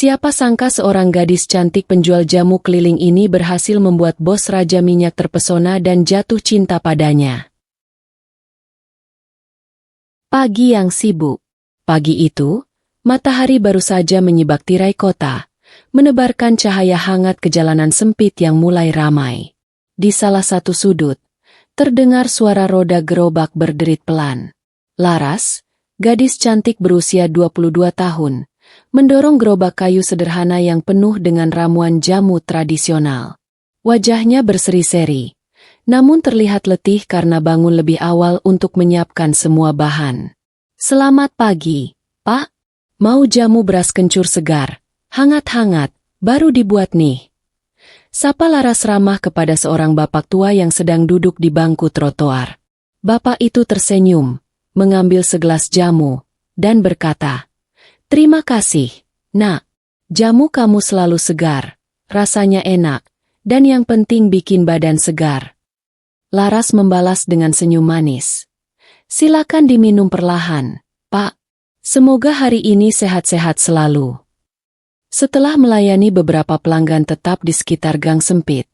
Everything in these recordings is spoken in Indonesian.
Siapa sangka seorang gadis cantik penjual jamu keliling ini berhasil membuat bos Raja Minyak terpesona dan jatuh cinta padanya. Pagi yang sibuk. Pagi itu, matahari baru saja menyibak tirai kota, menebarkan cahaya hangat ke jalanan sempit yang mulai ramai. Di salah satu sudut, terdengar suara roda gerobak berderit pelan. Laras, gadis cantik berusia 22 tahun, mendorong gerobak kayu sederhana yang penuh dengan ramuan jamu tradisional. Wajahnya berseri-seri, namun terlihat letih karena bangun lebih awal untuk menyiapkan semua bahan. "Selamat pagi, Pak. Mau jamu beras kencur segar, hangat-hangat, baru dibuat nih." Sapa Laras ramah kepada seorang bapak tua yang sedang duduk di bangku trotoar. Bapak itu tersenyum, mengambil segelas jamu, dan berkata, "Terima kasih, Nak. Jamu kamu selalu segar, rasanya enak, dan yang penting bikin badan segar." Laras membalas dengan senyum manis. "Silakan diminum perlahan, Pak. Semoga hari ini sehat-sehat selalu." Setelah melayani beberapa pelanggan tetap di sekitar gang sempit,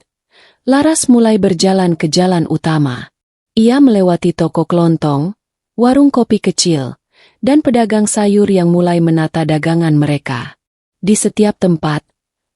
Laras mulai berjalan ke jalan utama. Ia melewati toko kelontong, warung kopi kecil, dan pedagang sayur yang mulai menata dagangan mereka. Di setiap tempat,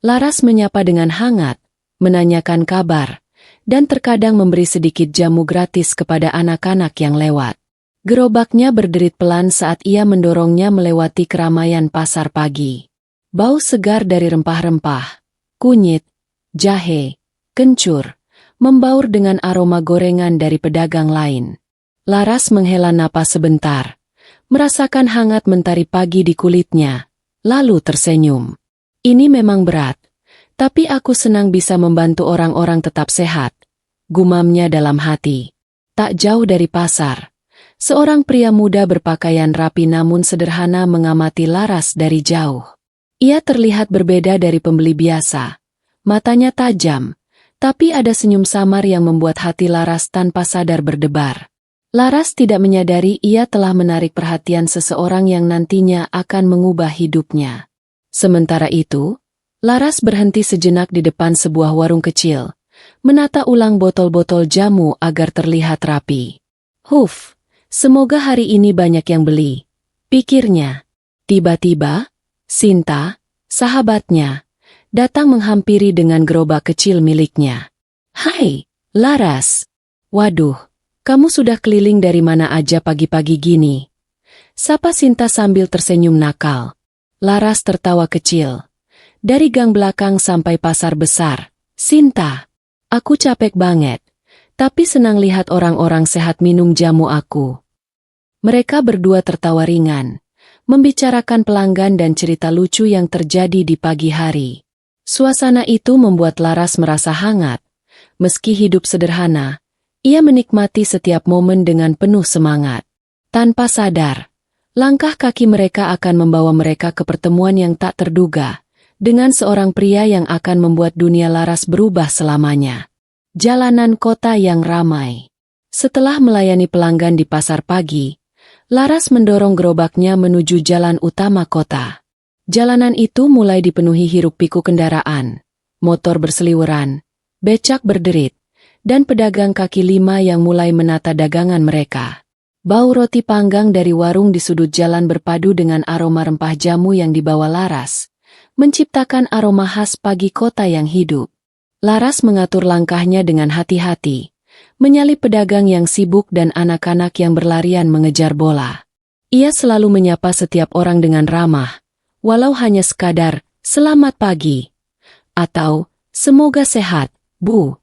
Laras menyapa dengan hangat, menanyakan kabar, dan terkadang memberi sedikit jamu gratis kepada anak-anak yang lewat. Gerobaknya berderit pelan saat ia mendorongnya melewati keramaian pasar pagi. Bau segar dari rempah-rempah, kunyit, jahe, kencur, membaur dengan aroma gorengan dari pedagang lain. Laras menghela napas sebentar, merasakan hangat mentari pagi di kulitnya, lalu tersenyum. "Ini memang berat, tapi aku senang bisa membantu orang-orang tetap sehat," gumamnya dalam hati. Tak jauh dari pasar, seorang pria muda berpakaian rapi namun sederhana mengamati Laras dari jauh. Ia terlihat berbeda dari pembeli biasa. Matanya tajam, tapi ada senyum samar yang membuat hati Laras tanpa sadar berdebar. Laras tidak menyadari ia telah menarik perhatian seseorang yang nantinya akan mengubah hidupnya. Sementara itu, Laras berhenti sejenak di depan sebuah warung kecil, menata ulang botol-botol jamu agar terlihat rapi. Semoga hari ini banyak yang beli," pikirnya. Tiba-tiba, Sinta, sahabatnya, datang menghampiri dengan gerobak kecil miliknya. "Hai, Laras. Waduh, kamu sudah keliling dari mana aja pagi-pagi gini?" sapa Sinta sambil tersenyum nakal. Laras tertawa kecil. "Dari gang belakang sampai pasar besar, Sinta. Aku capek banget, tapi senang lihat orang-orang sehat minum jamu aku." Mereka berdua tertawa ringan, membicarakan pelanggan dan cerita lucu yang terjadi di pagi hari. Suasana itu membuat Laras merasa hangat. Meski hidup sederhana, ia menikmati setiap momen dengan penuh semangat. Tanpa sadar, langkah kaki mereka akan membawa mereka ke pertemuan yang tak terduga, dengan seorang pria yang akan membuat dunia Laras berubah selamanya. Jalanan kota yang ramai. Setelah melayani pelanggan di pasar pagi, Laras mendorong gerobaknya menuju jalan utama kota. Jalanan itu mulai dipenuhi hiruk-pikuk kendaraan, motor berseliweran, becak berderit, dan pedagang kaki lima yang mulai menata dagangan mereka. Bau roti panggang dari warung di sudut jalan berpadu dengan aroma rempah jamu yang dibawa Laras, menciptakan aroma khas pagi kota yang hidup. Laras mengatur langkahnya dengan hati-hati, menyalip pedagang yang sibuk dan anak-anak yang berlarian mengejar bola. Ia selalu menyapa setiap orang dengan ramah, walau hanya sekadar, "Selamat pagi," atau "Semoga sehat, Bu."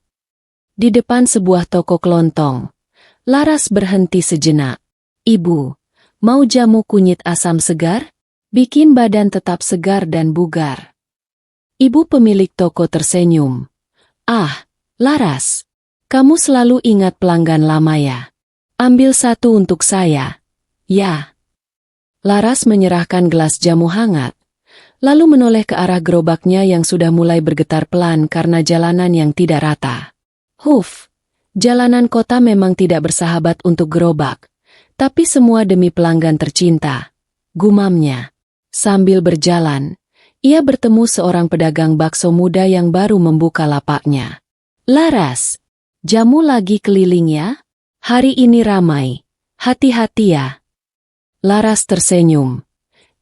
Di depan sebuah toko kelontong, Laras berhenti sejenak. "Ibu, mau jamu kunyit asam segar? Bikin badan tetap segar dan bugar." Ibu pemilik toko tersenyum. "Ah, Laras. Kamu selalu ingat pelanggan lama ya? Ambil satu untuk saya." "Ya." Laras menyerahkan gelas jamu hangat, lalu menoleh ke arah gerobaknya yang sudah mulai bergetar pelan karena jalanan yang tidak rata. Jalanan kota memang tidak bersahabat untuk gerobak, tapi semua demi pelanggan tercinta, gumamnya. Sambil berjalan, ia bertemu seorang pedagang bakso muda yang baru membuka lapaknya. "Laras, jamu lagi keliling ya? Hari ini ramai. Hati-hati ya." Laras tersenyum.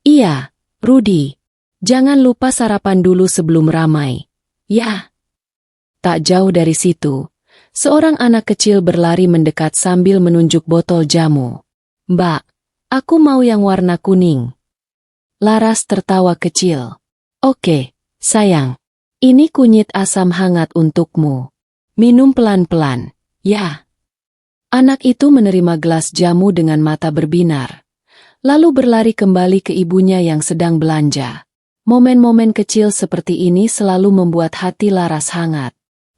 "Iya, Rudi. Jangan lupa sarapan dulu sebelum ramai." "Ya." Tak jauh dari situ, seorang anak kecil berlari mendekat sambil menunjuk botol jamu. "Mbak, aku mau yang warna kuning." Laras tertawa kecil. "Oke, sayang. Ini kunyit asam hangat untukmu. Minum pelan-pelan, ya." Anak itu menerima gelas jamu dengan mata berbinar, lalu berlari kembali ke ibunya yang sedang belanja. Momen-momen kecil seperti ini selalu membuat hati Laras hangat.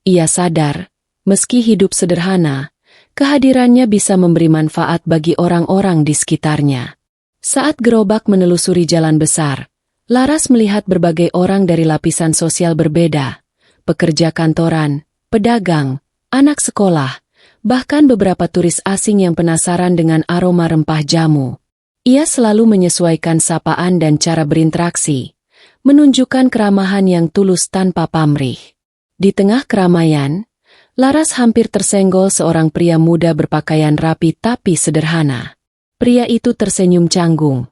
Ia sadar, meski hidup sederhana, kehadirannya bisa memberi manfaat bagi orang-orang di sekitarnya. Saat gerobak menelusuri jalan besar, Laras melihat berbagai orang dari lapisan sosial berbeda, pekerja kantoran, pedagang, anak sekolah, bahkan beberapa turis asing yang penasaran dengan aroma rempah jamu. Ia selalu menyesuaikan sapaan dan cara berinteraksi, menunjukkan keramahan yang tulus tanpa pamrih. Di tengah keramaian, Laras hampir tersenggol seorang pria muda berpakaian rapi tapi sederhana. Pria itu tersenyum canggung.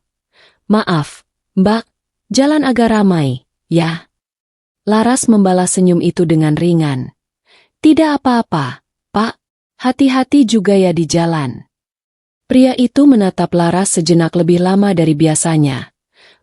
"Maaf, Mbak, jalan agak ramai, ya?" Laras membalas senyum itu dengan ringan. "Tidak apa-apa, Pak. Hati-hati juga ya di jalan." Pria itu menatap Laras sejenak lebih lama dari biasanya.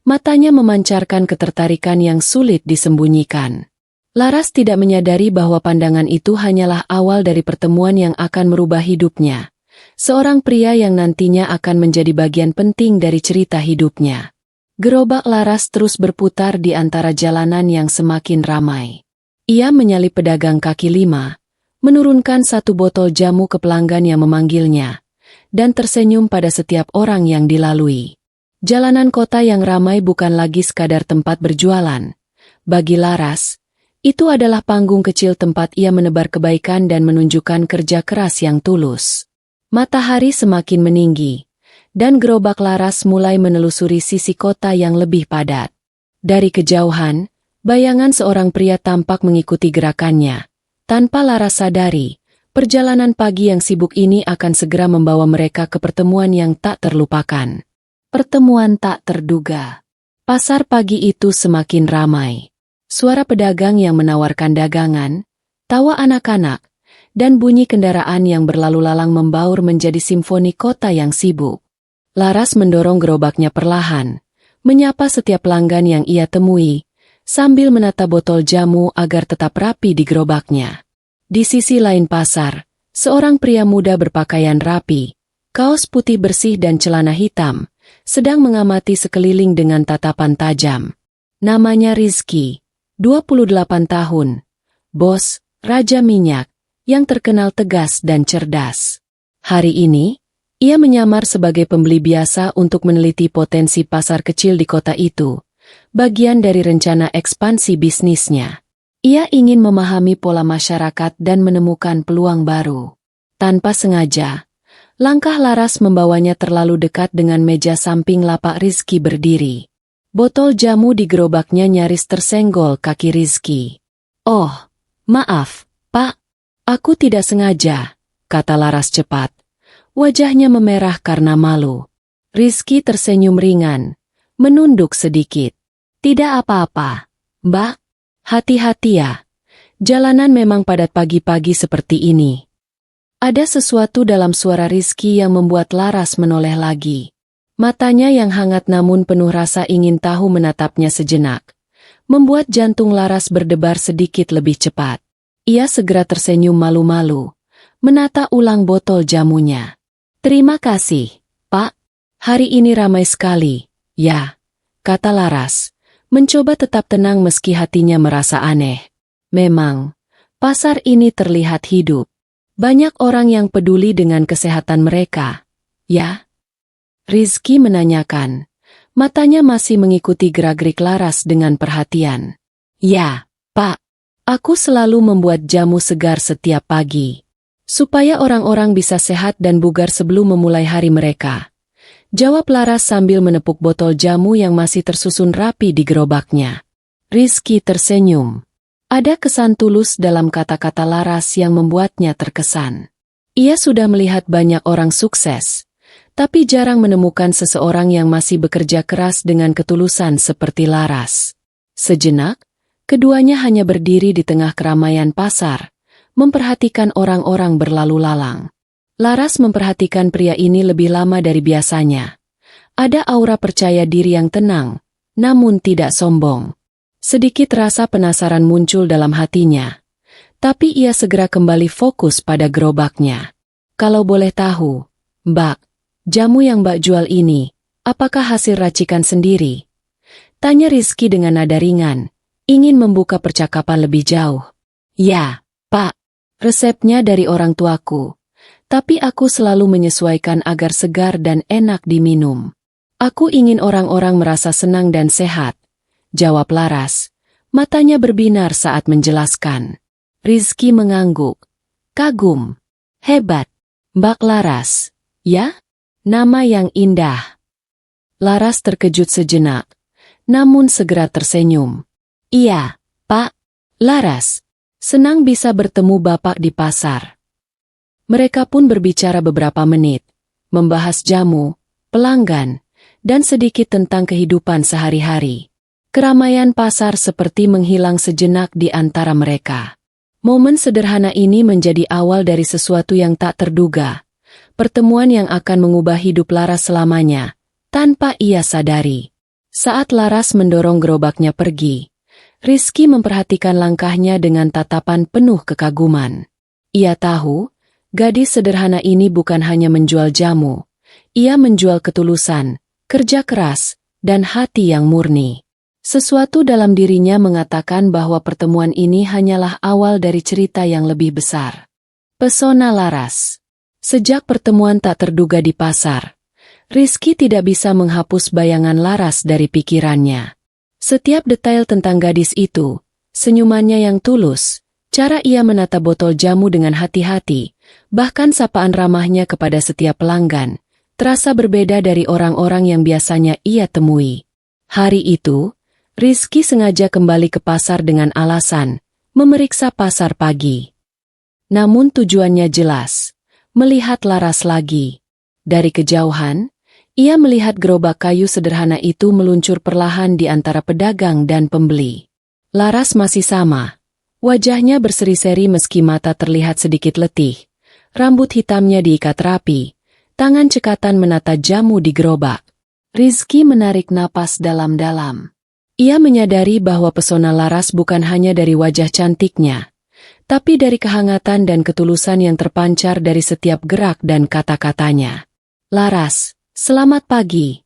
Matanya memancarkan ketertarikan yang sulit disembunyikan. Laras tidak menyadari bahwa pandangan itu hanyalah awal dari pertemuan yang akan merubah hidupnya. Seorang pria yang nantinya akan menjadi bagian penting dari cerita hidupnya. Gerobak Laras terus berputar di antara jalanan yang semakin ramai. Ia menyalip pedagang kaki lima, menurunkan satu botol jamu ke pelanggan yang memanggilnya, dan tersenyum pada setiap orang yang dilalui. Jalanan kota yang ramai bukan lagi sekadar tempat berjualan. Bagi Laras, itu adalah panggung kecil tempat ia menebar kebaikan dan menunjukkan kerja keras yang tulus. Matahari semakin meninggi, dan gerobak Laras mulai menelusuri sisi kota yang lebih padat. Dari kejauhan, bayangan seorang pria tampak mengikuti gerakannya. Tanpa Laras sadari, perjalanan pagi yang sibuk ini akan segera membawa mereka ke pertemuan yang tak terlupakan. Pertemuan tak terduga. Pasar pagi itu semakin ramai. Suara pedagang yang menawarkan dagangan, tawa anak-anak, dan bunyi kendaraan yang berlalu lalang membaur menjadi simfoni kota yang sibuk. Laras mendorong gerobaknya perlahan, menyapa setiap pelanggan yang ia temui, sambil menata botol jamu agar tetap rapi di gerobaknya. Di sisi lain pasar, seorang pria muda berpakaian rapi, kaos putih bersih dan celana hitam, sedang mengamati sekeliling dengan tatapan tajam. Namanya Rizky, 28 tahun, bos, raja minyak, yang terkenal tegas dan cerdas. Hari ini, ia menyamar sebagai pembeli biasa untuk meneliti potensi pasar kecil di kota itu, bagian dari rencana ekspansi bisnisnya. Ia ingin memahami pola masyarakat dan menemukan peluang baru. Tanpa sengaja, langkah Laras membawanya terlalu dekat dengan meja samping lapak Rizky berdiri. Botol jamu di gerobaknya nyaris tersenggol kaki Rizky. "Oh, maaf, Pak. Aku tidak sengaja," kata Laras cepat. Wajahnya memerah karena malu. Rizky tersenyum ringan, menunduk sedikit. "Tidak apa-apa, Mbak. Hati-hati ya. Jalanan memang padat pagi-pagi seperti ini." Ada sesuatu dalam suara Rizky yang membuat Laras menoleh lagi. Matanya yang hangat namun penuh rasa ingin tahu menatapnya sejenak, membuat jantung Laras berdebar sedikit lebih cepat. Ia segera tersenyum malu-malu, menata ulang botol jamunya. "Terima kasih, Pak. Hari ini ramai sekali." "Ya," kata Laras, mencoba tetap tenang meski hatinya merasa aneh. Memang, pasar ini terlihat hidup. Banyak orang yang peduli dengan kesehatan mereka. "Ya?" Rizky menanyakan. Matanya masih mengikuti gerak-gerik Laras dengan perhatian. "Ya, Pak. Aku selalu membuat jamu segar setiap pagi, supaya orang-orang bisa sehat dan bugar sebelum memulai hari mereka," jawab Laras sambil menepuk botol jamu yang masih tersusun rapi di gerobaknya. Rizky tersenyum. Ada kesan tulus dalam kata-kata Laras yang membuatnya terkesan. Ia sudah melihat banyak orang sukses, tapi jarang menemukan seseorang yang masih bekerja keras dengan ketulusan seperti Laras. Sejenak, keduanya hanya berdiri di tengah keramaian pasar, memperhatikan orang-orang berlalu lalang. Laras memperhatikan pria ini lebih lama dari biasanya. Ada aura percaya diri yang tenang, namun tidak sombong. Sedikit rasa penasaran muncul dalam hatinya. Tapi ia segera kembali fokus pada gerobaknya. Kalau boleh tahu, Mbak, jamu yang Mbak jual ini, apakah hasil racikan sendiri? Tanya Rizky dengan nada ringan, ingin membuka percakapan lebih jauh. Ya, Pak, resepnya dari orang tuaku. Tapi aku selalu menyesuaikan agar segar dan enak diminum. Aku ingin orang-orang merasa senang dan sehat, jawab Laras. Matanya berbinar saat menjelaskan. Rizky mengangguk. Kagum. Hebat. Mbak Laras. Ya? Nama yang indah. Laras terkejut sejenak, namun segera tersenyum. Iya, Pak. Laras. Senang bisa bertemu Bapak di pasar. Mereka pun berbicara beberapa menit, membahas jamu, pelanggan, dan sedikit tentang kehidupan sehari-hari. Keramaian pasar seperti menghilang sejenak di antara mereka. Momen sederhana ini menjadi awal dari sesuatu yang tak terduga. Pertemuan yang akan mengubah hidup Laras selamanya, tanpa ia sadari. Saat Laras mendorong gerobaknya pergi, Rizky memperhatikan langkahnya dengan tatapan penuh kekaguman. Ia tahu, gadis sederhana ini bukan hanya menjual jamu, ia menjual ketulusan, kerja keras, dan hati yang murni. Sesuatu dalam dirinya mengatakan bahwa pertemuan ini hanyalah awal dari cerita yang lebih besar. Pesona Laras. Sejak pertemuan tak terduga di pasar, Rizky tidak bisa menghapus bayangan Laras dari pikirannya. Setiap detail tentang gadis itu, senyumannya yang tulus, cara ia menata botol jamu dengan hati-hati, bahkan sapaan ramahnya kepada setiap pelanggan, terasa berbeda dari orang-orang yang biasanya ia temui. Hari itu, Rizky sengaja kembali ke pasar dengan alasan memeriksa pasar pagi. Namun tujuannya jelas, melihat Laras lagi. Dari kejauhan, ia melihat gerobak kayu sederhana itu meluncur perlahan di antara pedagang dan pembeli. Laras masih sama. Wajahnya berseri-seri meski mata terlihat sedikit letih. Rambut hitamnya diikat rapi. Tangan cekatan menata jamu di gerobak. Rizky menarik napas dalam-dalam. Ia menyadari bahwa pesona Laras bukan hanya dari wajah cantiknya, tapi dari kehangatan dan ketulusan yang terpancar dari setiap gerak dan kata-katanya. Laras, selamat pagi.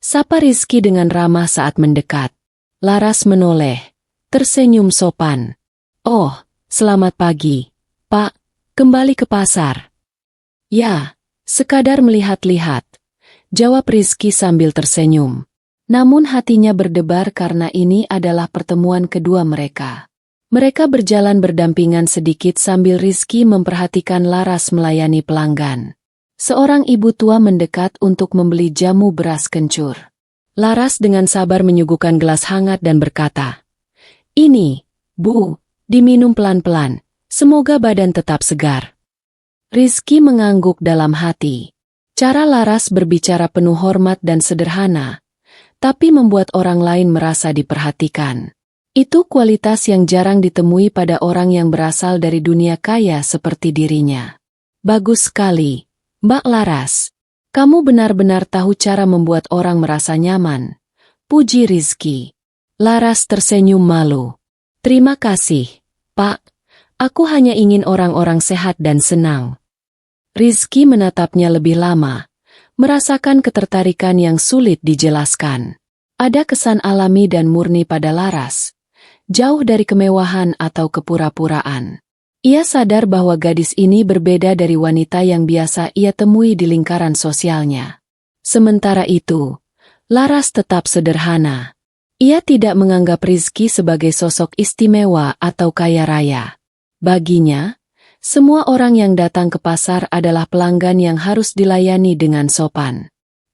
Sapa Rizky dengan ramah saat mendekat. Laras menoleh, tersenyum sopan. Oh, selamat pagi, Pak. Kembali ke pasar. Ya, sekadar melihat-lihat, jawab Rizky sambil tersenyum. Namun hatinya berdebar karena ini adalah pertemuan kedua mereka. Mereka berjalan berdampingan sedikit sambil Rizky memperhatikan Laras melayani pelanggan. Seorang ibu tua mendekat untuk membeli jamu beras kencur. Laras dengan sabar menyuguhkan gelas hangat dan berkata, "Ini, Bu, diminum pelan-pelan, semoga badan tetap segar." Rizky mengangguk dalam hati. Cara Laras berbicara penuh hormat dan sederhana, tapi membuat orang lain merasa diperhatikan. Itu kualitas yang jarang ditemui pada orang yang berasal dari dunia kaya seperti dirinya. Bagus sekali, Mbak Laras. Kamu benar-benar tahu cara membuat orang merasa nyaman. Puji Rizky. Laras tersenyum malu. Terima kasih, Pak. Aku hanya ingin orang-orang sehat dan senang. Rizky menatapnya lebih lama, merasakan ketertarikan yang sulit dijelaskan. Ada kesan alami dan murni pada Laras, jauh dari kemewahan atau kepura-puraan. Ia sadar bahwa gadis ini berbeda dari wanita yang biasa ia temui di lingkaran sosialnya. Sementara itu, Laras tetap sederhana. Ia tidak menganggap Rizky sebagai sosok istimewa atau kaya raya. Baginya, semua orang yang datang ke pasar adalah pelanggan yang harus dilayani dengan sopan.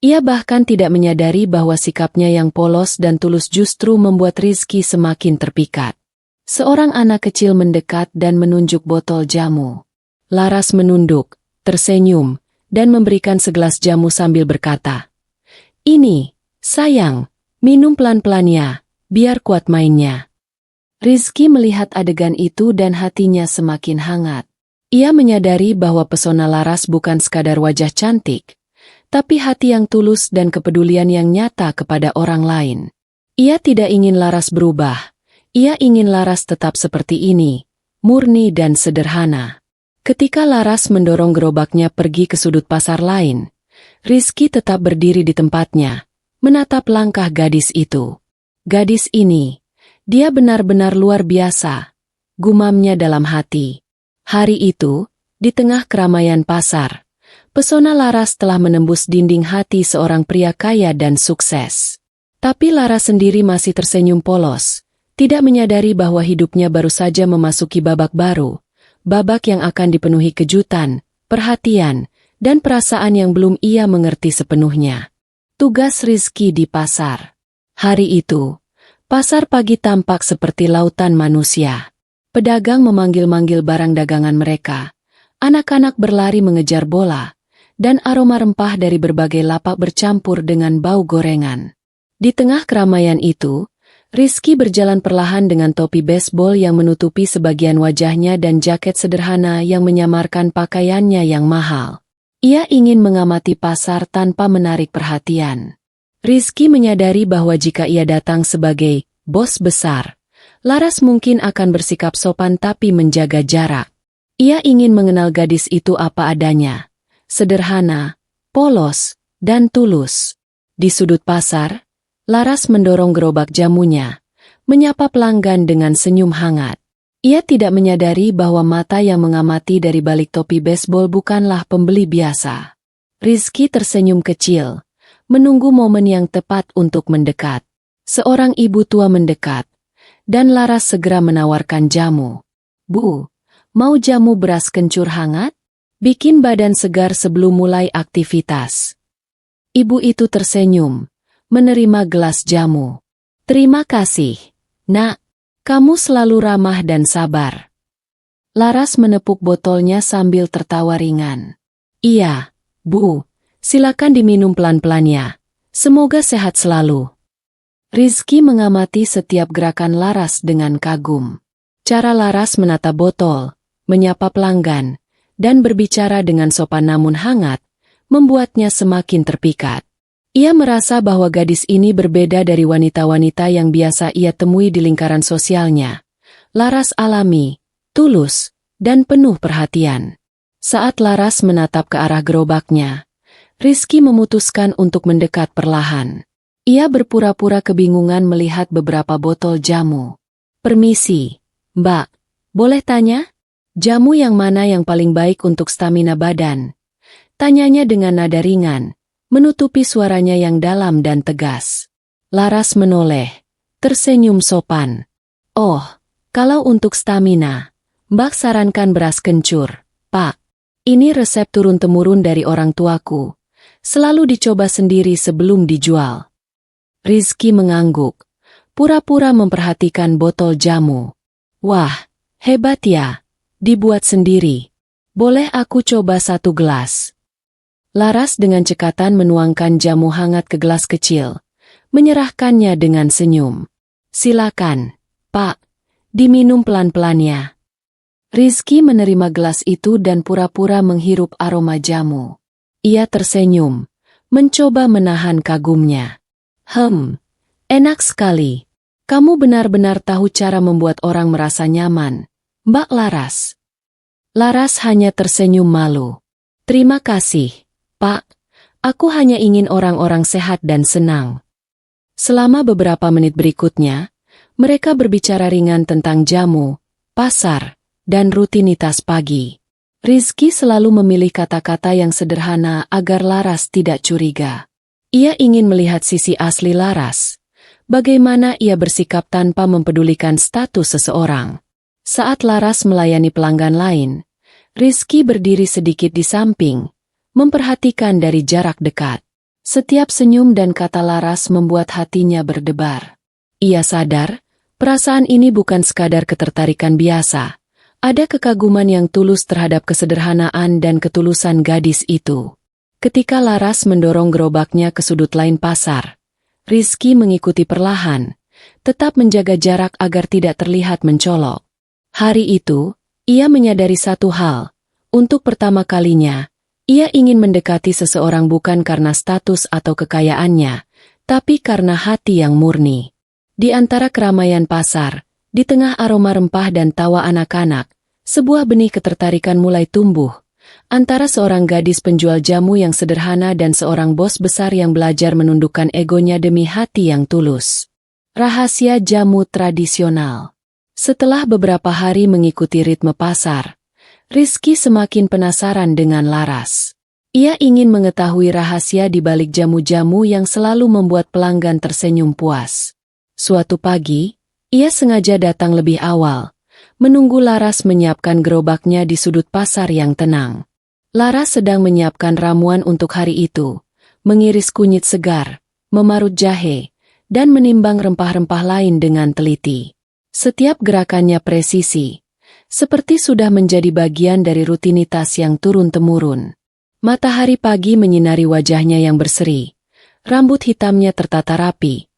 Ia bahkan tidak menyadari bahwa sikapnya yang polos dan tulus justru membuat Rizky semakin terpikat. Seorang anak kecil mendekat dan menunjuk botol jamu. Laras menunduk, tersenyum, dan memberikan segelas jamu sambil berkata, "Ini, sayang, minum pelan-pelan ya, biar kuat mainnya." Rizky melihat adegan itu dan hatinya semakin hangat. Ia menyadari bahwa pesona Laras bukan sekadar wajah cantik, tapi hati yang tulus dan kepedulian yang nyata kepada orang lain. Ia tidak ingin Laras berubah. Ia ingin Laras tetap seperti ini, murni dan sederhana. Ketika Laras mendorong gerobaknya pergi ke sudut pasar lain, Rizky tetap berdiri di tempatnya, menatap langkah gadis itu. Gadis ini, dia benar-benar luar biasa, gumamnya dalam hati. Hari itu, di tengah keramaian pasar, pesona Laras telah menembus dinding hati seorang pria kaya dan sukses. Tapi Laras sendiri masih tersenyum polos, tidak menyadari bahwa hidupnya baru saja memasuki babak baru, babak yang akan dipenuhi kejutan, perhatian, dan perasaan yang belum ia mengerti sepenuhnya. Tugas Rizky di pasar. Hari itu, pasar pagi tampak seperti lautan manusia. Pedagang memanggil-manggil barang dagangan mereka, anak-anak berlari mengejar bola, dan aroma rempah dari berbagai lapak bercampur dengan bau gorengan. Di tengah keramaian itu, Rizky berjalan perlahan dengan topi baseball yang menutupi sebagian wajahnya dan jaket sederhana yang menyamarkan pakaiannya yang mahal. Ia ingin mengamati pasar tanpa menarik perhatian. Rizky menyadari bahwa jika ia datang sebagai bos besar, Laras mungkin akan bersikap sopan tapi menjaga jarak. Ia ingin mengenal gadis itu apa adanya, sederhana, polos, dan tulus. Di sudut pasar, Laras mendorong gerobak jamunya, menyapa pelanggan dengan senyum hangat. Ia tidak menyadari bahwa mata yang mengamati dari balik topi baseball bukanlah pembeli biasa. Rizky tersenyum kecil, menunggu momen yang tepat untuk mendekat. Seorang ibu tua mendekat, dan Laras segera menawarkan jamu. "Bu, mau jamu beras kencur hangat? Bikin badan segar sebelum mulai aktivitas." Ibu itu tersenyum, menerima gelas jamu. "Terima kasih, Nak. Kamu selalu ramah dan sabar." Laras menepuk botolnya sambil tertawa ringan. "Iya, Bu. Silakan diminum pelan-pelan ya. Semoga sehat selalu." Rizky mengamati setiap gerakan Laras dengan kagum. Cara Laras menata botol, menyapa pelanggan, dan berbicara dengan sopan namun hangat, membuatnya semakin terpikat. Ia merasa bahwa gadis ini berbeda dari wanita-wanita yang biasa ia temui di lingkaran sosialnya. Laras alami, tulus, dan penuh perhatian. Saat Laras menatap ke arah gerobaknya, Rizky memutuskan untuk mendekat perlahan. Ia berpura-pura kebingungan melihat beberapa botol jamu. "Permisi, Mbak, boleh tanya? Jamu yang mana yang paling baik untuk stamina badan?" Tanyanya dengan nada ringan, menutupi suaranya yang dalam dan tegas. Laras menoleh, tersenyum sopan. "Oh, kalau untuk stamina, Mbak sarankan beras kencur, Pak. Ini resep turun-temurun dari orang tuaku. Selalu dicoba sendiri sebelum dijual." Rizky mengangguk, pura-pura memperhatikan botol jamu. "Wah, hebat ya. Dibuat sendiri. Boleh aku coba satu gelas?" Laras dengan cekatan menuangkan jamu hangat ke gelas kecil, menyerahkannya dengan senyum. "Silakan, Pak. Diminum pelan-pelan ya." Rizky menerima gelas itu dan pura-pura menghirup aroma jamu. Ia tersenyum, mencoba menahan kagumnya. Enak sekali. Kamu benar-benar tahu cara membuat orang merasa nyaman, Mbak Laras." Laras hanya tersenyum malu. "Terima kasih, Pak. Aku hanya ingin orang-orang sehat dan senang." Selama beberapa menit berikutnya, mereka berbicara ringan tentang jamu, pasar, dan rutinitas pagi. Rizky selalu memilih kata-kata yang sederhana agar Laras tidak curiga. Ia ingin melihat sisi asli Laras, bagaimana ia bersikap tanpa mempedulikan status seseorang. Saat Laras melayani pelanggan lain, Rizky berdiri sedikit di samping, memperhatikan dari jarak dekat. Setiap senyum dan kata Laras membuat hatinya berdebar. Ia sadar, perasaan ini bukan sekadar ketertarikan biasa. Ada kekaguman yang tulus terhadap kesederhanaan dan ketulusan gadis itu. Ketika Laras mendorong gerobaknya ke sudut lain pasar, Rizky mengikuti perlahan, tetap menjaga jarak agar tidak terlihat mencolok. Hari itu, ia menyadari satu hal. Untuk pertama kalinya, ia ingin mendekati seseorang bukan karena status atau kekayaannya, tapi karena hati yang murni. Di antara keramaian pasar, di tengah aroma rempah dan tawa anak-anak, sebuah benih ketertarikan mulai tumbuh, antara seorang gadis penjual jamu yang sederhana dan seorang bos besar yang belajar menundukkan egonya demi hati yang tulus. Rahasia jamu tradisional. Setelah beberapa hari mengikuti ritme pasar, Rizky semakin penasaran dengan Laras. Ia ingin mengetahui rahasia di balik jamu-jamu yang selalu membuat pelanggan tersenyum puas. Suatu pagi, ia sengaja datang lebih awal, menunggu Laras menyiapkan gerobaknya di sudut pasar yang tenang. Laras sedang menyiapkan ramuan untuk hari itu, mengiris kunyit segar, memarut jahe, dan menimbang rempah-rempah lain dengan teliti. Setiap gerakannya presisi, seperti sudah menjadi bagian dari rutinitas yang turun-temurun. Matahari pagi menyinari wajahnya yang berseri, rambut hitamnya tertata rapi,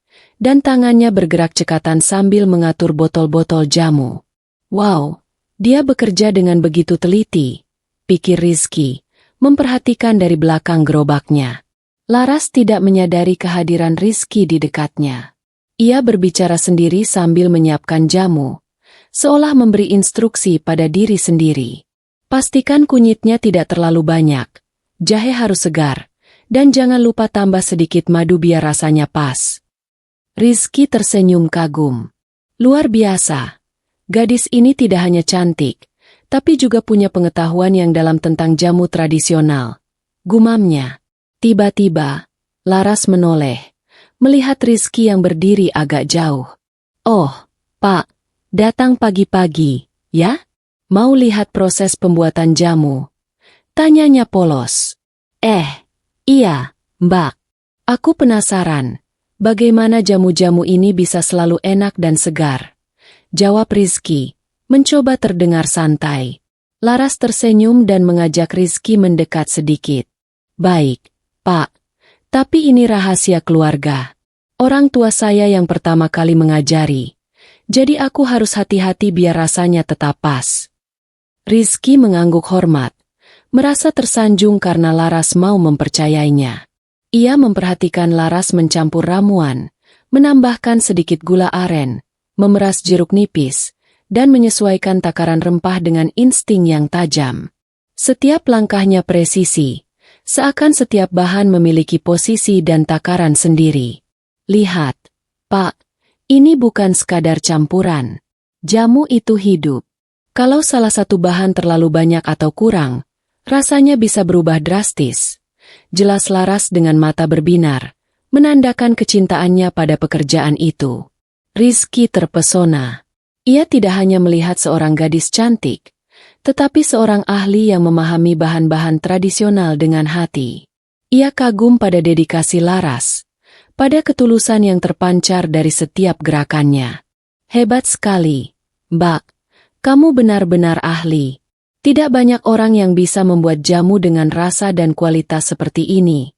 dan tangannya bergerak cekatan sambil mengatur botol-botol jamu. Wow, dia bekerja dengan begitu teliti, pikir Rizky, memperhatikan dari belakang gerobaknya. Laras tidak menyadari kehadiran Rizky di dekatnya. Ia berbicara sendiri sambil menyiapkan jamu, seolah memberi instruksi pada diri sendiri. Pastikan kunyitnya tidak terlalu banyak, jahe harus segar, dan jangan lupa tambah sedikit madu biar rasanya pas. Rizky tersenyum kagum. Luar biasa. Gadis ini tidak hanya cantik, tapi juga punya pengetahuan yang dalam tentang jamu tradisional. Gumamnya. Tiba-tiba, Laras menoleh, melihat Rizky yang berdiri agak jauh. Oh, Pak. Datang pagi-pagi, ya? Mau lihat proses pembuatan jamu? Tanyanya polos. Iya, Mbak. Aku penasaran, bagaimana jamu-jamu ini bisa selalu enak dan segar? Jawab Rizky, mencoba terdengar santai. Laras tersenyum dan mengajak Rizky mendekat sedikit. Baik, Pak. Tapi ini rahasia keluarga. Orang tua saya yang pertama kali mengajari. Jadi aku harus hati-hati biar rasanya tetap pas. Rizky mengangguk hormat, merasa tersanjung karena Laras mau mempercayainya. Ia memperhatikan Laras mencampur ramuan, menambahkan sedikit gula aren, memeras jeruk nipis, dan menyesuaikan takaran rempah dengan insting yang tajam. Setiap langkahnya presisi, seakan setiap bahan memiliki posisi dan takaran sendiri. Lihat, Pak. Ini bukan sekadar campuran. Jamu itu hidup. Kalau salah satu bahan terlalu banyak atau kurang, rasanya bisa berubah drastis. Jelas Laras dengan mata berbinar, menandakan kecintaannya pada pekerjaan itu. Rizky terpesona. Ia tidak hanya melihat seorang gadis cantik, tetapi seorang ahli yang memahami bahan-bahan tradisional dengan hati. Ia kagum pada dedikasi Laras, pada ketulusan yang terpancar dari setiap gerakannya. Hebat sekali, Mbak. Kamu benar-benar ahli. Tidak banyak orang yang bisa membuat jamu dengan rasa dan kualitas seperti ini.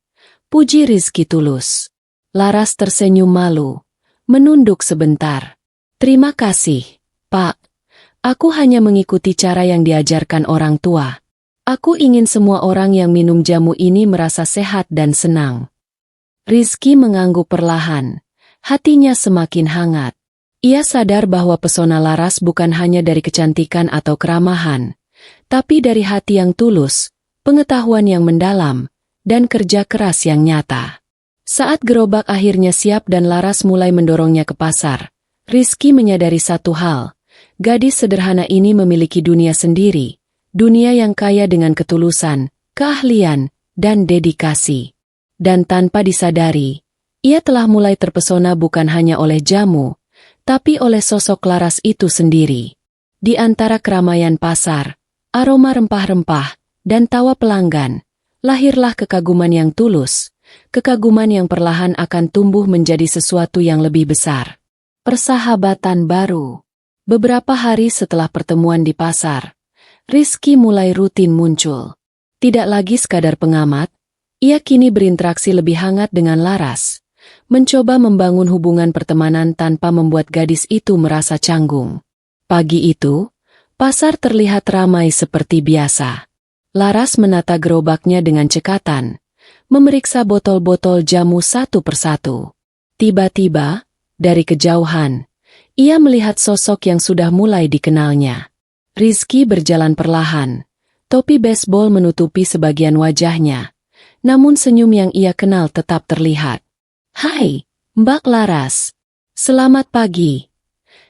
Puji Rizky tulus. Laras tersenyum malu, menunduk sebentar. Terima kasih, Pak. Aku hanya mengikuti cara yang diajarkan orang tua. Aku ingin semua orang yang minum jamu ini merasa sehat dan senang. Rizky mengangguk perlahan, hatinya semakin hangat. Ia sadar bahwa pesona Laras bukan hanya dari kecantikan atau keramahan, tapi dari hati yang tulus, pengetahuan yang mendalam, dan kerja keras yang nyata. Saat gerobak akhirnya siap dan Laras mulai mendorongnya ke pasar, Rizky menyadari satu hal, gadis sederhana ini memiliki dunia sendiri, dunia yang kaya dengan ketulusan, keahlian, dan dedikasi. Dan tanpa disadari, ia telah mulai terpesona bukan hanya oleh jamu, tapi oleh sosok Laras itu sendiri. Di antara keramaian pasar, aroma rempah-rempah, dan tawa pelanggan, lahirlah kekaguman yang tulus, kekaguman yang perlahan akan tumbuh menjadi sesuatu yang lebih besar. Persahabatan baru. Beberapa hari setelah pertemuan di pasar, Rizky mulai rutin muncul. Tidak lagi sekadar pengamat, ia kini berinteraksi lebih hangat dengan Laras, mencoba membangun hubungan pertemanan tanpa membuat gadis itu merasa canggung. Pagi itu, pasar terlihat ramai seperti biasa. Laras menata gerobaknya dengan cekatan, memeriksa botol-botol jamu satu persatu. Tiba-tiba, dari kejauhan, ia melihat sosok yang sudah mulai dikenalnya. Rizky berjalan perlahan, topi baseball menutupi sebagian wajahnya, namun senyum yang ia kenal tetap terlihat. "Hai, Mbak Laras. Selamat pagi,"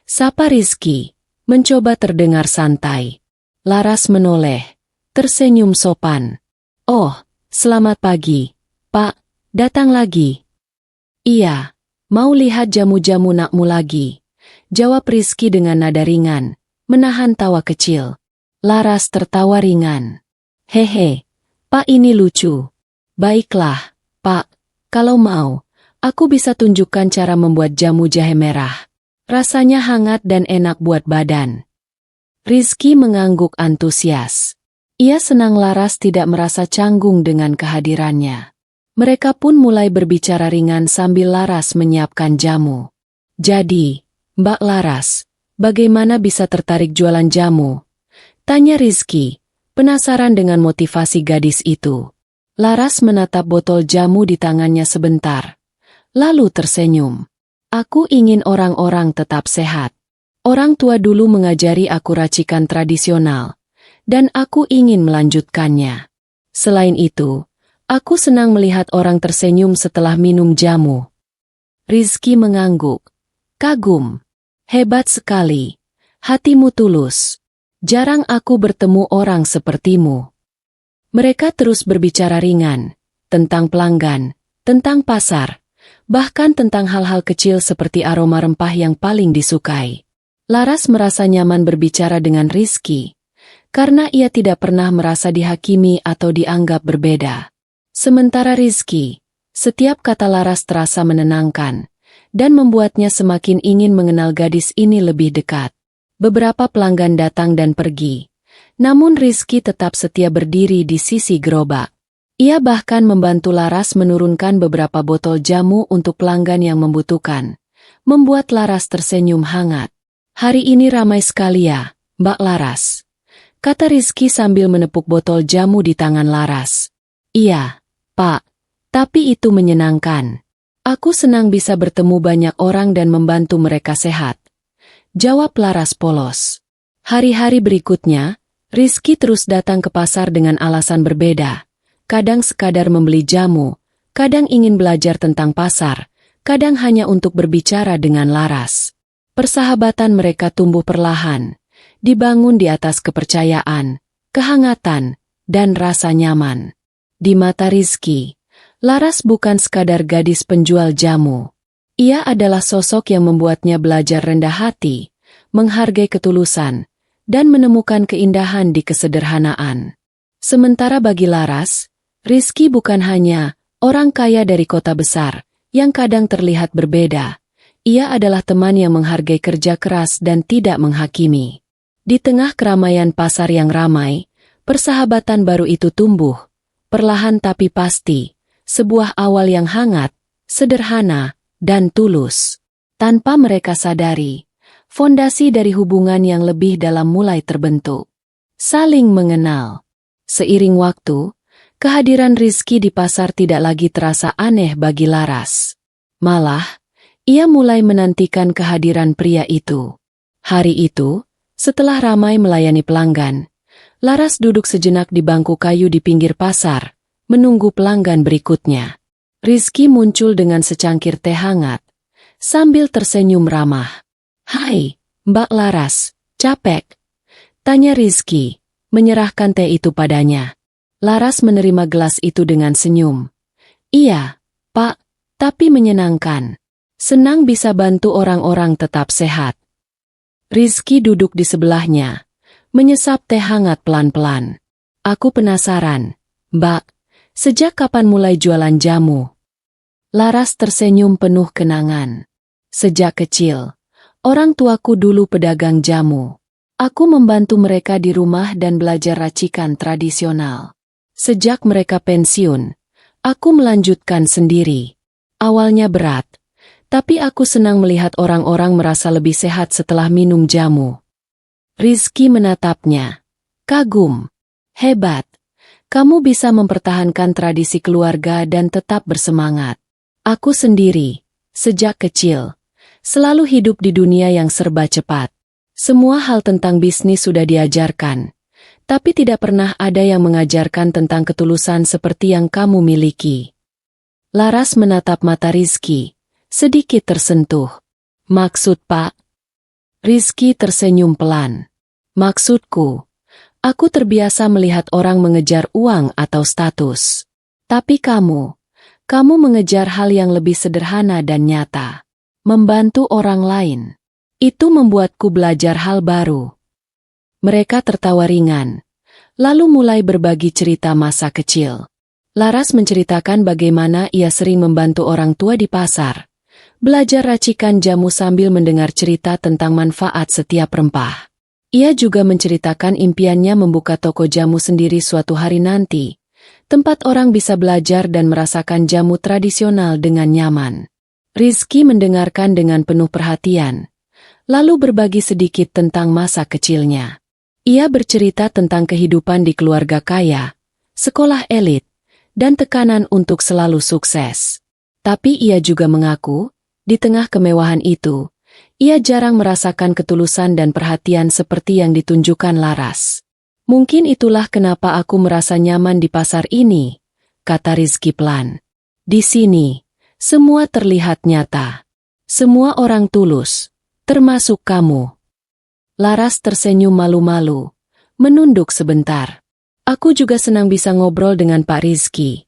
sapa Rizky, mencoba terdengar santai. Laras menoleh, tersenyum sopan. "Oh, selamat pagi, Pak. Datang lagi?" "Iya, mau lihat jamu-jamu nakmu lagi," jawab Rizky dengan nada ringan, menahan tawa kecil. Laras tertawa ringan. "Hehe, Pak ini lucu." "Baiklah, Pak. Kalau mau, aku bisa tunjukkan cara membuat jamu jahe merah. Rasanya hangat dan enak buat badan." Rizky mengangguk antusias. Ia senang Laras tidak merasa canggung dengan kehadirannya. Mereka pun mulai berbicara ringan sambil Laras menyiapkan jamu. "Jadi, Mbak Laras, bagaimana bisa tertarik jualan jamu?" tanya Rizky, penasaran dengan motivasi gadis itu. Laras menatap botol jamu di tangannya sebentar, lalu tersenyum. "Aku ingin orang-orang tetap sehat. Orang tua dulu mengajari aku racikan tradisional, dan aku ingin melanjutkannya. Selain itu, aku senang melihat orang tersenyum setelah minum jamu." Rizky mengangguk. Kagum. "Hebat sekali. Hatimu tulus. Jarang aku bertemu orang sepertimu." Mereka terus berbicara ringan, tentang pelanggan, tentang pasar, bahkan tentang hal-hal kecil seperti aroma rempah yang paling disukai. Laras merasa nyaman berbicara dengan Rizky, karena ia tidak pernah merasa dihakimi atau dianggap berbeda. Sementara Rizky, setiap kata Laras terasa menenangkan, dan membuatnya semakin ingin mengenal gadis ini lebih dekat. Beberapa pelanggan datang dan pergi, namun Rizky tetap setia berdiri di sisi gerobak. Ia bahkan membantu Laras menurunkan beberapa botol jamu untuk pelanggan yang membutuhkan, membuat Laras tersenyum hangat. "Hari ini ramai sekali ya, Mbak Laras," kata Rizky sambil menepuk botol jamu di tangan Laras. "Iya, Pak, tapi itu menyenangkan. Aku senang bisa bertemu banyak orang dan membantu mereka sehat," jawab Laras polos. Hari-hari berikutnya, Rizky terus datang ke pasar dengan alasan berbeda. Kadang sekadar membeli jamu, kadang ingin belajar tentang pasar, kadang hanya untuk berbicara dengan Laras. Persahabatan mereka tumbuh perlahan, dibangun di atas kepercayaan, kehangatan, dan rasa nyaman. Di mata Rizky, Laras bukan sekadar gadis penjual jamu. Ia adalah sosok yang membuatnya belajar rendah hati, menghargai ketulusan, dan menemukan keindahan di kesederhanaan. Sementara bagi Laras, Rizky bukan hanya orang kaya dari kota besar, yang kadang terlihat berbeda. Ia adalah teman yang menghargai kerja keras dan tidak menghakimi. Di tengah keramaian pasar yang ramai, persahabatan baru itu tumbuh, perlahan tapi pasti, sebuah awal yang hangat, sederhana, dan tulus. Tanpa mereka sadari, fondasi dari hubungan yang lebih dalam mulai terbentuk. Saling mengenal. Seiring waktu, kehadiran Rizky di pasar tidak lagi terasa aneh bagi Laras. Malah, ia mulai menantikan kehadiran pria itu. Hari itu, setelah ramai melayani pelanggan, Laras duduk sejenak di bangku kayu di pinggir pasar, menunggu pelanggan berikutnya. Rizky muncul dengan secangkir teh hangat, sambil tersenyum ramah. "Hai, Mbak Laras, capek?" tanya Rizky, menyerahkan teh itu padanya. Laras menerima gelas itu dengan senyum. "Iya, Pak, tapi menyenangkan. Senang bisa bantu orang-orang tetap sehat." Rizky duduk di sebelahnya, menyesap teh hangat pelan-pelan. "Aku penasaran, Mbak, Sejak kapan mulai jualan jamu? Laras tersenyum penuh kenangan. Sejak kecil, orang tuaku dulu pedagang jamu. Aku membantu mereka di rumah dan belajar racikan tradisional. Sejak mereka pensiun, aku melanjutkan sendiri. Awalnya berat, tapi aku senang melihat orang-orang merasa lebih sehat setelah minum jamu. Rizky menatapnya. Kagum. Hebat. Kamu bisa mempertahankan tradisi keluarga dan tetap bersemangat. Aku sendiri, sejak kecil, selalu hidup di dunia yang serba cepat. Semua hal tentang bisnis sudah diajarkan, tapi tidak pernah ada yang mengajarkan tentang ketulusan seperti yang kamu miliki. Laras menatap mata Rizky, sedikit tersentuh. Maksud Pak? Rizky tersenyum pelan. Maksudku, aku terbiasa melihat orang mengejar uang atau status. Tapi kamu mengejar hal yang lebih sederhana dan nyata. Membantu orang lain. Itu membuatku belajar hal baru. Mereka tertawa ringan, lalu mulai berbagi cerita masa kecil. Laras menceritakan bagaimana ia sering membantu orang tua di pasar, belajar racikan jamu sambil mendengar cerita tentang manfaat setiap rempah. Ia juga menceritakan impiannya membuka toko jamu sendiri suatu hari nanti, tempat orang bisa belajar dan merasakan jamu tradisional dengan nyaman. Rizky mendengarkan dengan penuh perhatian, lalu berbagi sedikit tentang masa kecilnya. Ia bercerita tentang kehidupan di keluarga kaya, sekolah elit, dan tekanan untuk selalu sukses. Tapi ia juga mengaku, di tengah kemewahan itu, ia jarang merasakan ketulusan dan perhatian seperti yang ditunjukkan Laras. Mungkin itulah kenapa aku merasa nyaman di pasar ini, kata Rizky pelan. Di sini, semua terlihat nyata. Semua orang tulus, termasuk kamu. Laras tersenyum malu-malu, menunduk sebentar. Aku juga senang bisa ngobrol dengan Pak Rizky.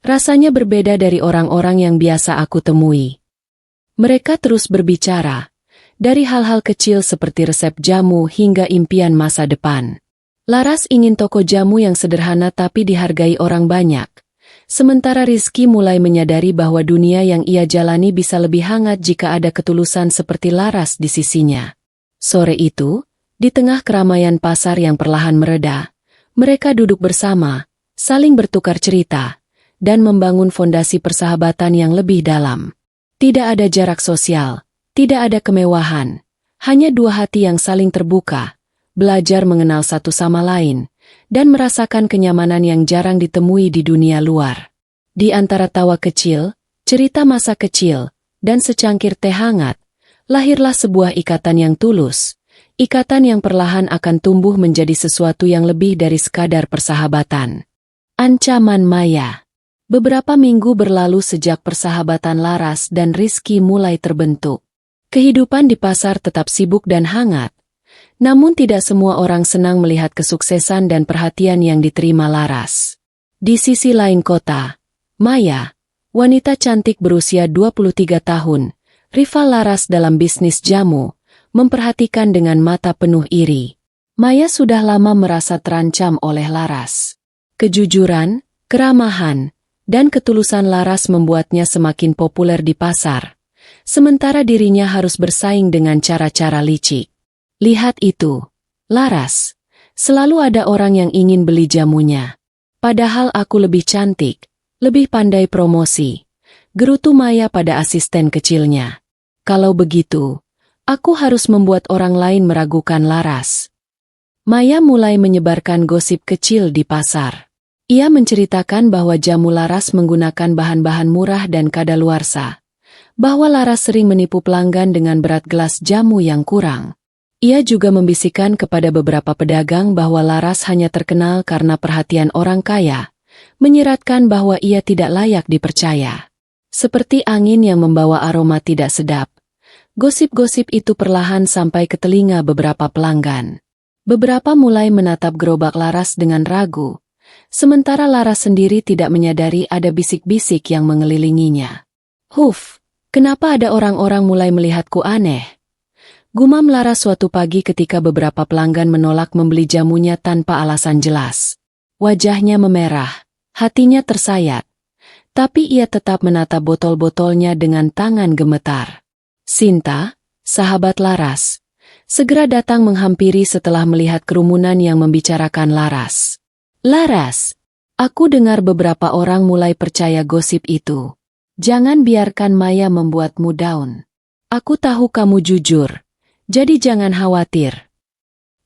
Rasanya berbeda dari orang-orang yang biasa aku temui. Mereka terus berbicara, dari hal-hal kecil seperti resep jamu hingga impian masa depan. Laras ingin toko jamu yang sederhana tapi dihargai orang banyak. Sementara Rizky mulai menyadari bahwa dunia yang ia jalani bisa lebih hangat jika ada ketulusan seperti Laras di sisinya. Sore itu, di tengah keramaian pasar yang perlahan mereda, mereka duduk bersama, saling bertukar cerita, dan membangun fondasi persahabatan yang lebih dalam. Tidak ada jarak sosial, tidak ada kemewahan, hanya dua hati yang saling terbuka, belajar mengenal satu sama lain, dan merasakan kenyamanan yang jarang ditemui di dunia luar. Di antara tawa kecil, cerita masa kecil, dan secangkir teh hangat, lahirlah sebuah ikatan yang tulus, ikatan yang perlahan akan tumbuh menjadi sesuatu yang lebih dari sekadar persahabatan. Ancaman Maya. Beberapa minggu berlalu sejak persahabatan Laras dan Rizky mulai terbentuk. Kehidupan di pasar tetap sibuk dan hangat, namun tidak semua orang senang melihat kesuksesan dan perhatian yang diterima Laras. Di sisi lain kota, Maya, wanita cantik berusia 23 tahun, rival Laras dalam bisnis jamu, memperhatikan dengan mata penuh iri. Maya sudah lama merasa terancam oleh Laras. Kejujuran, keramahan, dan ketulusan Laras membuatnya semakin populer di pasar, sementara dirinya harus bersaing dengan cara-cara licik. Lihat itu, Laras. Selalu ada orang yang ingin beli jamunya. Padahal aku lebih cantik, lebih pandai promosi. Gerutu Maya pada asisten kecilnya. Kalau begitu, aku harus membuat orang lain meragukan Laras. Maya mulai menyebarkan gosip kecil di pasar. Ia menceritakan bahwa jamu Laras menggunakan bahan-bahan murah dan kadaluarsa. Bahwa Laras sering menipu pelanggan dengan berat gelas jamu yang kurang. Ia juga membisikkan kepada beberapa pedagang bahwa Laras hanya terkenal karena perhatian orang kaya, menyiratkan bahwa ia tidak layak dipercaya. Seperti angin yang membawa aroma tidak sedap, gosip-gosip itu perlahan sampai ke telinga beberapa pelanggan. Beberapa mulai menatap gerobak Laras dengan ragu, sementara Laras sendiri tidak menyadari ada bisik-bisik yang mengelilinginya. Huf, kenapa ada orang-orang mulai melihatku aneh? Gumam Laras suatu pagi ketika beberapa pelanggan menolak membeli jamunya tanpa alasan jelas. Wajahnya memerah, Hatinya tersayat, tapi ia tetap menatap botol-botolnya dengan tangan gemetar. Sinta, sahabat Laras, segera datang menghampiri setelah melihat kerumunan yang membicarakan Laras. Laras, aku dengar beberapa orang mulai percaya gosip itu. Jangan biarkan Maya membuatmu down. Aku tahu kamu jujur, jadi jangan khawatir.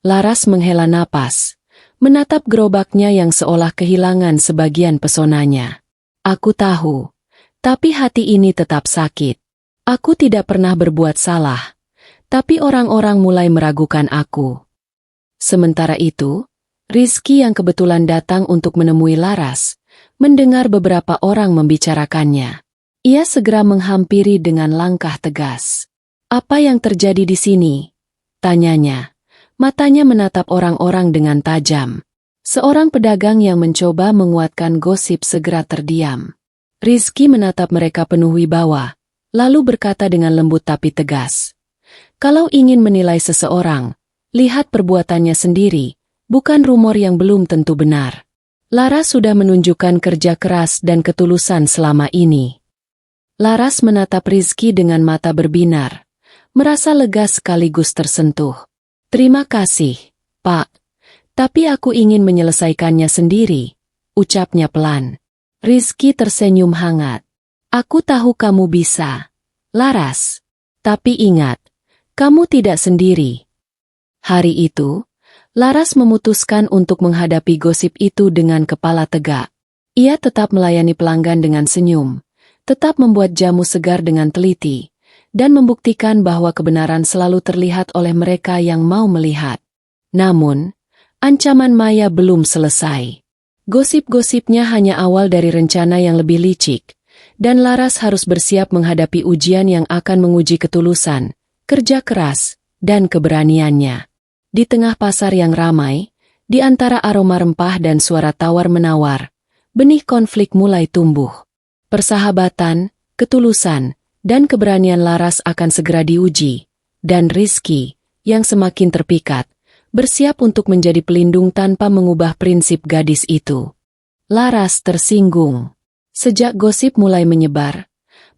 Laras menghela napas, menatap gerobaknya yang seolah kehilangan sebagian pesonanya. Aku tahu, tapi hati ini tetap sakit. Aku tidak pernah berbuat salah, tapi orang-orang mulai meragukan aku. Sementara itu, Rizky yang kebetulan datang untuk menemui Laras, mendengar beberapa orang membicarakannya. Ia segera menghampiri dengan langkah tegas. Apa yang terjadi di sini? Tanyanya. Matanya menatap orang-orang dengan tajam. Seorang pedagang yang mencoba menguatkan gosip segera terdiam. Rizky menatap mereka penuh wibawa, lalu berkata dengan lembut tapi tegas. Kalau ingin menilai seseorang, lihat perbuatannya sendiri, bukan rumor yang belum tentu benar. Laras sudah menunjukkan kerja keras dan ketulusan selama ini. Laras menatap Rizky dengan mata berbinar, merasa lega sekaligus tersentuh. Terima kasih, Pak. Tapi aku ingin menyelesaikannya sendiri, ucapnya pelan. Rizky tersenyum hangat. Aku tahu kamu bisa, Laras. Tapi ingat, kamu tidak sendiri. Hari itu, Laras memutuskan untuk menghadapi gosip itu dengan kepala tegak. Ia tetap melayani pelanggan dengan senyum, tetap membuat jamu segar dengan teliti, dan membuktikan bahwa kebenaran selalu terlihat oleh mereka yang mau melihat. Namun, ancaman Maya belum selesai. Gosip-gosipnya hanya awal dari rencana yang lebih licik, dan Laras harus bersiap menghadapi ujian yang akan menguji ketulusan, kerja keras, dan keberaniannya. Di tengah pasar yang ramai, di antara aroma rempah dan suara tawar-menawar, benih konflik mulai tumbuh. Persahabatan, ketulusan, dan keberanian Laras akan segera diuji, dan Rizky, yang semakin terpikat, bersiap untuk menjadi pelindung tanpa mengubah prinsip gadis itu. Laras tersinggung. Sejak gosip mulai menyebar,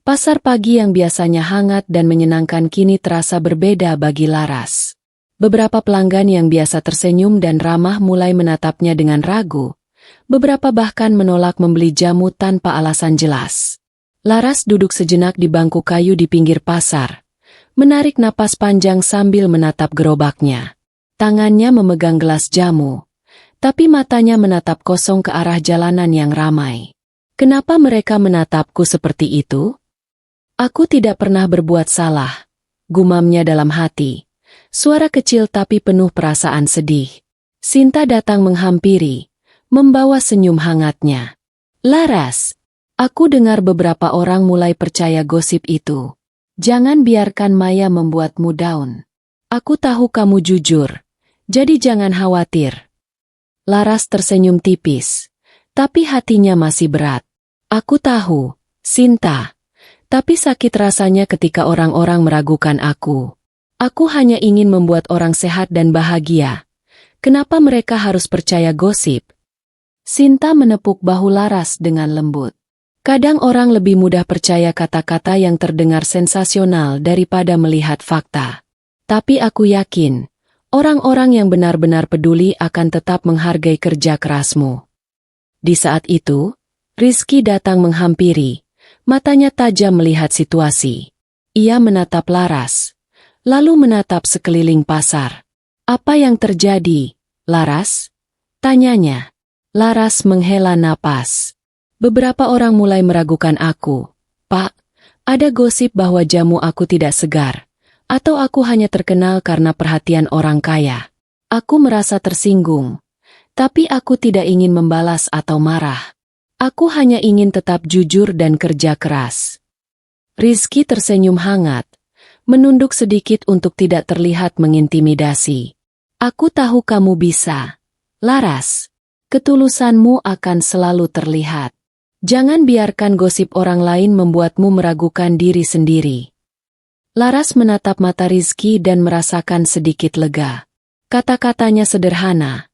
pasar pagi yang biasanya hangat dan menyenangkan kini terasa berbeda bagi Laras. Beberapa pelanggan yang biasa tersenyum dan ramah mulai menatapnya dengan ragu. Beberapa bahkan menolak membeli jamu tanpa alasan jelas. Laras duduk sejenak di bangku kayu di pinggir pasar, menarik napas panjang sambil menatap gerobaknya. Tangannya memegang gelas jamu, tapi matanya menatap kosong ke arah jalanan yang ramai. Kenapa mereka menatapku seperti itu? Aku tidak pernah berbuat salah, gumamnya dalam hati. Suara kecil tapi penuh perasaan sedih. Sinta datang menghampiri, membawa senyum hangatnya. Laras, aku dengar beberapa orang mulai percaya gosip itu. Jangan biarkan Maya membuatmu down. Aku tahu kamu jujur. Jadi jangan khawatir. Laras tersenyum tipis, tapi hatinya masih berat. Aku tahu, Sinta, tapi sakit rasanya ketika orang-orang meragukan aku. Aku hanya ingin membuat orang sehat dan bahagia. Kenapa mereka harus percaya gosip? Sinta menepuk bahu Laras dengan lembut. Kadang orang lebih mudah percaya kata-kata yang terdengar sensasional daripada melihat fakta. Tapi aku yakin, orang-orang yang benar-benar peduli akan tetap menghargai kerja kerasmu. Di saat itu, Rizky datang menghampiri, matanya tajam melihat situasi. Ia menatap Laras, lalu menatap sekeliling pasar. Apa yang terjadi, Laras? Tanyanya. Laras menghela napas. Beberapa orang mulai meragukan aku. Pak, ada gosip bahwa jamu aku tidak segar. Atau aku hanya terkenal karena perhatian orang kaya. Aku merasa tersinggung. Tapi aku tidak ingin membalas atau marah. Aku hanya ingin tetap jujur dan kerja keras. Rizky tersenyum hangat, menunduk sedikit untuk tidak terlihat mengintimidasi. Aku tahu kamu bisa. Laras, ketulusanmu akan selalu terlihat. Jangan biarkan gosip orang lain membuatmu meragukan diri sendiri. Laras menatap mata Rizky dan merasakan sedikit lega. Kata-katanya sederhana,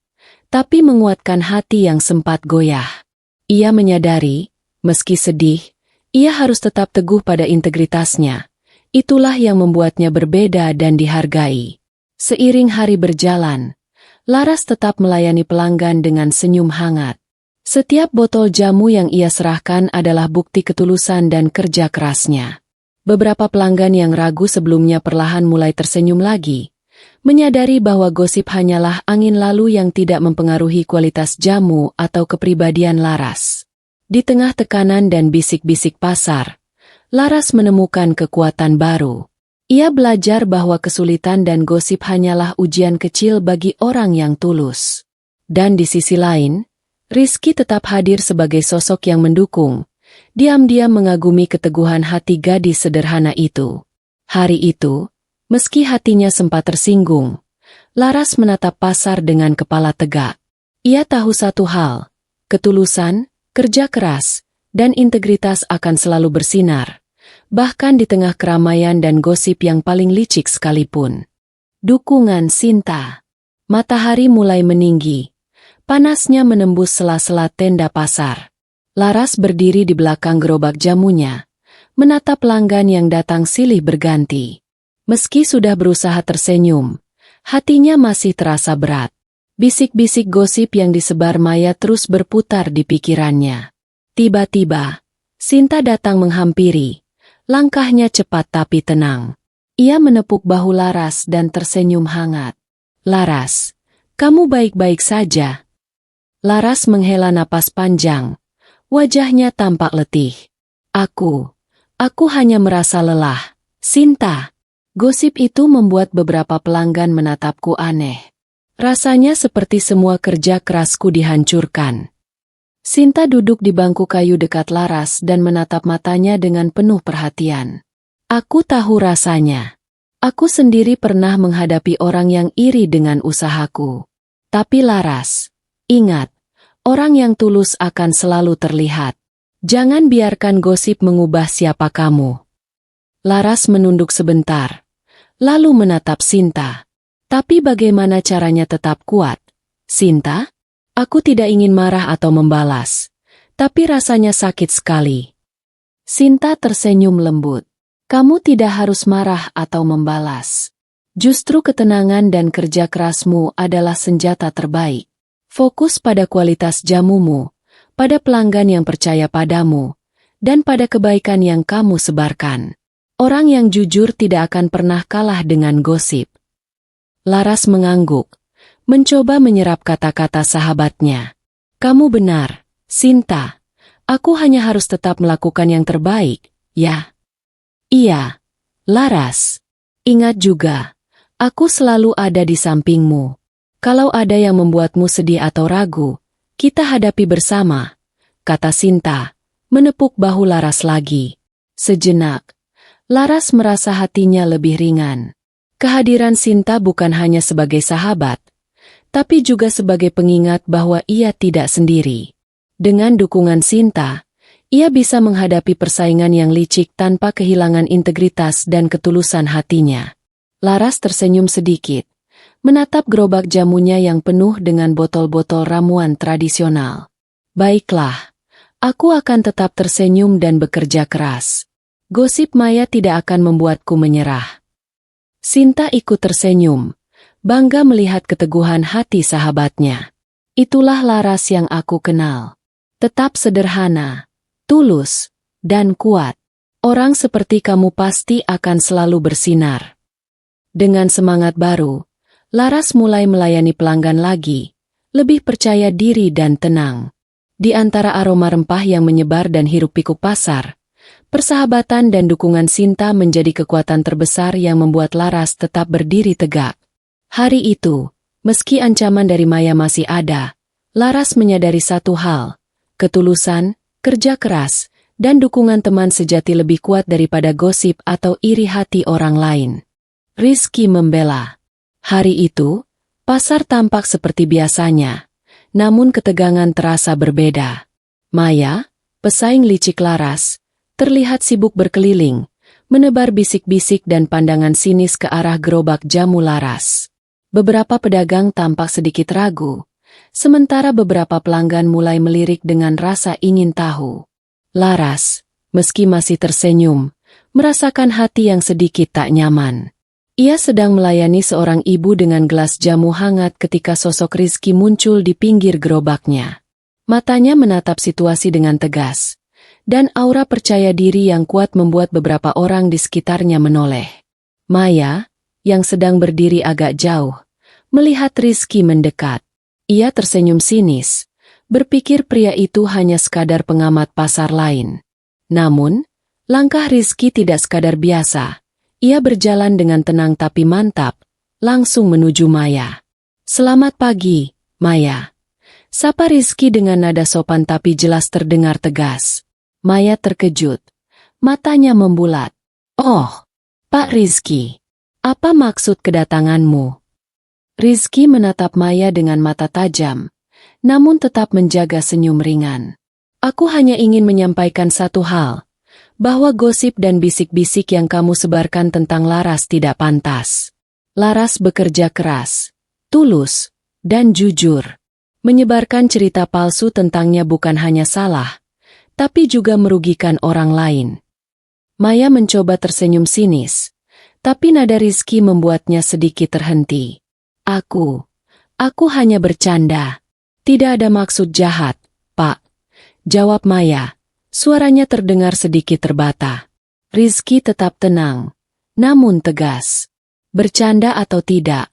tapi menguatkan hati yang sempat goyah. Ia menyadari, meski sedih, ia harus tetap teguh pada integritasnya. Itulah yang membuatnya berbeda dan dihargai. Seiring hari berjalan, Laras tetap melayani pelanggan dengan senyum hangat. Setiap botol jamu yang ia serahkan adalah bukti ketulusan dan kerja kerasnya. Beberapa pelanggan yang ragu sebelumnya perlahan mulai tersenyum lagi, menyadari bahwa gosip hanyalah angin lalu yang tidak mempengaruhi kualitas jamu atau kepribadian Laras. Di tengah tekanan dan bisik-bisik pasar, Laras menemukan kekuatan baru. Ia belajar bahwa kesulitan dan gosip hanyalah ujian kecil bagi orang yang tulus. Dan di sisi lain, Rizky tetap hadir sebagai sosok yang mendukung, diam-diam mengagumi keteguhan hati gadis sederhana itu. Hari itu, meski hatinya sempat tersinggung, Laras menatap pasar dengan kepala tegak. Ia tahu satu hal, ketulusan, kerja keras, dan integritas akan selalu bersinar, bahkan di tengah keramaian dan gosip yang paling licik sekalipun. Dukungan Sinta. Matahari mulai meninggi. Panasnya menembus sela-sela tenda pasar. Laras berdiri di belakang gerobak jamunya, menatap pelanggan yang datang silih berganti. Meski sudah berusaha tersenyum, hatinya masih terasa berat. Bisik-bisik gosip yang disebar Maya terus berputar di pikirannya. Tiba-tiba, Sinta datang menghampiri. Langkahnya cepat tapi tenang. Ia menepuk bahu Laras dan tersenyum hangat. Laras, kamu baik-baik saja? Laras menghela napas panjang. Wajahnya tampak letih. Aku hanya merasa lelah. Sinta. Gosip itu membuat beberapa pelanggan menatapku aneh. Rasanya seperti semua kerja kerasku dihancurkan. Sinta duduk di bangku kayu dekat Laras dan menatap matanya dengan penuh perhatian. Aku tahu rasanya. Aku sendiri pernah menghadapi orang yang iri dengan usahaku. Tapi Laras, ingat, orang yang tulus akan selalu terlihat. Jangan biarkan gosip mengubah siapa kamu. Laras menunduk sebentar, lalu menatap Sinta. Tapi bagaimana caranya tetap kuat? Sinta? Aku tidak ingin marah atau membalas, tapi rasanya sakit sekali. Sinta tersenyum lembut. Kamu tidak harus marah atau membalas. Justru ketenangan dan kerja kerasmu adalah senjata terbaik. Fokus pada kualitas jamumu, pada pelanggan yang percaya padamu, dan pada kebaikan yang kamu sebarkan. Orang yang jujur tidak akan pernah kalah dengan gosip. Laras mengangguk. Mencoba menyerap kata-kata sahabatnya. Kamu benar, Sinta. Aku hanya harus tetap melakukan yang terbaik, ya? Iya, Laras. Ingat juga, aku selalu ada di sampingmu. Kalau ada yang membuatmu sedih atau ragu, kita hadapi bersama, kata Sinta, menepuk bahu Laras lagi. Sejenak, Laras merasa hatinya lebih ringan. Kehadiran Sinta bukan hanya sebagai sahabat, tapi juga sebagai pengingat bahwa ia tidak sendiri. Dengan dukungan Sinta, ia bisa menghadapi persaingan yang licik tanpa kehilangan integritas dan ketulusan hatinya. Laras tersenyum sedikit, menatap gerobak jamunya yang penuh dengan botol-botol ramuan tradisional. Baiklah, aku akan tetap tersenyum dan bekerja keras. Gosip Maya tidak akan membuatku menyerah. Sinta ikut tersenyum, bangga melihat keteguhan hati sahabatnya. Itulah Laras yang aku kenal. Tetap sederhana, tulus, dan kuat. Orang seperti kamu pasti akan selalu bersinar. Dengan semangat baru, Laras mulai melayani pelanggan lagi, lebih percaya diri dan tenang. Di antara aroma rempah yang menyebar dan hiruk-pikuk pasar, persahabatan dan dukungan Sinta menjadi kekuatan terbesar yang membuat Laras tetap berdiri tegak. Hari itu, meski ancaman dari Maya masih ada, Laras menyadari satu hal, ketulusan, kerja keras, dan dukungan teman sejati lebih kuat daripada gosip atau iri hati orang lain. Rizky membela. Hari itu, pasar tampak seperti biasanya, namun ketegangan terasa berbeda. Maya, pesaing licik Laras, terlihat sibuk berkeliling, menebar bisik-bisik dan pandangan sinis ke arah gerobak jamu Laras. Beberapa pedagang tampak sedikit ragu, sementara beberapa pelanggan mulai melirik dengan rasa ingin tahu. Laras, meski masih tersenyum, merasakan hati yang sedikit tak nyaman. Ia sedang melayani seorang ibu dengan gelas jamu hangat ketika sosok Rizky muncul di pinggir gerobaknya. Matanya menatap situasi dengan tegas, dan aura percaya diri yang kuat membuat beberapa orang di sekitarnya menoleh. Maya, yang sedang berdiri agak jauh, melihat Rizky mendekat. Ia tersenyum sinis, berpikir pria itu hanya sekadar pengamat pasar lain. Namun, langkah Rizky tidak sekadar biasa. Ia berjalan dengan tenang tapi mantap, langsung menuju Maya. "Selamat pagi, Maya." Sapa Rizky dengan nada sopan tapi jelas terdengar tegas. Maya terkejut, matanya membulat. "Oh, Pak Rizky, apa maksud kedatanganmu?" Rizky menatap Maya dengan mata tajam, namun tetap menjaga senyum ringan. "Aku hanya ingin menyampaikan satu hal, bahwa gosip dan bisik-bisik yang kamu sebarkan tentang Laras tidak pantas. Laras bekerja keras, tulus, dan jujur. Menyebarkan cerita palsu tentangnya bukan hanya salah, tapi juga merugikan orang lain." Maya mencoba tersenyum sinis, tapi nada Rizky membuatnya sedikit terhenti. Aku hanya bercanda. Tidak ada maksud jahat, Pak," jawab Maya. Suaranya terdengar sedikit terbata. Rizky tetap tenang, namun tegas. Bercanda atau tidak,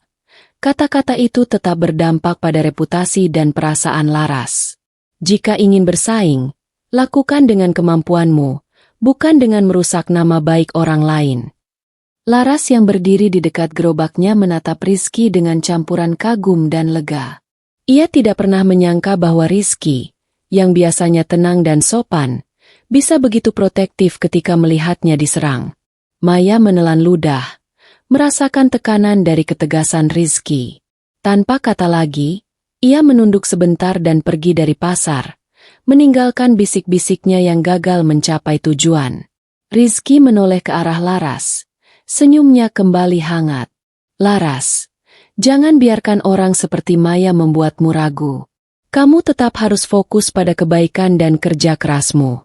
kata-kata itu tetap berdampak pada reputasi dan perasaan Laras. Jika ingin bersaing, lakukan dengan kemampuanmu, bukan dengan merusak nama baik orang lain. Laras yang berdiri di dekat gerobaknya menatap Rizky dengan campuran kagum dan lega. Ia tidak pernah menyangka bahwa Rizky, yang biasanya tenang dan sopan, bisa begitu protektif ketika melihatnya diserang. Maya menelan ludah, merasakan tekanan dari ketegasan Rizky. Tanpa kata lagi, ia menunduk sebentar dan pergi dari pasar, meninggalkan bisik-bisiknya yang gagal mencapai tujuan. Rizky menoleh ke arah Laras, senyumnya kembali hangat. "Laras, jangan biarkan orang seperti Maya membuatmu ragu. Kamu tetap harus fokus pada kebaikan dan kerja kerasmu."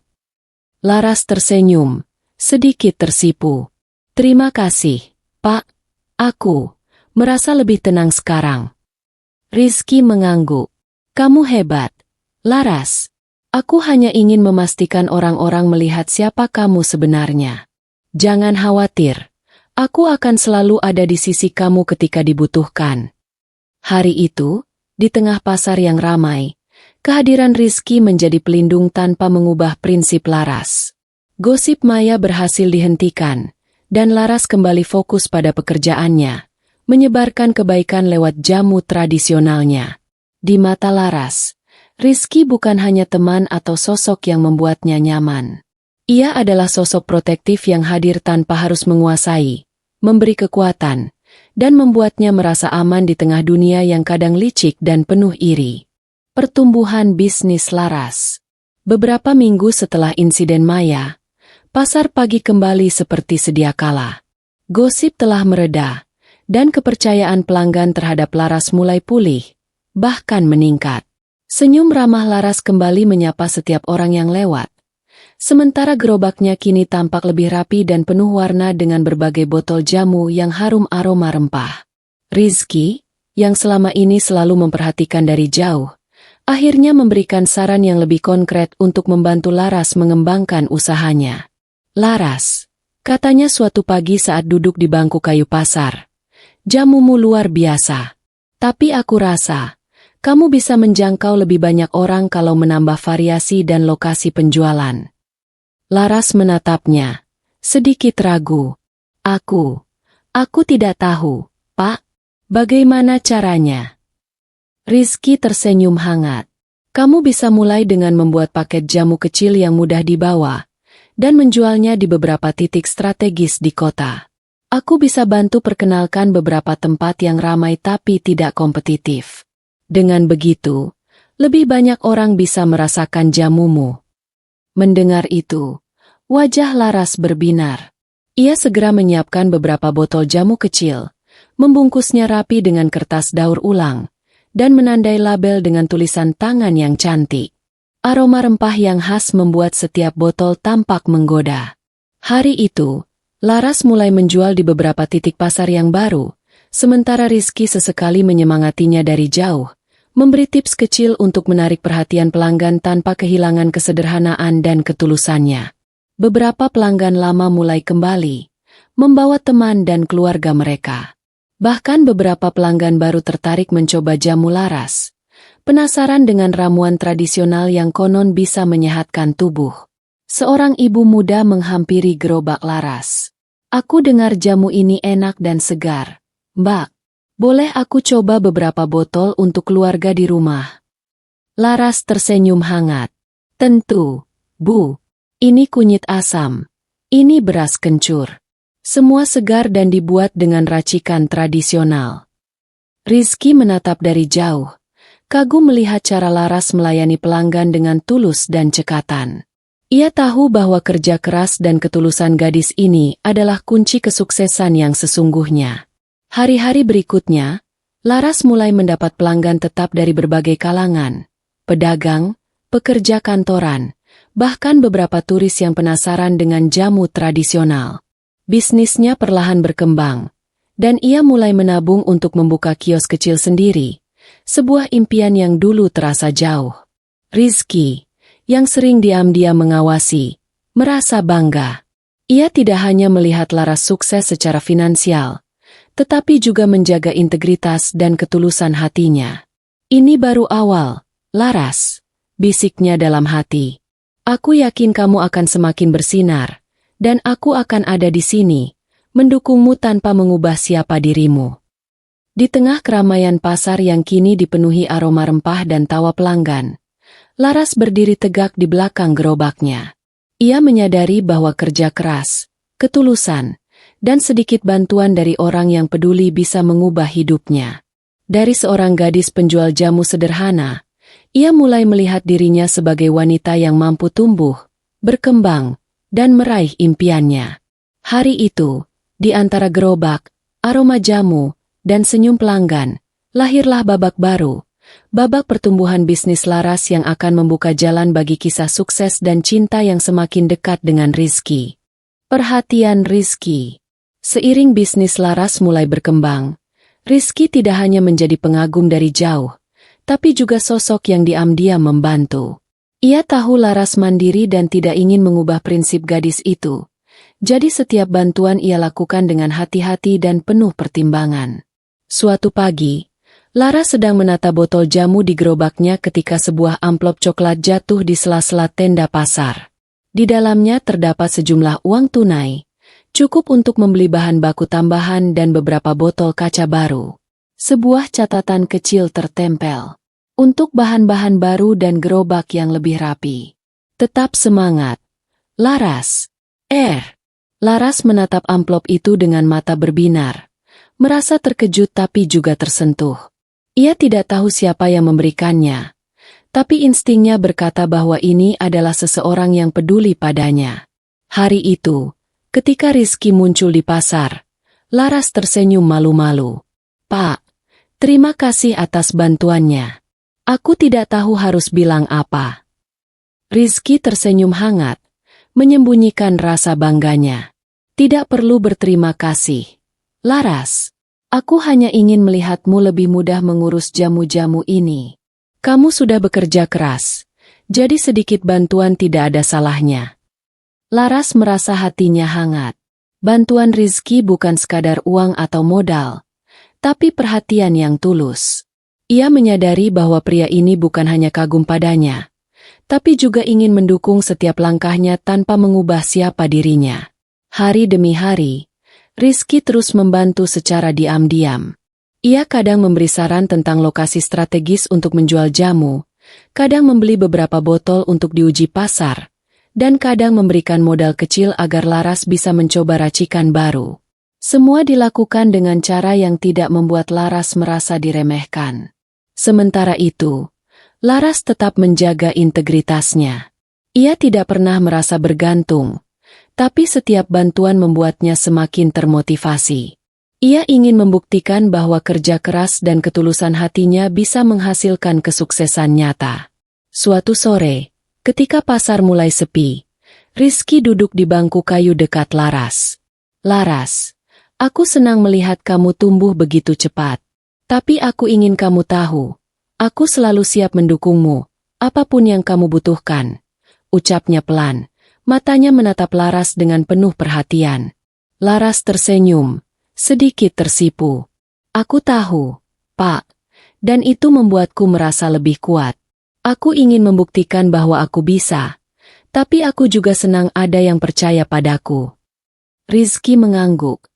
Laras tersenyum, sedikit tersipu. "Terima kasih, Pak. Aku merasa lebih tenang sekarang." Rizky mengangguk. "Kamu hebat, Laras. Aku hanya ingin memastikan orang-orang melihat siapa kamu sebenarnya. Jangan khawatir, aku akan selalu ada di sisi kamu ketika dibutuhkan." Hari itu, di tengah pasar yang ramai, kehadiran Rizky menjadi pelindung tanpa mengubah prinsip Laras. Gosip Maya berhasil dihentikan, dan Laras kembali fokus pada pekerjaannya, menyebarkan kebaikan lewat jamu tradisionalnya. Di mata Laras, Rizky bukan hanya teman atau sosok yang membuatnya nyaman. Ia adalah sosok protektif yang hadir tanpa harus menguasai, memberi kekuatan, dan membuatnya merasa aman di tengah dunia yang kadang licik dan penuh iri. Pertumbuhan bisnis Laras. Beberapa minggu setelah insiden Maya, pasar pagi kembali seperti sedia kala. Gosip telah mereda, dan kepercayaan pelanggan terhadap Laras mulai pulih, bahkan meningkat. Senyum ramah Laras kembali menyapa setiap orang yang lewat. Sementara gerobaknya kini tampak lebih rapi dan penuh warna dengan berbagai botol jamu yang harum aroma rempah. Rizky, yang selama ini selalu memperhatikan dari jauh, akhirnya memberikan saran yang lebih konkret untuk membantu Laras mengembangkan usahanya. "Laras," katanya suatu pagi saat duduk di bangku kayu pasar, "jamumu luar biasa. Tapi aku rasa, kamu bisa menjangkau lebih banyak orang kalau menambah variasi dan lokasi penjualan." Laras menatapnya, sedikit ragu. Aku tidak tahu, Pak. Bagaimana caranya?" Rizky tersenyum hangat. "Kamu bisa mulai dengan membuat paket jamu kecil yang mudah dibawa, dan menjualnya di beberapa titik strategis di kota. Aku bisa bantu perkenalkan beberapa tempat yang ramai tapi tidak kompetitif. Dengan begitu, lebih banyak orang bisa merasakan jamumu." Mendengar itu, wajah Laras berbinar. Ia segera menyiapkan beberapa botol jamu kecil, membungkusnya rapi dengan kertas daur ulang, dan menandai label dengan tulisan tangan yang cantik. Aroma rempah yang khas membuat setiap botol tampak menggoda. Hari itu, Laras mulai menjual di beberapa titik pasar yang baru, sementara Rizky sesekali menyemangatinya dari jauh, memberi tips kecil untuk menarik perhatian pelanggan tanpa kehilangan kesederhanaan dan ketulusannya. Beberapa pelanggan lama mulai kembali, membawa teman dan keluarga mereka. Bahkan beberapa pelanggan baru tertarik mencoba jamu Laras, penasaran dengan ramuan tradisional yang konon bisa menyehatkan tubuh. Seorang ibu muda menghampiri gerobak Laras. "Aku dengar jamu ini enak dan segar. Mbak, boleh aku coba beberapa botol untuk keluarga di rumah?" Laras tersenyum hangat. "Tentu, Bu. Ini kunyit asam. Ini beras kencur. Semua segar dan dibuat dengan racikan tradisional." Rizky menatap dari jauh, kagum melihat cara Laras melayani pelanggan dengan tulus dan cekatan. Ia tahu bahwa kerja keras dan ketulusan gadis ini adalah kunci kesuksesan yang sesungguhnya. Hari-hari berikutnya, Laras mulai mendapat pelanggan tetap dari berbagai kalangan, pedagang, pekerja kantoran, bahkan beberapa turis yang penasaran dengan jamu tradisional. Bisnisnya perlahan berkembang, dan ia mulai menabung untuk membuka kios kecil sendiri, sebuah impian yang dulu terasa jauh. Rizky, yang sering diam-diam mengawasi, merasa bangga. Ia tidak hanya melihat Laras sukses secara finansial, tetapi juga menjaga integritas dan ketulusan hatinya. "Ini baru awal, Laras," bisiknya dalam hati. "Aku yakin kamu akan semakin bersinar, dan aku akan ada di sini, mendukungmu tanpa mengubah siapa dirimu." Di tengah keramaian pasar yang kini dipenuhi aroma rempah dan tawa pelanggan, Laras berdiri tegak di belakang gerobaknya. Ia menyadari bahwa kerja keras, ketulusan, dan sedikit bantuan dari orang yang peduli bisa mengubah hidupnya. Dari seorang gadis penjual jamu sederhana, ia mulai melihat dirinya sebagai wanita yang mampu tumbuh, berkembang, dan meraih impiannya. Hari itu, di antara gerobak, aroma jamu, dan senyum pelanggan, lahirlah babak baru. Babak pertumbuhan bisnis Laras yang akan membuka jalan bagi kisah sukses dan cinta yang semakin dekat dengan Rizky. Perhatian Rizky. Seiring bisnis Laras mulai berkembang, Rizky tidak hanya menjadi pengagum dari jauh, tapi juga sosok yang diam-diam membantu. Ia tahu Laras mandiri dan tidak ingin mengubah prinsip gadis itu. Jadi setiap bantuan ia lakukan dengan hati-hati dan penuh pertimbangan. Suatu pagi, Laras sedang menata botol jamu di gerobaknya ketika sebuah amplop coklat jatuh di sela-sela tenda pasar. Di dalamnya terdapat sejumlah uang tunai, cukup untuk membeli bahan baku tambahan dan beberapa botol kaca baru. Sebuah catatan kecil tertempel. "Untuk bahan-bahan baru dan gerobak yang lebih rapi. Tetap semangat, Laras." Laras menatap amplop itu dengan mata berbinar, merasa terkejut tapi juga tersentuh. Ia tidak tahu siapa yang memberikannya, tapi instingnya berkata bahwa ini adalah seseorang yang peduli padanya. Hari itu, ketika Rizky muncul di pasar, Laras tersenyum malu-malu. "Pak, terima kasih atas bantuannya. Aku tidak tahu harus bilang apa." Rizky tersenyum hangat, menyembunyikan rasa bangganya. "Tidak perlu berterima kasih, Laras. Aku hanya ingin melihatmu lebih mudah mengurus jamu-jamu ini. Kamu sudah bekerja keras, jadi sedikit bantuan tidak ada salahnya." Laras merasa hatinya hangat. Bantuan Rizky bukan sekadar uang atau modal, tapi perhatian yang tulus. Ia menyadari bahwa pria ini bukan hanya kagum padanya, tapi juga ingin mendukung setiap langkahnya tanpa mengubah siapa dirinya. Hari demi hari, Rizky terus membantu secara diam-diam. Ia kadang memberi saran tentang lokasi strategis untuk menjual jamu, kadang membeli beberapa botol untuk diuji pasar, dan kadang memberikan modal kecil agar Laras bisa mencoba racikan baru. Semua dilakukan dengan cara yang tidak membuat Laras merasa diremehkan. Sementara itu, Laras tetap menjaga integritasnya. Ia tidak pernah merasa bergantung, tapi setiap bantuan membuatnya semakin termotivasi. Ia ingin membuktikan bahwa kerja keras dan ketulusan hatinya bisa menghasilkan kesuksesan nyata. Suatu sore, ketika pasar mulai sepi, Rizky duduk di bangku kayu dekat Laras. Laras, aku senang melihat kamu tumbuh begitu cepat. Tapi aku ingin kamu tahu, aku selalu siap mendukungmu, apapun yang kamu butuhkan. Ucapnya pelan, matanya menatap Laras dengan penuh perhatian. Laras tersenyum, sedikit tersipu. Aku tahu, Pak, dan itu membuatku merasa lebih kuat. Aku ingin membuktikan bahwa aku bisa, tapi aku juga senang ada yang percaya padaku. Rizky mengangguk,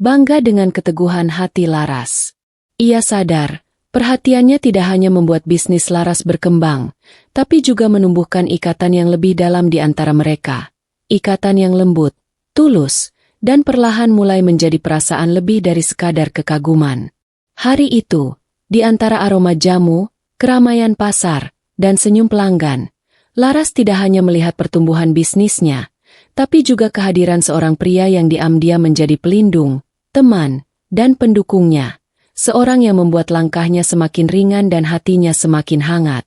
bangga dengan keteguhan hati Laras. Ia sadar, perhatiannya tidak hanya membuat bisnis Laras berkembang, tapi juga menumbuhkan ikatan yang lebih dalam di antara mereka. Ikatan yang lembut, tulus, dan perlahan mulai menjadi perasaan lebih dari sekadar kekaguman. Hari itu, di antara aroma jamu, keramaian pasar, dan senyum pelanggan, Laras tidak hanya melihat pertumbuhan bisnisnya, tapi juga kehadiran seorang pria yang diam-diam menjadi pelindung, teman, dan pendukungnya. Seorang yang membuat langkahnya semakin ringan dan hatinya semakin hangat.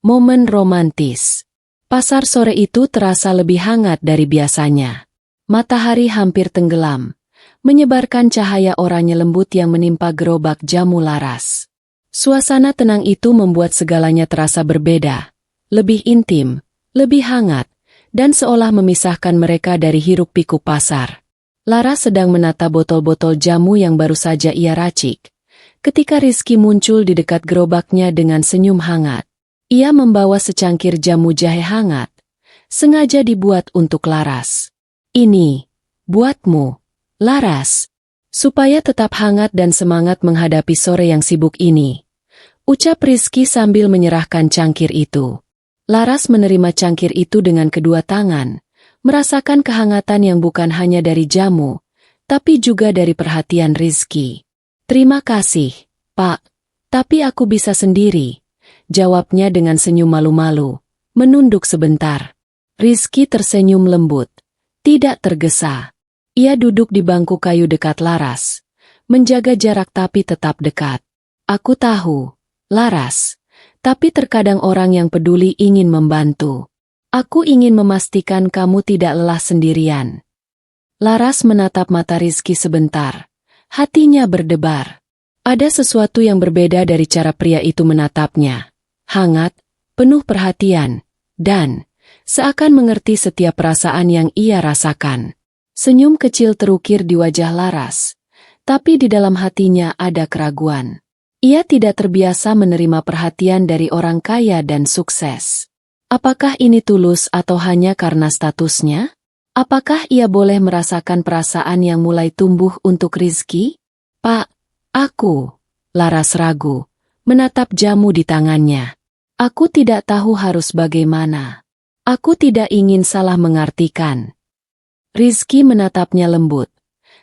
Momen romantis. Pasar sore itu terasa lebih hangat dari biasanya. Matahari hampir tenggelam, menyebarkan cahaya oranye lembut yang menimpa gerobak jamu Laras. Suasana tenang itu membuat segalanya terasa berbeda, lebih intim, lebih hangat, dan seolah memisahkan mereka dari hiruk-pikuk pasar. Laras sedang menata botol-botol jamu yang baru saja ia racik, ketika Rizky muncul di dekat gerobaknya dengan senyum hangat. Ia membawa secangkir jamu jahe hangat, sengaja dibuat untuk Laras. Ini, buatmu, Laras, supaya tetap hangat dan semangat menghadapi sore yang sibuk ini. Ucap Rizky sambil menyerahkan cangkir itu. Laras menerima cangkir itu dengan kedua tangan, merasakan kehangatan yang bukan hanya dari jamu, tapi juga dari perhatian Rizky. Terima kasih, Pak, tapi aku bisa sendiri, jawabnya dengan senyum malu-malu, menunduk sebentar. Rizky tersenyum lembut. Tidak tergesa. Ia duduk di bangku kayu dekat Laras, menjaga jarak tapi tetap dekat. Aku tahu, Laras, tapi terkadang orang yang peduli ingin membantu. Aku ingin memastikan kamu tidak lelah sendirian. Laras menatap mata Rizky sebentar. Hatinya berdebar. Ada sesuatu yang berbeda dari cara pria itu menatapnya. Hangat, penuh perhatian, dan seakan mengerti setiap perasaan yang ia rasakan. Senyum kecil terukir di wajah Laras, tapi di dalam hatinya ada keraguan. Ia tidak terbiasa menerima perhatian dari orang kaya dan sukses. Apakah ini tulus atau hanya karena statusnya? Apakah ia boleh merasakan perasaan yang mulai tumbuh untuk Rizky? Pak, aku, Laras ragu, menatap jamu di tangannya. Aku tidak tahu harus bagaimana. Aku tidak ingin salah mengartikan. Rizky menatapnya lembut.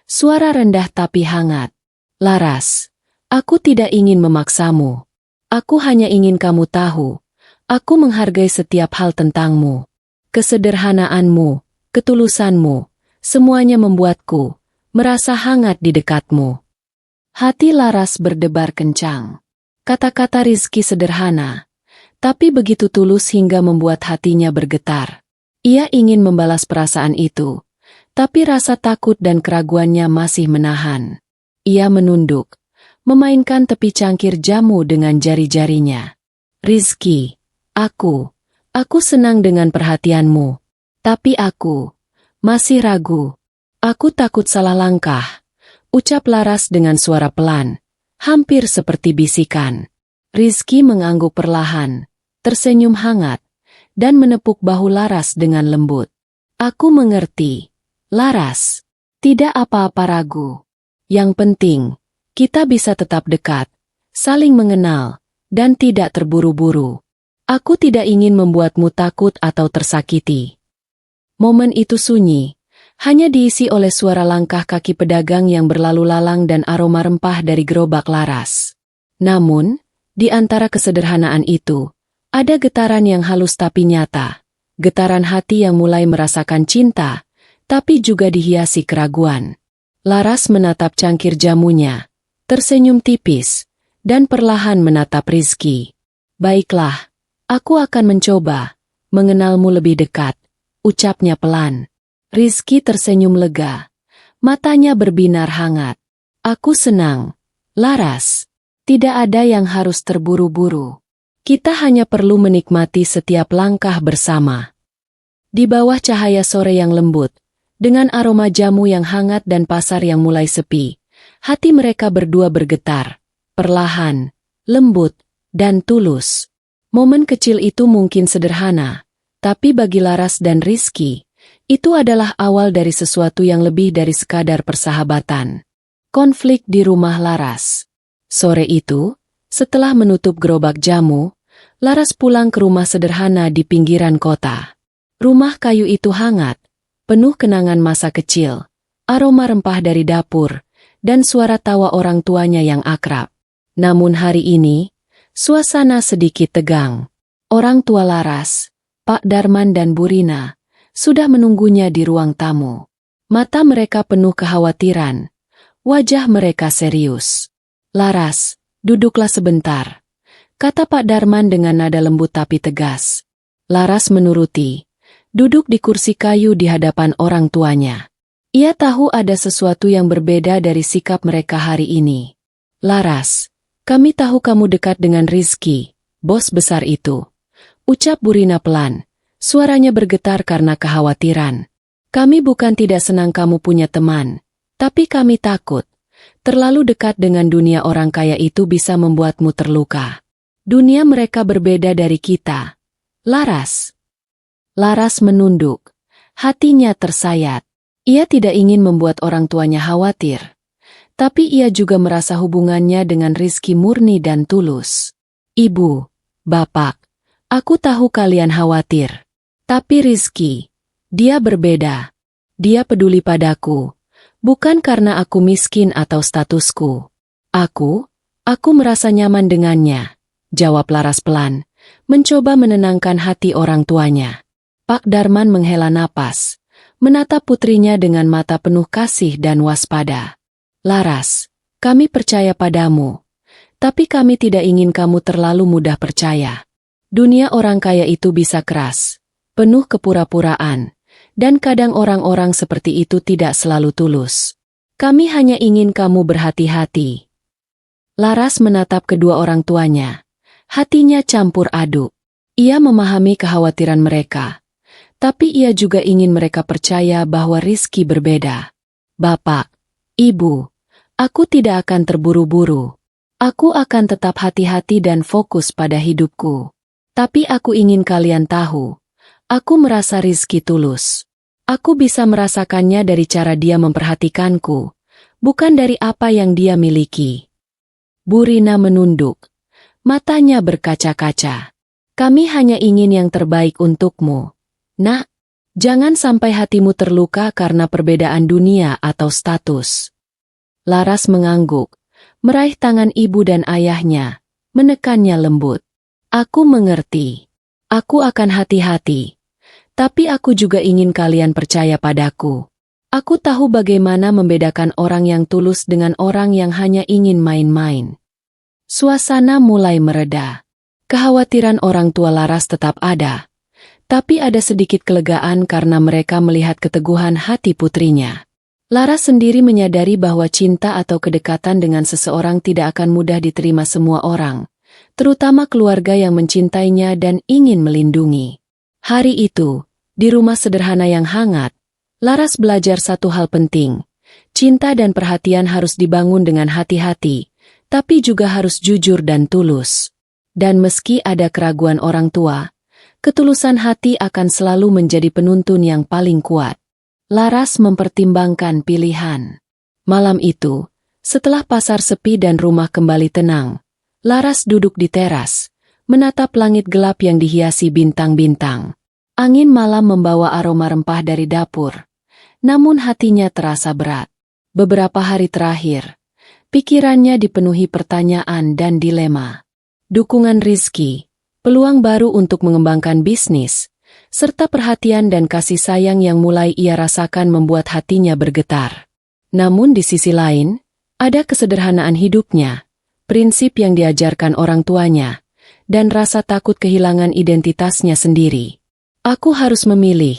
Suara rendah tapi hangat. Laras, aku tidak ingin memaksamu. Aku hanya ingin kamu tahu. Aku menghargai setiap hal tentangmu. Kesederhanaanmu, ketulusanmu, semuanya membuatku merasa hangat di dekatmu. Hati Laras berdebar kencang. Kata-kata Rizky sederhana, tapi begitu tulus hingga membuat hatinya bergetar. Ia ingin membalas perasaan itu, tapi rasa takut dan keraguannya masih menahan. Ia menunduk, memainkan tepi cangkir jamu dengan jari-jarinya. Rizky, aku senang dengan perhatianmu, tapi aku masih ragu. Aku takut salah langkah, ucap Laras dengan suara pelan, hampir seperti bisikan. Rizky mengangguk perlahan, tersenyum hangat, dan menepuk bahu Laras dengan lembut. Aku mengerti, Laras. Tidak apa-apa ragu. Yang penting, kita bisa tetap dekat, saling mengenal, dan tidak terburu-buru. Aku tidak ingin membuatmu takut atau tersakiti. Momen itu sunyi, hanya diisi oleh suara langkah kaki pedagang yang berlalu lalang dan aroma rempah dari gerobak Laras. Namun, di antara kesederhanaan itu, ada getaran yang halus tapi nyata, getaran hati yang mulai merasakan cinta, tapi juga dihiasi keraguan. Laras menatap cangkir jamunya, tersenyum tipis, dan perlahan menatap Rizky. Baiklah, aku akan mencoba mengenalmu lebih dekat, ucapnya pelan. Rizky tersenyum lega, matanya berbinar hangat. Aku senang, Laras. Tidak ada yang harus terburu-buru. Kita hanya perlu menikmati setiap langkah bersama. Di bawah cahaya sore yang lembut, dengan aroma jamu yang hangat dan pasar yang mulai sepi, hati mereka berdua bergetar, perlahan, lembut, dan tulus. Momen kecil itu mungkin sederhana, tapi bagi Laras dan Rizky, itu adalah awal dari sesuatu yang lebih dari sekadar persahabatan. Konflik di rumah Laras. Sore itu, setelah menutup gerobak jamu, Laras pulang ke rumah sederhana di pinggiran kota. Rumah kayu itu hangat, penuh kenangan masa kecil, aroma rempah dari dapur, dan suara tawa orang tuanya yang akrab. Namun hari ini, suasana sedikit tegang. Orang tua Laras, Pak Darman dan Bu Rina, sudah menunggunya di ruang tamu. Mata mereka penuh kekhawatiran, wajah mereka serius. Laras, duduklah sebentar, kata Pak Darman dengan nada lembut tapi tegas. Laras menuruti, duduk di kursi kayu di hadapan orang tuanya. Ia tahu ada sesuatu yang berbeda dari sikap mereka hari ini. Laras, kami tahu kamu dekat dengan Rizky, bos besar itu. Ucap Bu Rina pelan, suaranya bergetar karena kekhawatiran. Kami bukan tidak senang kamu punya teman, tapi kami takut. Terlalu dekat dengan dunia orang kaya itu bisa membuatmu terluka. Dunia mereka berbeda dari kita. Laras. Laras menunduk. Hatinya tersayat. Ia tidak ingin membuat orang tuanya khawatir. Tapi ia juga merasa hubungannya dengan Rizky murni dan tulus. Ibu, Bapak, aku tahu kalian khawatir. Tapi Rizky, dia berbeda. Dia peduli padaku. Bukan karena aku miskin atau statusku. Aku merasa nyaman dengannya, jawab Laras pelan, mencoba menenangkan hati orang tuanya. Pak Darman menghela napas, menatap putrinya dengan mata penuh kasih dan waspada. Laras, kami percaya padamu, tapi kami tidak ingin kamu terlalu mudah percaya. Dunia orang kaya itu bisa keras, penuh kepura-puraan. Dan kadang orang-orang seperti itu tidak selalu tulus. Kami hanya ingin kamu berhati-hati. Laras menatap kedua orang tuanya. Hatinya campur aduk. Ia memahami kekhawatiran mereka. Tapi ia juga ingin mereka percaya bahwa Rizky berbeda. Bapak, Ibu, aku tidak akan terburu-buru. Aku akan tetap hati-hati dan fokus pada hidupku. Tapi aku ingin kalian tahu. Aku merasa Rizky tulus. Aku bisa merasakannya dari cara dia memperhatikanku, bukan dari apa yang dia miliki. Bu Rina menunduk. Matanya berkaca-kaca. Kami hanya ingin yang terbaik untukmu. Nak, jangan sampai hatimu terluka karena perbedaan dunia atau status. Laras mengangguk, meraih tangan ibu dan ayahnya, menekannya lembut. Aku mengerti. Aku akan hati-hati. Tapi aku juga ingin kalian percaya padaku. Aku tahu bagaimana membedakan orang yang tulus dengan orang yang hanya ingin main-main. Suasana mulai mereda. Kekhawatiran orang tua Laras tetap ada. Tapi ada sedikit kelegaan karena mereka melihat keteguhan hati putrinya. Laras sendiri menyadari bahwa cinta atau kedekatan dengan seseorang tidak akan mudah diterima semua orang. Terutama keluarga yang mencintainya dan ingin melindungi. Hari itu, di rumah sederhana yang hangat, Laras belajar satu hal penting. Cinta dan perhatian harus dibangun dengan hati-hati, tapi juga harus jujur dan tulus. Dan meski ada keraguan orang tua, ketulusan hati akan selalu menjadi penuntun yang paling kuat. Laras mempertimbangkan pilihan. Malam itu, setelah pasar sepi dan rumah kembali tenang, Laras duduk di teras, menatap langit gelap yang dihiasi bintang-bintang. Angin malam membawa aroma rempah dari dapur, namun hatinya terasa berat. Beberapa hari terakhir, pikirannya dipenuhi pertanyaan dan dilema. Dukungan Rizky, peluang baru untuk mengembangkan bisnis, serta perhatian dan kasih sayang yang mulai ia rasakan membuat hatinya bergetar. Namun di sisi lain, ada kesederhanaan hidupnya, prinsip yang diajarkan orang tuanya, dan rasa takut kehilangan identitasnya sendiri. Aku harus memilih,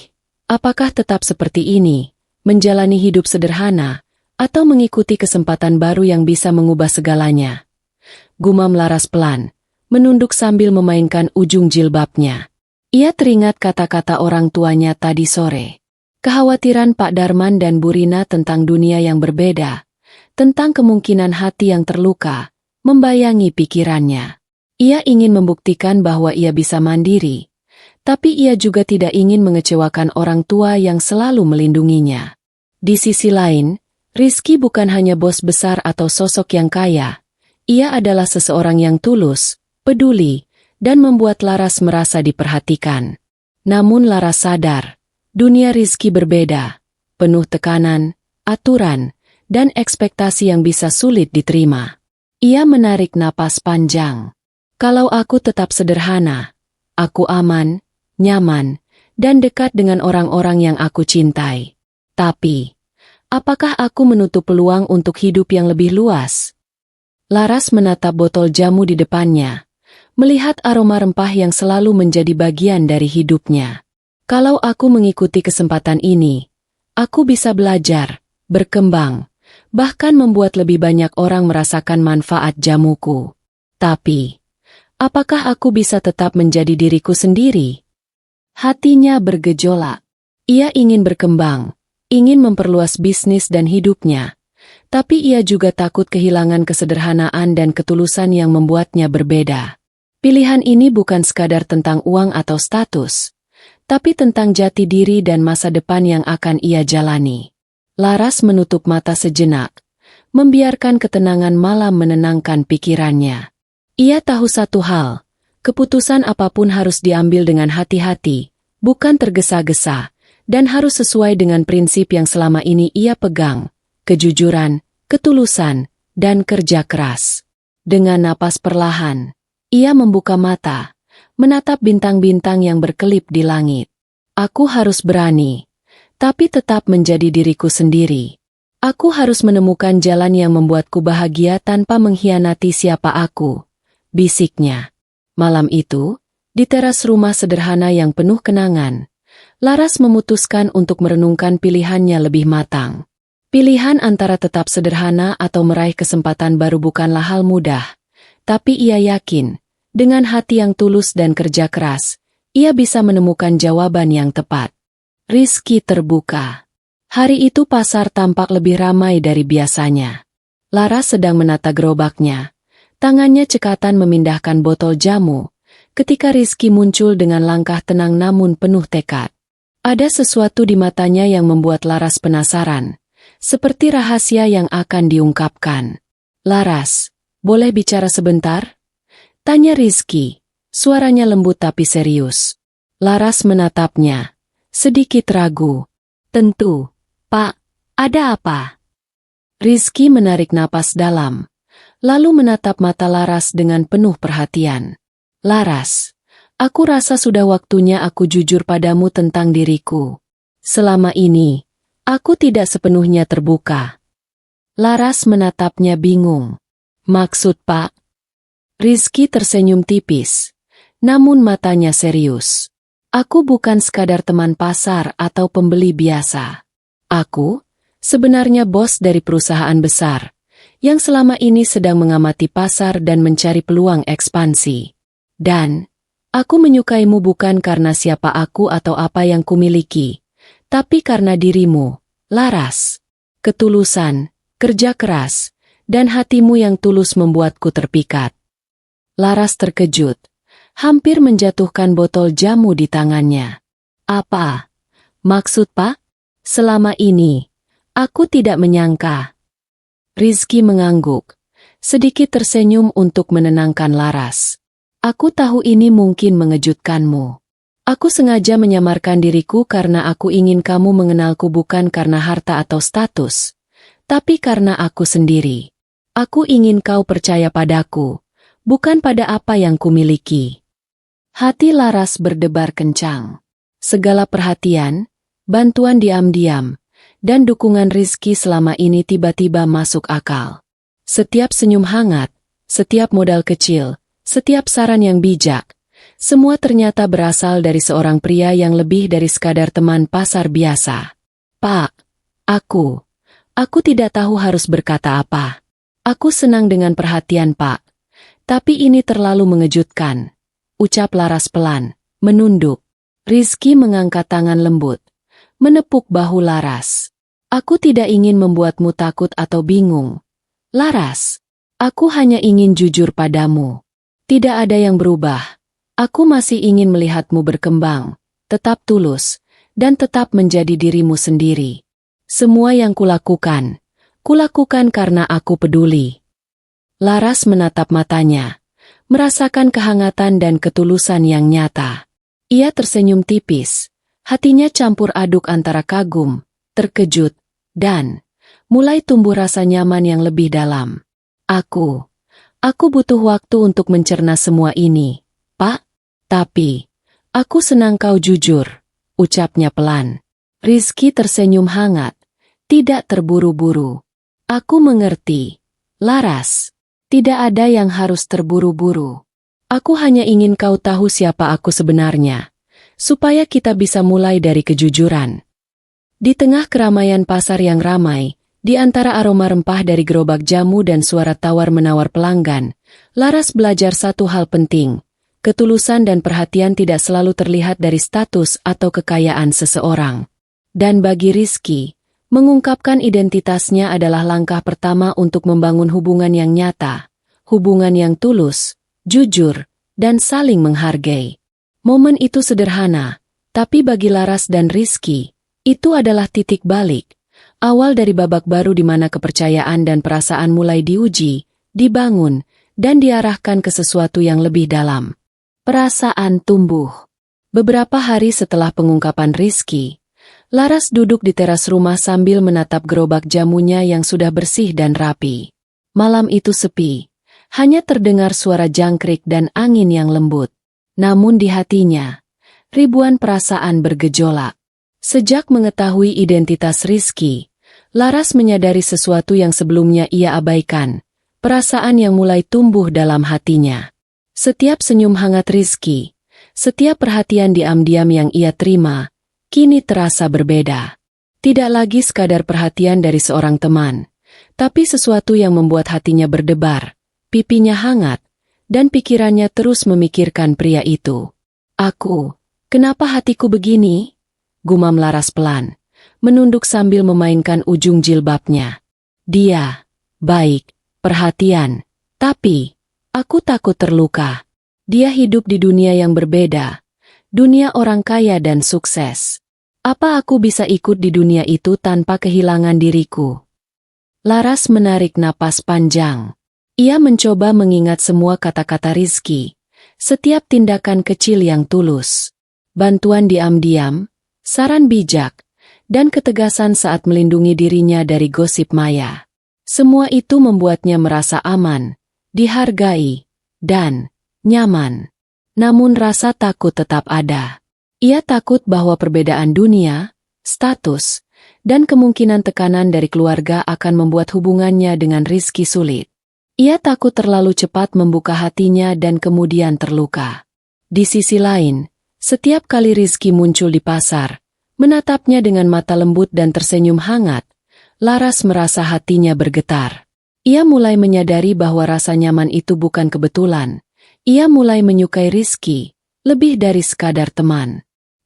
apakah tetap seperti ini, menjalani hidup sederhana, atau mengikuti kesempatan baru yang bisa mengubah segalanya. Gumam Laras pelan, menunduk sambil memainkan ujung jilbabnya. Ia teringat kata-kata orang tuanya tadi sore. Kekhawatiran Pak Darman dan Bu Rina tentang dunia yang berbeda, tentang kemungkinan hati yang terluka, membayangi pikirannya. Ia ingin membuktikan bahwa ia bisa mandiri, tapi ia juga tidak ingin mengecewakan orang tua yang selalu melindunginya. Di sisi lain, Rizky bukan hanya bos besar atau sosok yang kaya. Ia adalah seseorang yang tulus, peduli, dan membuat Laras merasa diperhatikan. Namun Laras sadar, dunia Rizky berbeda, penuh tekanan, aturan, dan ekspektasi yang bisa sulit diterima. Ia menarik napas panjang. Kalau aku tetap sederhana, aku aman, nyaman, dan dekat dengan orang-orang yang aku cintai. Tapi, apakah aku menutup peluang untuk hidup yang lebih luas? Laras menatap botol jamu di depannya, melihat aroma rempah yang selalu menjadi bagian dari hidupnya. Kalau aku mengikuti kesempatan ini, aku bisa belajar, berkembang, bahkan membuat lebih banyak orang merasakan manfaat jamuku. Tapi, apakah aku bisa tetap menjadi diriku sendiri? Hatinya bergejolak. Ia ingin berkembang, ingin memperluas bisnis dan hidupnya, tapi ia juga takut kehilangan kesederhanaan dan ketulusan yang membuatnya berbeda. Pilihan ini bukan sekadar tentang uang atau status, tapi tentang jati diri dan masa depan yang akan ia jalani. Laras menutup mata sejenak, membiarkan ketenangan malam menenangkan pikirannya. Ia tahu satu hal, keputusan apapun harus diambil dengan hati-hati, bukan tergesa-gesa, dan harus sesuai dengan prinsip yang selama ini ia pegang, kejujuran, ketulusan, dan kerja keras. Dengan napas perlahan, ia membuka mata, menatap bintang-bintang yang berkelip di langit. Aku harus berani, tapi tetap menjadi diriku sendiri. Aku harus menemukan jalan yang membuatku bahagia tanpa mengkhianati siapa aku, bisiknya. Malam itu, di teras rumah sederhana yang penuh kenangan, Laras memutuskan untuk merenungkan pilihannya lebih matang. Pilihan antara tetap sederhana atau meraih kesempatan baru bukanlah hal mudah, tapi ia yakin, dengan hati yang tulus dan kerja keras, ia bisa menemukan jawaban yang tepat. Rizky terbuka. Hari itu pasar tampak lebih ramai dari biasanya. Laras sedang menata gerobaknya. Tangannya cekatan memindahkan botol jamu, ketika Rizky muncul dengan langkah tenang namun penuh tekad. Ada sesuatu di matanya yang membuat Laras penasaran, seperti rahasia yang akan diungkapkan. Laras, boleh bicara sebentar? Tanya Rizky, suaranya lembut tapi serius. Laras menatapnya, sedikit ragu. Tentu, Pak, ada apa? Rizky menarik napas dalam, lalu menatap mata Laras dengan penuh perhatian. Laras, aku rasa sudah waktunya aku jujur padamu tentang diriku. Selama ini, aku tidak sepenuhnya terbuka. Laras menatapnya bingung. Maksud Pak? Rizky tersenyum tipis, namun matanya serius. Aku bukan sekadar teman pasar atau pembeli biasa. Aku, sebenarnya bos dari perusahaan besar, yang selama ini sedang mengamati pasar dan mencari peluang ekspansi. Dan, aku menyukaimu bukan karena siapa aku atau apa yang kumiliki, tapi karena dirimu, Laras. Ketulusan, kerja keras, dan hatimu yang tulus membuatku terpikat. Laras terkejut, hampir menjatuhkan botol jamu di tangannya. Apa? Maksud Pak? Selama ini, aku tidak menyangka. Rizky mengangguk, sedikit tersenyum untuk menenangkan Laras. Aku tahu ini mungkin mengejutkanmu. Aku sengaja menyamarkan diriku karena aku ingin kamu mengenalku bukan karena harta atau status, tapi karena aku sendiri. Aku ingin kau percaya padaku, bukan pada apa yang kumiliki. Hati Laras berdebar kencang. Segala perhatian, bantuan diam-diam, dan dukungan Rizky selama ini tiba-tiba masuk akal. Setiap senyum hangat, setiap modal kecil, setiap saran yang bijak, semua ternyata berasal dari seorang pria yang lebih dari sekadar teman pasar biasa. Pak, aku tidak tahu harus berkata apa. Aku senang dengan perhatian Pak, tapi ini terlalu mengejutkan, ucap Laras pelan, menunduk. Rizky mengangkat tangan lembut, menepuk bahu Laras. Aku tidak ingin membuatmu takut atau bingung. Laras, aku hanya ingin jujur padamu. Tidak ada yang berubah. Aku masih ingin melihatmu berkembang, tetap tulus, dan tetap menjadi dirimu sendiri. Semua yang kulakukan karena aku peduli. Laras menatap matanya, merasakan kehangatan dan ketulusan yang nyata. Ia tersenyum tipis, hatinya campur aduk antara kagum, terkejut, dan mulai tumbuh rasa nyaman yang lebih dalam. Aku butuh waktu untuk mencerna semua ini, Pak. Tapi, aku senang kau jujur, ucapnya pelan. Rizky tersenyum hangat, tidak terburu-buru. Aku mengerti, Laras. Tidak ada yang harus terburu-buru. Aku hanya ingin kau tahu siapa aku sebenarnya, supaya kita bisa mulai dari kejujuran. Di tengah keramaian pasar yang ramai, di antara aroma rempah dari gerobak jamu dan suara tawar-menawar pelanggan, Laras belajar satu hal penting. Ketulusan dan perhatian tidak selalu terlihat dari status atau kekayaan seseorang. Dan bagi Rizky, mengungkapkan identitasnya adalah langkah pertama untuk membangun hubungan yang nyata, hubungan yang tulus, jujur, dan saling menghargai. Momen itu sederhana, tapi bagi Laras dan Rizky, itu adalah titik balik, awal dari babak baru di mana kepercayaan dan perasaan mulai diuji, dibangun, dan diarahkan ke sesuatu yang lebih dalam. Perasaan tumbuh. Beberapa hari setelah pengungkapan Rizky, Laras duduk di teras rumah sambil menatap gerobak jamunya yang sudah bersih dan rapi. Malam itu sepi, hanya terdengar suara jangkrik dan angin yang lembut. Namun di hatinya, ribuan perasaan bergejolak. Sejak mengetahui identitas Rizky, Laras menyadari sesuatu yang sebelumnya ia abaikan, perasaan yang mulai tumbuh dalam hatinya. Setiap senyum hangat Rizky, setiap perhatian diam-diam yang ia terima, kini terasa berbeda. Tidak lagi sekadar perhatian dari seorang teman, tapi sesuatu yang membuat hatinya berdebar, pipinya hangat, dan pikirannya terus memikirkan pria itu. Kenapa hatiku begini? Gumam Laras pelan, menunduk sambil memainkan ujung jilbabnya. Dia, baik, perhatian, tapi aku takut terluka. Dia hidup di dunia yang berbeda, dunia orang kaya dan sukses. Apa aku bisa ikut di dunia itu tanpa kehilangan diriku? Laras menarik napas panjang. Ia mencoba mengingat semua kata-kata Rizky, setiap tindakan kecil yang tulus, bantuan diam-diam, saran bijak, dan ketegasan saat melindungi dirinya dari gosip maya. Semua itu membuatnya merasa aman, dihargai, dan nyaman. Namun rasa takut tetap ada. Ia takut bahwa perbedaan dunia, status, dan kemungkinan tekanan dari keluarga akan membuat hubungannya dengan Rizky sulit. Ia takut terlalu cepat membuka hatinya dan kemudian terluka. Di sisi lain, setiap kali Rizky muncul di pasar, menatapnya dengan mata lembut dan tersenyum hangat, Laras merasa hatinya bergetar. Ia mulai menyadari bahwa rasa nyaman itu bukan kebetulan. Ia mulai menyukai Rizky, lebih dari sekadar teman.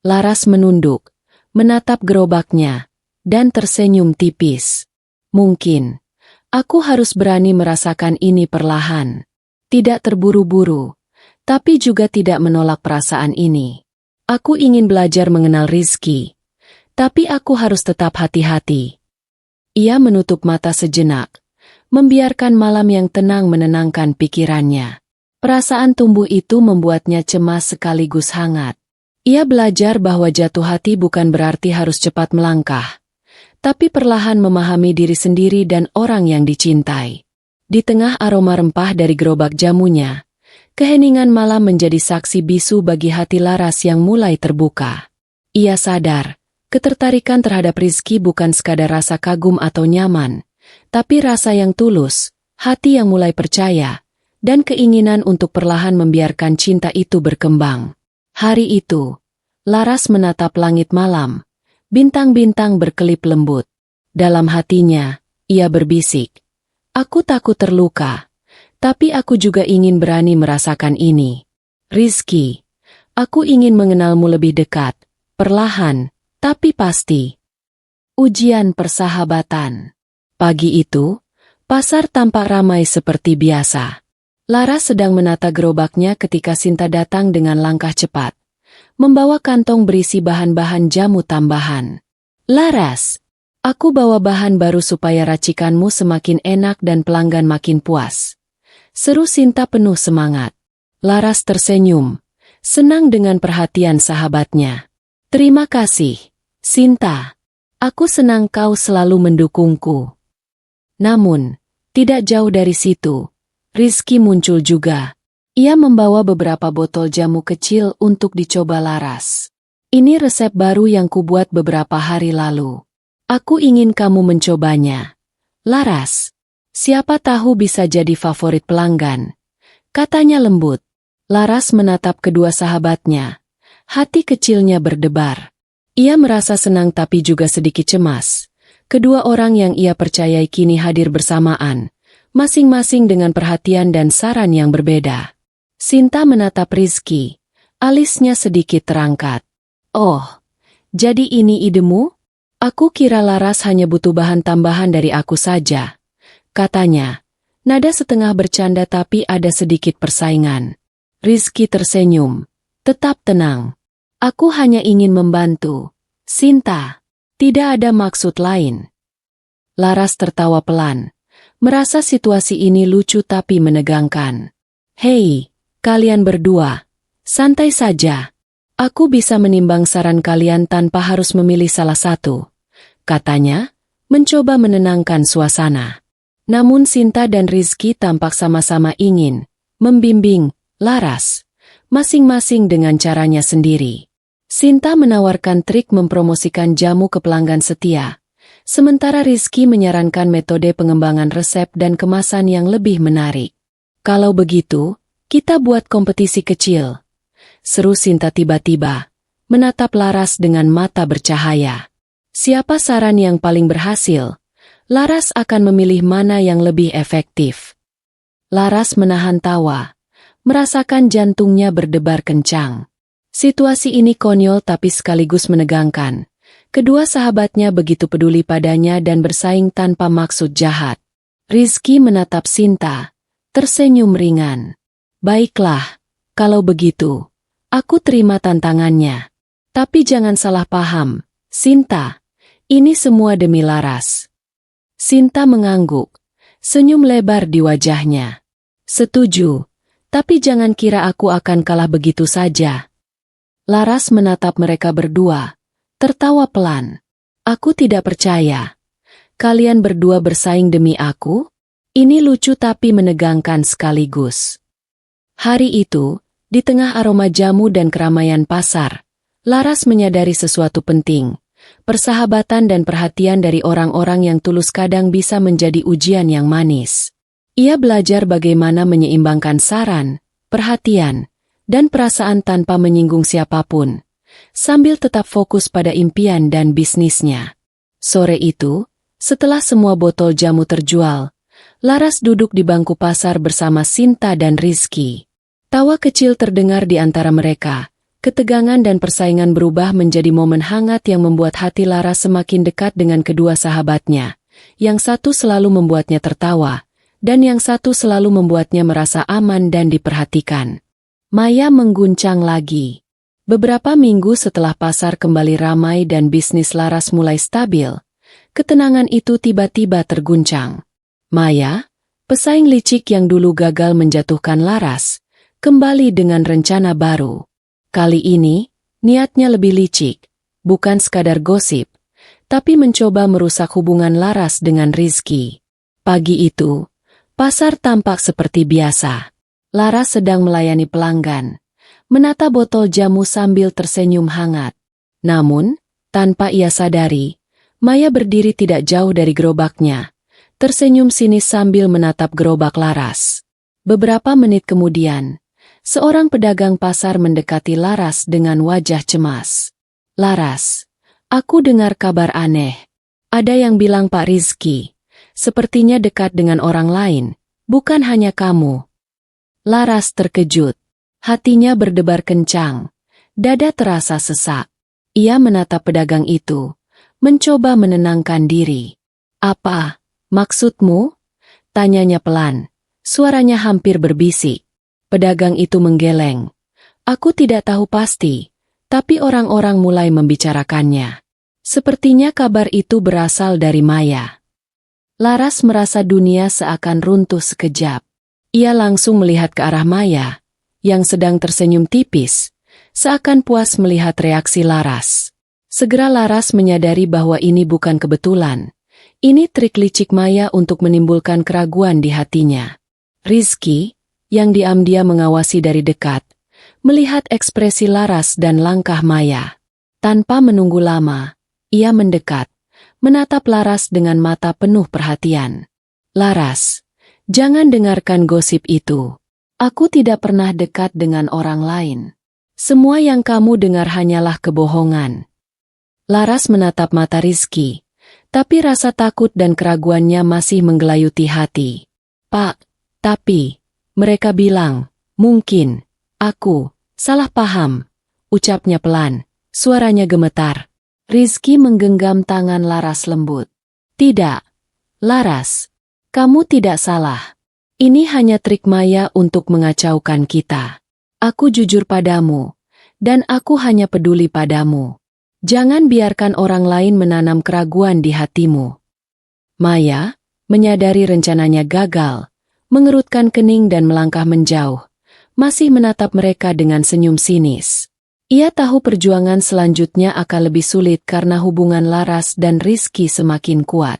Laras menunduk, menatap gerobaknya, dan tersenyum tipis. Mungkin, aku harus berani merasakan ini perlahan. Tidak terburu-buru, tapi juga tidak menolak perasaan ini. Aku ingin belajar mengenal Rizky, tapi aku harus tetap hati-hati. Ia menutup mata sejenak, membiarkan malam yang tenang menenangkan pikirannya. Perasaan tumbuh itu membuatnya cemas sekaligus hangat. Ia belajar bahwa jatuh hati bukan berarti harus cepat melangkah, tapi perlahan memahami diri sendiri dan orang yang dicintai. Di tengah aroma rempah dari gerobak jamunya, keheningan malam menjadi saksi bisu bagi hati Laras yang mulai terbuka. Ia sadar Ketertarikan terhadap Rizky bukan sekadar rasa kagum atau nyaman, tapi rasa yang tulus, hati yang mulai percaya, dan keinginan untuk perlahan membiarkan cinta itu berkembang. Hari itu, Laras menatap langit malam, bintang-bintang berkelip lembut. Dalam hatinya, ia berbisik, "Aku takut terluka, tapi aku juga ingin berani merasakan ini. Rizky, aku ingin mengenalmu lebih dekat, perlahan, tapi pasti." Ujian persahabatan. Pagi itu, pasar tampak ramai seperti biasa. Laras sedang menata gerobaknya ketika Sinta datang dengan langkah cepat, membawa kantong berisi bahan-bahan jamu tambahan. "Laras, aku bawa bahan baru supaya racikanmu semakin enak dan pelanggan makin puas," seru Sinta penuh semangat. Laras tersenyum, senang dengan perhatian sahabatnya. "Terima kasih, Sinta. Aku senang kau selalu mendukungku." Namun, tidak jauh dari situ, Rizky muncul juga. Ia membawa beberapa botol jamu kecil untuk dicoba Laras. "Ini resep baru yang kubuat beberapa hari lalu. Aku ingin kamu mencobanya, Laras. Siapa tahu bisa jadi favorit pelanggan," katanya lembut. Laras menatap kedua sahabatnya. Hati kecilnya berdebar. Ia merasa senang tapi juga sedikit cemas. Kedua orang yang ia percayai kini hadir bersamaan, masing-masing dengan perhatian dan saran yang berbeda. Sinta menatap Rizky, alisnya sedikit terangkat. "Oh, jadi ini idemu? Aku kira Laras hanya butuh bahan tambahan dari aku saja," katanya. Nada setengah bercanda tapi ada sedikit persaingan. Rizky tersenyum. "Tetap tenang. Aku hanya ingin membantu, Sinta. Tidak ada maksud lain." Laras tertawa pelan, merasa situasi ini lucu tapi menegangkan. "Hei, kalian berdua, santai saja. Aku bisa menimbang saran kalian tanpa harus memilih salah satu," katanya, mencoba menenangkan suasana. Namun Sinta dan Rizky tampak sama-sama ingin membimbing Laras, masing-masing dengan caranya sendiri. Sinta menawarkan trik mempromosikan jamu ke pelanggan setia, sementara Rizky menyarankan metode pengembangan resep dan kemasan yang lebih menarik. "Kalau begitu, kita buat kompetisi kecil," seru Sinta tiba-tiba, menatap Laras dengan mata bercahaya. Siapa saran yang paling berhasil, Laras akan memilih mana yang lebih efektif. Laras menahan tawa, merasakan jantungnya berdebar kencang. Situasi ini konyol tapi sekaligus menegangkan. Kedua sahabatnya begitu peduli padanya dan bersaing tanpa maksud jahat. Rizky menatap Sinta, tersenyum ringan. "Baiklah, kalau begitu, aku terima tantangannya. Tapi jangan salah paham, Sinta, ini semua demi Laras." Sinta mengangguk, senyum lebar di wajahnya. "Setuju, tapi jangan kira aku akan kalah begitu saja." Laras menatap mereka berdua, tertawa pelan. "Aku tidak percaya. Kalian berdua bersaing demi aku? Ini lucu tapi menegangkan sekaligus." Hari itu, di tengah aroma jamu dan keramaian pasar, Laras menyadari sesuatu penting. Persahabatan dan perhatian dari orang-orang yang tulus kadang bisa menjadi ujian yang manis. Ia belajar bagaimana menyeimbangkan saran, perhatian, dan perasaan tanpa menyinggung siapapun, sambil tetap fokus pada impian dan bisnisnya. Sore itu, setelah semua botol jamu terjual, Laras duduk di bangku pasar bersama Sinta dan Rizky. Tawa kecil terdengar di antara mereka. Ketegangan dan persaingan berubah menjadi momen hangat yang membuat hati Laras semakin dekat dengan kedua sahabatnya. Yang satu selalu membuatnya tertawa, dan yang satu selalu membuatnya merasa aman dan diperhatikan. Maya mengguncang lagi. Beberapa minggu setelah pasar kembali ramai dan bisnis Laras mulai stabil, ketenangan itu tiba-tiba terguncang. Maya, pesaing licik yang dulu gagal menjatuhkan Laras, kembali dengan rencana baru. Kali ini, niatnya lebih licik, bukan sekadar gosip, tapi mencoba merusak hubungan Laras dengan Rizky. Pagi itu, pasar tampak seperti biasa. Laras sedang melayani pelanggan, menata botol jamu sambil tersenyum hangat. Namun, Tanpa ia sadari, Maya berdiri tidak jauh dari gerobaknya, tersenyum sinis sambil menatap gerobak Laras. Beberapa menit kemudian, seorang pedagang pasar mendekati Laras dengan wajah cemas. "Laras, aku dengar kabar aneh. Ada yang bilang Pak Rizky sepertinya dekat dengan orang lain, bukan hanya kamu." Laras terkejut. Hatinya berdebar kencang. Dada terasa sesak. Ia menatap pedagang itu, mencoba menenangkan diri. "Apa maksudmu?" tanyanya pelan. Suaranya hampir berbisik. Pedagang itu menggeleng. "Aku tidak tahu pasti, tapi orang-orang mulai membicarakannya. Sepertinya kabar itu berasal dari Maya." Laras merasa dunia seakan runtuh sekejap. Ia langsung melihat ke arah Maya, yang sedang tersenyum tipis, seakan puas melihat reaksi Laras. Segera Laras menyadari bahwa ini bukan kebetulan. Ini trik licik Maya untuk menimbulkan keraguan di hatinya. Rizky, yang diam-diam mengawasi dari dekat, melihat ekspresi Laras dan langkah Maya. Tanpa menunggu lama, ia mendekat, menatap Laras dengan mata penuh perhatian. "Laras, jangan dengarkan gosip itu. Aku tidak pernah dekat dengan orang lain. Semua yang kamu dengar hanyalah kebohongan." Laras menatap mata Rizky, tapi rasa takut dan keraguannya masih menggelayuti hati. "Pak, tapi mereka bilang, mungkin aku salah paham," ucapnya pelan, suaranya gemetar. Rizky menggenggam tangan Laras lembut. "Tidak, Laras, kamu tidak salah. Ini hanya trik Maya untuk mengacaukan kita. Aku jujur padamu, dan aku hanya peduli padamu. Jangan biarkan orang lain menanam keraguan di hatimu." Maya, menyadari rencananya gagal, mengerutkan kening dan melangkah menjauh, masih menatap mereka dengan senyum sinis. Ia tahu perjuangan selanjutnya akan lebih sulit karena hubungan Laras dan Rizky semakin kuat.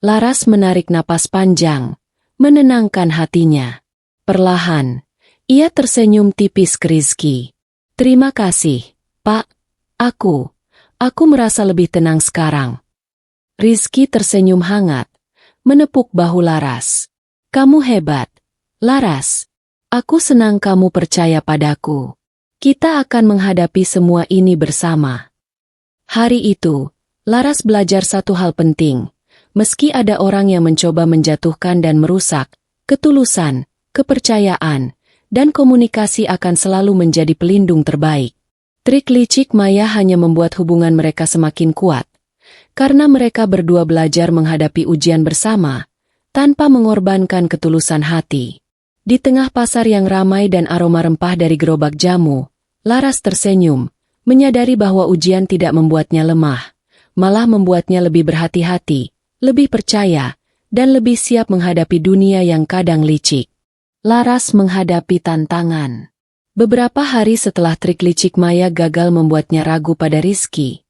Laras menarik napas panjang, menenangkan hatinya. Perlahan, ia tersenyum tipis ke Rizky. "Terima kasih, Pak. Aku merasa lebih tenang sekarang." Rizky tersenyum hangat, menepuk bahu Laras. "Kamu hebat, Laras. Aku senang kamu percaya padaku. Kita akan menghadapi semua ini bersama." Hari itu, Laras belajar satu hal penting. Meski ada orang yang mencoba menjatuhkan dan merusak, ketulusan, kepercayaan, dan komunikasi akan selalu menjadi pelindung terbaik. Trik licik Maya hanya membuat hubungan mereka semakin kuat, karena mereka berdua belajar menghadapi ujian bersama, tanpa mengorbankan ketulusan hati. Di tengah pasar yang ramai dan aroma rempah dari gerobak jamu, Laras tersenyum, menyadari bahwa ujian tidak membuatnya lemah, malah membuatnya lebih berhati-hati, lebih percaya, dan lebih siap menghadapi dunia yang kadang licik. Laras menghadapi tantangan. Beberapa hari setelah trik licik Maya gagal membuatnya ragu pada Rizky,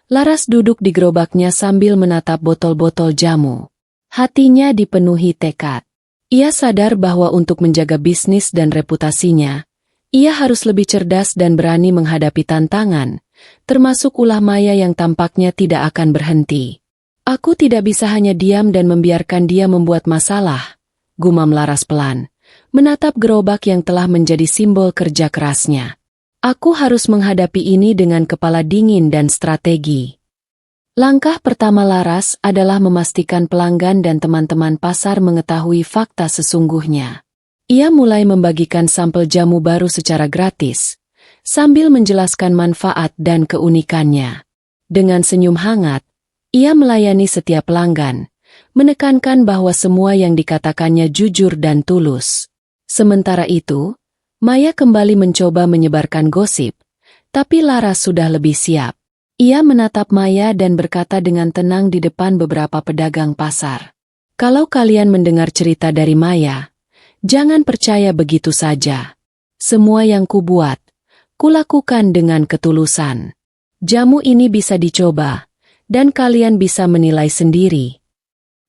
Laras duduk di gerobaknya sambil menatap botol-botol jamu. Hatinya dipenuhi tekad. Ia sadar bahwa untuk menjaga bisnis dan reputasinya, ia harus lebih cerdas dan berani menghadapi tantangan, termasuk ulah Maya yang tampaknya tidak akan berhenti. "Aku tidak bisa hanya diam dan membiarkan dia membuat masalah," gumam Laras pelan, menatap gerobak yang telah menjadi simbol kerja kerasnya. "Aku harus menghadapi ini dengan kepala dingin dan strategi." Langkah pertama Laras adalah memastikan pelanggan dan teman-teman pasar mengetahui fakta sesungguhnya. Ia mulai membagikan sampel jamu baru secara gratis, sambil menjelaskan manfaat dan keunikannya. Dengan senyum hangat, ia melayani setiap pelanggan, menekankan bahwa semua yang dikatakannya jujur dan tulus. Sementara itu, Maya kembali mencoba menyebarkan gosip, tapi Laras sudah lebih siap. Ia menatap Maya dan berkata dengan tenang di depan beberapa pedagang pasar. "Kalau kalian mendengar cerita dari Maya, jangan percaya begitu saja. Semua yang kubuat, kulakukan dengan ketulusan. Jamu ini bisa dicoba, dan kalian bisa menilai sendiri."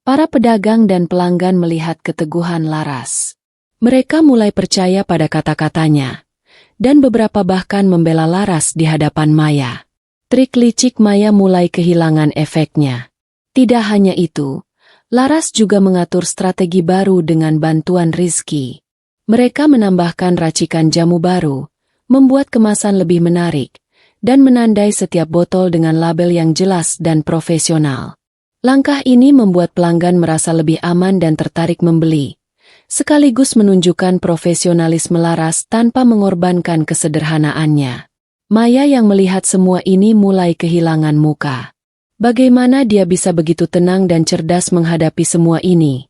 Para pedagang dan pelanggan melihat keteguhan Laras. Mereka mulai percaya pada kata-katanya, dan beberapa bahkan membela Laras di hadapan Maya. Trik licik Maya mulai kehilangan efeknya. Tidak hanya itu, Laras juga mengatur strategi baru dengan bantuan Rizky. Mereka menambahkan racikan jamu baru, membuat kemasan lebih menarik, dan menandai setiap botol dengan label yang jelas dan profesional. Langkah ini membuat pelanggan merasa lebih aman dan tertarik membeli, sekaligus menunjukkan profesionalisme Laras tanpa mengorbankan kesederhanaannya. Maya yang melihat semua ini mulai kehilangan muka. Bagaimana dia bisa begitu tenang dan cerdas menghadapi semua ini?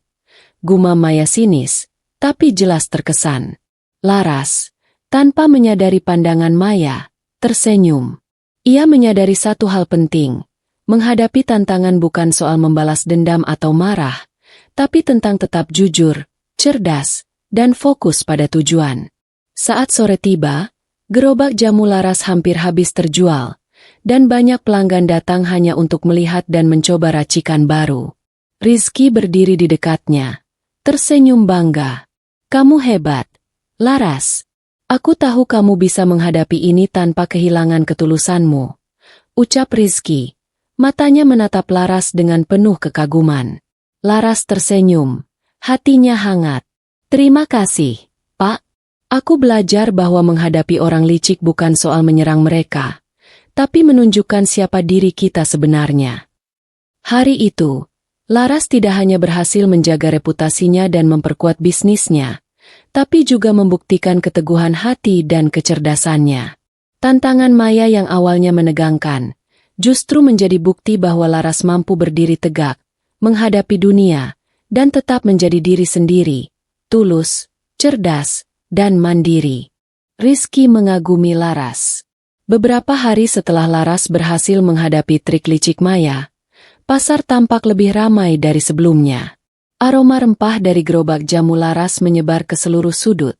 Gumam Maya sinis, tapi jelas terkesan. Laras, tanpa menyadari pandangan Maya, tersenyum. Ia menyadari satu hal penting. Menghadapi tantangan bukan soal membalas dendam atau marah, tapi tentang tetap jujur, cerdas, dan fokus pada tujuan. Saat sore tiba, gerobak jamu Laras hampir habis terjual, dan banyak pelanggan datang hanya untuk melihat dan mencoba racikan baru. Rizky berdiri di dekatnya, tersenyum bangga. Kamu hebat, Laras. Aku tahu kamu bisa menghadapi ini tanpa kehilangan ketulusanmu. Ucap Rizky. Matanya menatap Laras dengan penuh kekaguman. Laras tersenyum, hatinya hangat. Terima kasih, Pak. Aku belajar bahwa menghadapi orang licik bukan soal menyerang mereka, tapi menunjukkan siapa diri kita sebenarnya. Hari itu, Laras tidak hanya berhasil menjaga reputasinya dan memperkuat bisnisnya, tapi juga membuktikan keteguhan hati dan kecerdasannya. Tantangan Maya yang awalnya menegangkan, justru menjadi bukti bahwa Laras mampu berdiri tegak, menghadapi dunia, dan tetap menjadi diri sendiri, tulus, cerdas, dan mandiri. Rizky mengagumi Laras. Beberapa hari setelah Laras berhasil menghadapi trik licik Maya, pasar tampak lebih ramai dari sebelumnya. Aroma rempah dari gerobak jamu Laras menyebar ke seluruh sudut,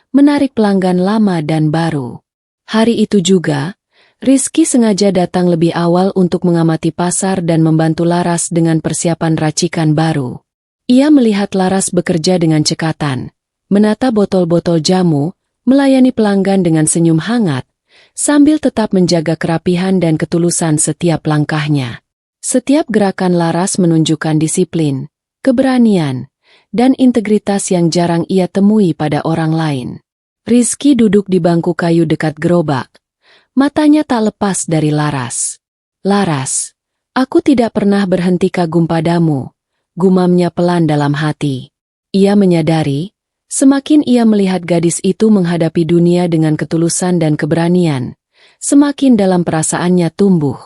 menarik pelanggan lama dan baru. Hari itu juga, Rizky sengaja datang lebih awal untuk mengamati pasar dan membantu Laras dengan persiapan racikan baru. Ia melihat Laras bekerja dengan cekatan, menata botol-botol jamu, melayani pelanggan dengan senyum hangat, sambil tetap menjaga kerapihan dan ketulusan setiap langkahnya. Setiap gerakan Laras menunjukkan disiplin, keberanian, dan integritas yang jarang ia temui pada orang lain. Rizky duduk di bangku kayu dekat gerobak. Matanya tak lepas dari Laras. Laras, aku tidak pernah berhenti kagum padamu, gumamnya pelan dalam hati. Ia menyadari, semakin ia melihat gadis itu menghadapi dunia dengan ketulusan dan keberanian, semakin dalam perasaannya tumbuh.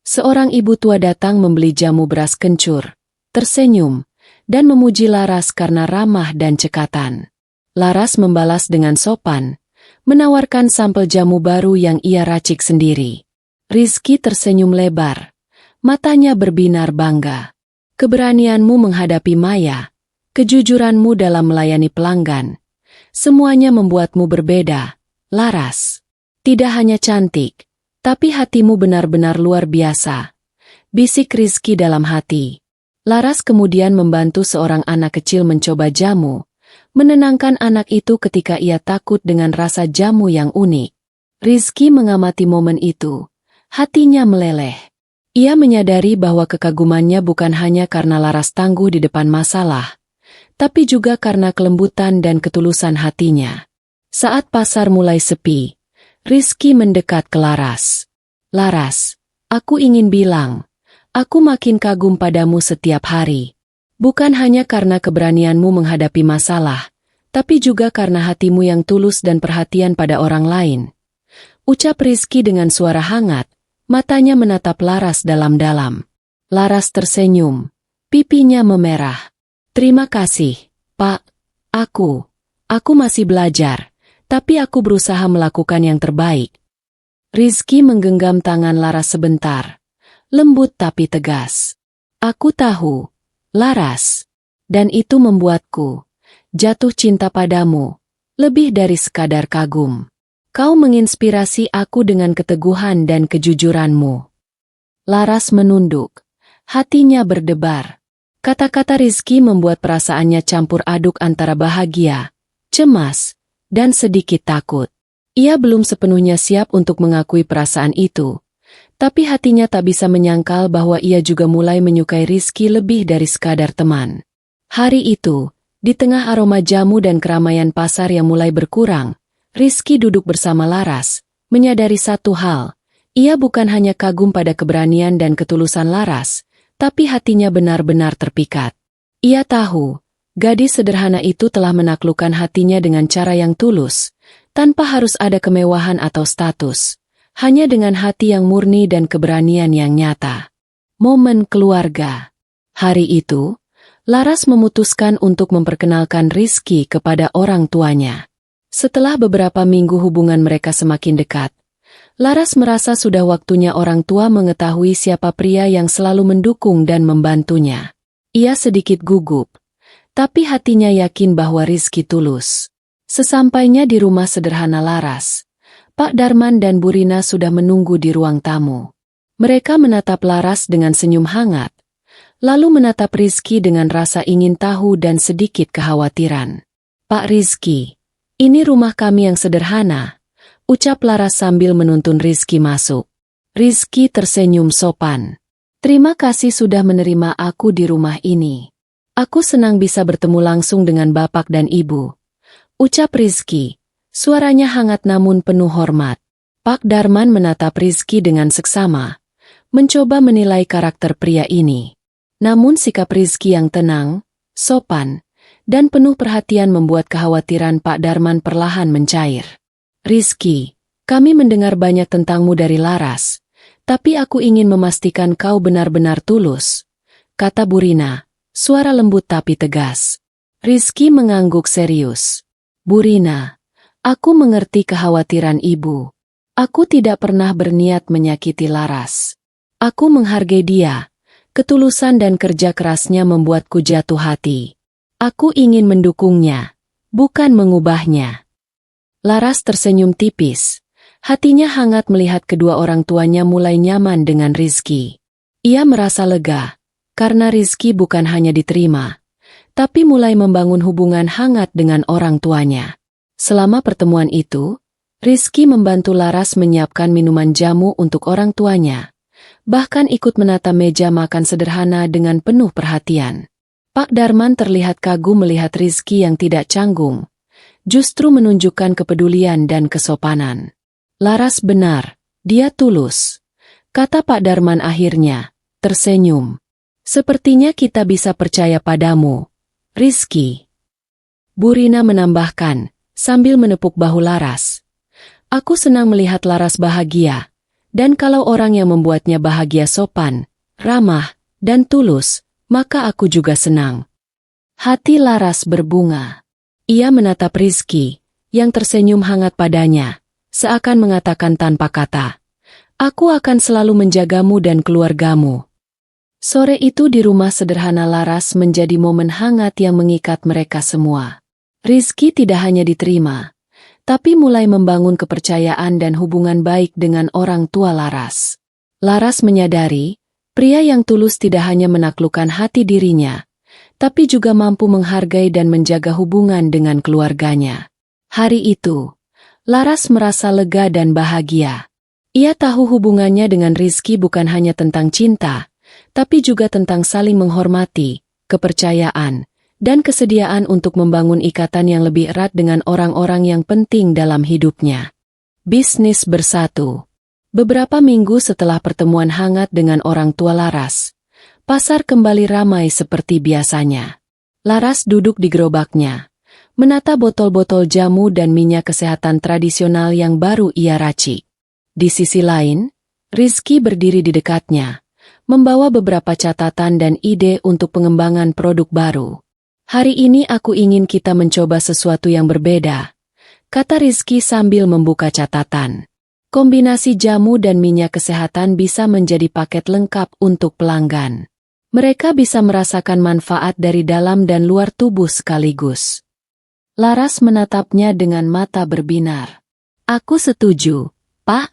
Seorang ibu tua datang membeli jamu beras kencur, tersenyum, dan memuji Laras karena ramah dan cekatan. Laras membalas dengan sopan, menawarkan sampel jamu baru yang ia racik sendiri. Rizky tersenyum lebar, matanya berbinar bangga. Keberanianmu menghadapi Maya, kejujuranmu dalam melayani pelanggan, semuanya membuatmu berbeda, Laras. Tidak hanya cantik, tapi hatimu benar-benar luar biasa, bisik Rizky dalam hati. Laras kemudian membantu seorang anak kecil mencoba jamu, menenangkan anak itu ketika ia takut dengan rasa jamu yang unik. Rizky mengamati momen itu, hatinya meleleh. Ia menyadari bahwa kekagumannya bukan hanya karena Laras tangguh di depan masalah, tapi juga karena kelembutan dan ketulusan hatinya. Saat pasar mulai sepi, Rizky mendekat ke Laras. Laras, aku ingin bilang, aku makin kagum padamu setiap hari. Bukan hanya karena keberanianmu menghadapi masalah, tapi juga karena hatimu yang tulus dan perhatian pada orang lain. Ucap Rizky dengan suara hangat, matanya menatap Laras dalam-dalam. Laras tersenyum, pipinya memerah. Terima kasih, Pak. Aku masih belajar, tapi aku berusaha melakukan yang terbaik. Rizky menggenggam tangan Laras sebentar, lembut tapi tegas. Aku tahu, Laras, dan itu membuatku jatuh cinta padamu, lebih dari sekadar kagum. Kau menginspirasi aku dengan keteguhan dan kejujuranmu. Laras menunduk, hatinya berdebar. Kata-kata Rizky membuat perasaannya campur aduk antara bahagia, cemas, dan sedikit takut. Ia belum sepenuhnya siap untuk mengakui perasaan itu, Tapi hatinya tak bisa menyangkal bahwa ia juga mulai menyukai Rizky lebih dari sekadar teman. Hari itu, di tengah aroma jamu dan keramaian pasar yang mulai berkurang, Rizky duduk bersama Laras, menyadari satu hal. Ia bukan hanya kagum pada keberanian dan ketulusan Laras, tapi hatinya benar-benar terpikat. Ia tahu, gadis sederhana itu telah menaklukkan hatinya dengan cara yang tulus, tanpa harus ada kemewahan atau status. Hanya dengan hati yang murni dan keberanian yang nyata. Momen keluarga. Hari itu, Laras memutuskan untuk memperkenalkan Rizky kepada orang tuanya. Setelah beberapa minggu hubungan mereka semakin dekat, Laras merasa sudah waktunya orang tua mengetahui siapa pria yang selalu mendukung dan membantunya. Ia sedikit gugup, tapi hatinya yakin bahwa Rizky tulus. Sesampainya di rumah sederhana Laras, Pak Darman dan Bu Rina sudah menunggu di ruang tamu. Mereka menatap Laras dengan senyum hangat, lalu menatap Rizky dengan rasa ingin tahu dan sedikit kekhawatiran. "Pak Rizky, ini rumah kami yang sederhana," ucap Laras sambil menuntun Rizky masuk. Rizky tersenyum sopan. "Terima kasih sudah menerima aku di rumah ini. Aku senang bisa bertemu langsung dengan Bapak dan Ibu," ucap Rizky. Suaranya hangat namun penuh hormat. Pak Darman menatap Rizky dengan seksama, mencoba menilai karakter pria ini. Namun sikap Rizky yang tenang, sopan, dan penuh perhatian membuat kekhawatiran Pak Darman perlahan mencair. "Rizky, kami mendengar banyak tentangmu dari Laras, tapi aku ingin memastikan kau benar-benar tulus," kata Bu Rina, suara lembut tapi tegas. Rizky mengangguk serius. "Bu Rina, aku mengerti kekhawatiran ibu. Aku tidak pernah berniat menyakiti Laras. Aku menghargai dia. Ketulusan dan kerja kerasnya membuatku jatuh hati. Aku ingin mendukungnya, bukan mengubahnya." Laras tersenyum tipis. Hatinya hangat melihat kedua orang tuanya mulai nyaman dengan Rizky. Ia merasa lega, karena Rizky bukan hanya diterima, tapi mulai membangun hubungan hangat dengan orang tuanya. Selama pertemuan itu, Rizky membantu Laras menyiapkan minuman jamu untuk orang tuanya, bahkan ikut menata meja makan sederhana dengan penuh perhatian. Pak Darman terlihat kagum melihat Rizky yang tidak canggung, justru menunjukkan kepedulian dan kesopanan. "Laras benar, dia tulus," kata Pak Darman akhirnya, tersenyum. "Sepertinya kita bisa percaya padamu, Rizky." Bu Rina menambahkan, sambil menepuk bahu Laras. "Aku senang melihat Laras bahagia, dan kalau orang yang membuatnya bahagia sopan, ramah, dan tulus, maka aku juga senang." Hati Laras berbunga. Ia menatap Rizky, yang tersenyum hangat padanya, seakan mengatakan tanpa kata, "Aku akan selalu menjagamu dan keluargamu." Sore itu di rumah sederhana Laras menjadi momen hangat yang mengikat mereka semua. Rizky tidak hanya diterima, tapi mulai membangun kepercayaan dan hubungan baik dengan orang tua Laras. Laras menyadari, pria yang tulus tidak hanya menaklukkan hati dirinya, tapi juga mampu menghargai dan menjaga hubungan dengan keluarganya. Hari itu, Laras merasa lega dan bahagia. Ia tahu hubungannya dengan Rizky bukan hanya tentang cinta, tapi juga tentang saling menghormati, kepercayaan, dan kesediaan untuk membangun ikatan yang lebih erat dengan orang-orang yang penting dalam hidupnya. Bisnis bersatu. Beberapa minggu setelah pertemuan hangat dengan orang tua Laras, pasar kembali ramai seperti biasanya. Laras duduk di gerobaknya, menata botol-botol jamu dan minyak kesehatan tradisional yang baru ia racik. Di sisi lain, Rizky berdiri di dekatnya, membawa beberapa catatan dan ide untuk pengembangan produk baru. "Hari ini aku ingin kita mencoba sesuatu yang berbeda," kata Rizky sambil membuka catatan. Kombinasi jamu dan minyak kesehatan bisa menjadi paket lengkap untuk pelanggan. Mereka bisa merasakan manfaat dari dalam dan luar tubuh sekaligus. Laras menatapnya dengan mata berbinar. "Aku setuju, Pak.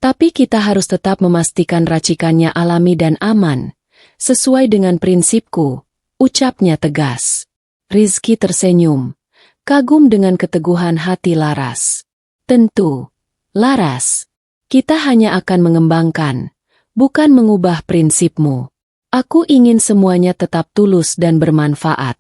Tapi kita harus tetap memastikan racikannya alami dan aman, sesuai dengan prinsipku," ucapnya tegas. Rizky tersenyum, kagum dengan keteguhan hati Laras. "Tentu, Laras. Kita hanya akan mengembangkan, bukan mengubah prinsipmu. Aku ingin semuanya tetap tulus dan bermanfaat.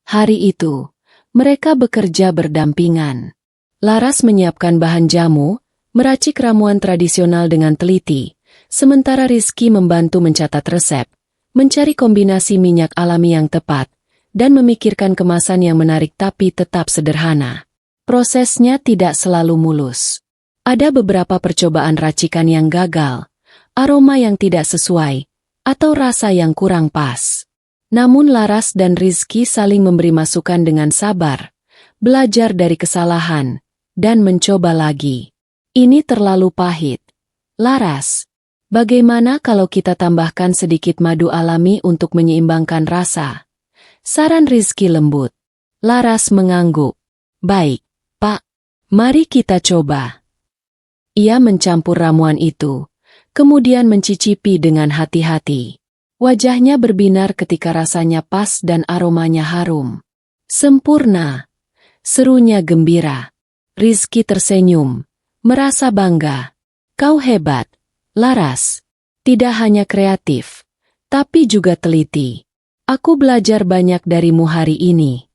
Hari itu, mereka bekerja berdampingan. Laras menyiapkan bahan jamu, meracik ramuan tradisional dengan teliti, sementara Rizky membantu mencatat resep, mencari kombinasi minyak alami yang tepat, dan memikirkan kemasan yang menarik tapi tetap sederhana. Prosesnya tidak selalu mulus. Ada beberapa percobaan racikan yang gagal, aroma yang tidak sesuai, atau rasa yang kurang pas. Namun Laras dan Rizky saling memberi masukan dengan sabar, belajar dari kesalahan, dan mencoba lagi. Ini terlalu pahit. Laras, bagaimana kalau kita tambahkan sedikit madu alami untuk menyeimbangkan rasa? Saran Rizky lembut. Laras mengangguk. Baik, Pak. Mari kita coba. Ia mencampur ramuan itu, kemudian mencicipi dengan hati-hati. Wajahnya berbinar ketika rasanya pas dan aromanya harum. Sempurna. Serunya gembira. Rizky tersenyum, merasa bangga. Kau hebat, Laras. Tidak hanya kreatif, tapi juga teliti. Aku belajar banyak darimu hari ini.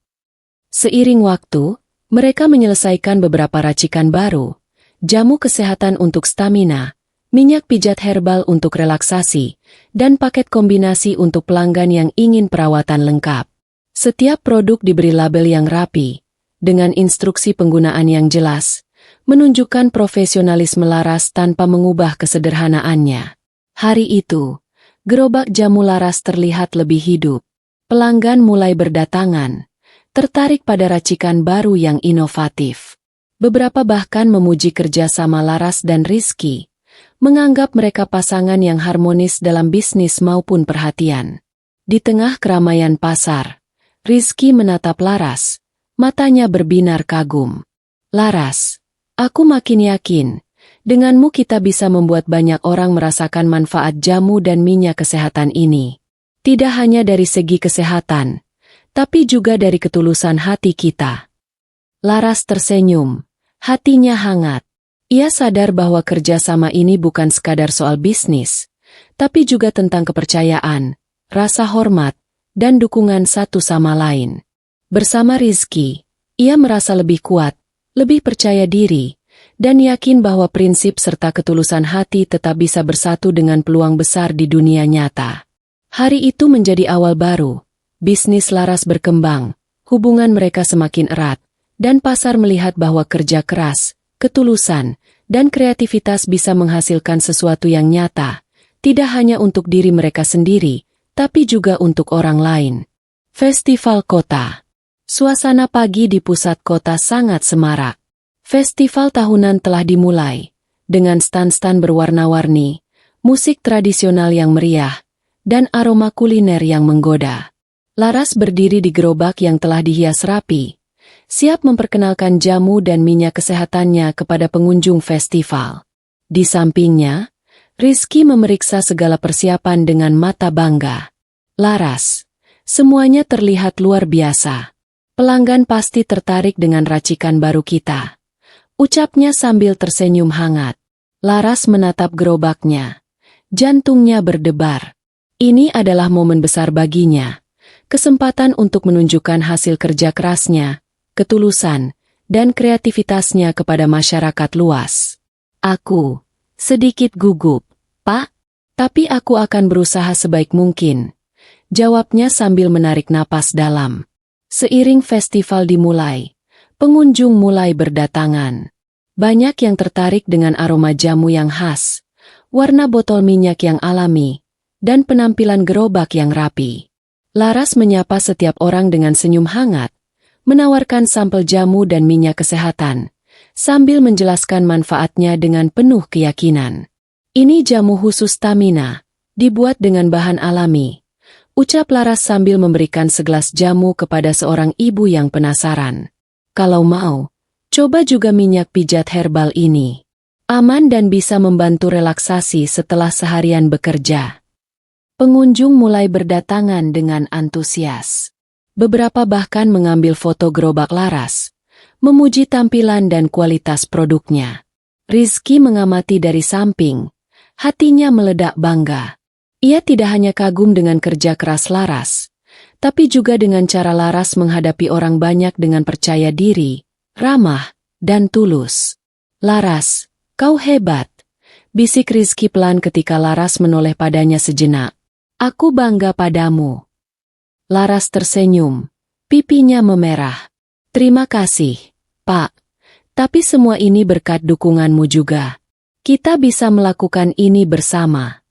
Seiring waktu, mereka menyelesaikan beberapa racikan baru, jamu kesehatan untuk stamina, minyak pijat herbal untuk relaksasi, dan paket kombinasi untuk pelanggan yang ingin perawatan lengkap. Setiap produk diberi label yang rapi, dengan instruksi penggunaan yang jelas, menunjukkan profesionalisme Laras tanpa mengubah kesederhanaannya. Hari itu, gerobak jamu Laras terlihat lebih hidup. Pelanggan mulai berdatangan, tertarik pada racikan baru yang inovatif. Beberapa bahkan memuji kerjasama Laras dan Rizky, menganggap mereka pasangan yang harmonis dalam bisnis maupun perhatian. Di tengah keramaian pasar, Rizky menatap Laras, matanya berbinar kagum. Laras, aku makin yakin, denganmu kita bisa membuat banyak orang merasakan manfaat jamu dan minyak kesehatan ini. Tidak hanya dari segi kesehatan, tapi juga dari ketulusan hati kita. Laras tersenyum, hatinya hangat. Ia sadar bahwa kerjasama ini bukan sekadar soal bisnis, tapi juga tentang kepercayaan, rasa hormat, dan dukungan satu sama lain. Bersama Rizky, ia merasa lebih kuat, lebih percaya diri, dan yakin bahwa prinsip serta ketulusan hati tetap bisa bersatu dengan peluang besar di dunia nyata. Hari itu menjadi awal baru, bisnis Laras berkembang, hubungan mereka semakin erat, dan pasar melihat bahwa kerja keras, ketulusan, dan kreativitas bisa menghasilkan sesuatu yang nyata, tidak hanya untuk diri mereka sendiri, tapi juga untuk orang lain. Festival Kota. Suasana pagi di pusat kota sangat semarak. Festival tahunan telah dimulai, dengan stan-stan berwarna-warni, musik tradisional yang meriah, dan aroma kuliner yang menggoda. Laras berdiri di gerobak yang telah dihias rapi, siap memperkenalkan jamu dan minyak kesehatannya kepada pengunjung festival. Di sampingnya, Rizky memeriksa segala persiapan dengan mata bangga. Laras, semuanya terlihat luar biasa. Pelanggan pasti tertarik dengan racikan baru kita, ucapnya sambil tersenyum hangat. Laras menatap gerobaknya. Jantungnya berdebar. Ini adalah momen besar baginya. Kesempatan untuk menunjukkan hasil kerja kerasnya, ketulusan, dan kreativitasnya kepada masyarakat luas. Aku sedikit gugup, Pak, tapi aku akan berusaha sebaik mungkin, jawabnya sambil menarik napas dalam. Seiring festival dimulai, pengunjung mulai berdatangan. Banyak yang tertarik dengan aroma jamu yang khas, warna botol minyak yang alami, dan penampilan gerobak yang rapi. Laras menyapa setiap orang dengan senyum hangat, menawarkan sampel jamu dan minyak kesehatan, sambil menjelaskan manfaatnya dengan penuh keyakinan. Ini jamu khusus stamina, dibuat dengan bahan alami, ucap Laras sambil memberikan segelas jamu kepada seorang ibu yang penasaran. Kalau mau, coba juga minyak pijat herbal ini. Aman dan bisa membantu relaksasi setelah seharian bekerja. Pengunjung mulai berdatangan dengan antusias. Beberapa bahkan mengambil foto gerobak Laras, memuji tampilan dan kualitas produknya. Rizky mengamati dari samping, Hatinya meledak bangga. Ia tidak hanya kagum dengan kerja keras Laras, tapi juga dengan cara Laras menghadapi orang banyak dengan percaya diri, ramah, dan tulus. "Laras, kau hebat," bisik Rizky pelan ketika Laras menoleh padanya sejenak. "Aku bangga padamu." Laras tersenyum, pipinya memerah. "Terima kasih, Pak. Tapi semua ini berkat dukunganmu juga. Kita bisa melakukan ini bersama."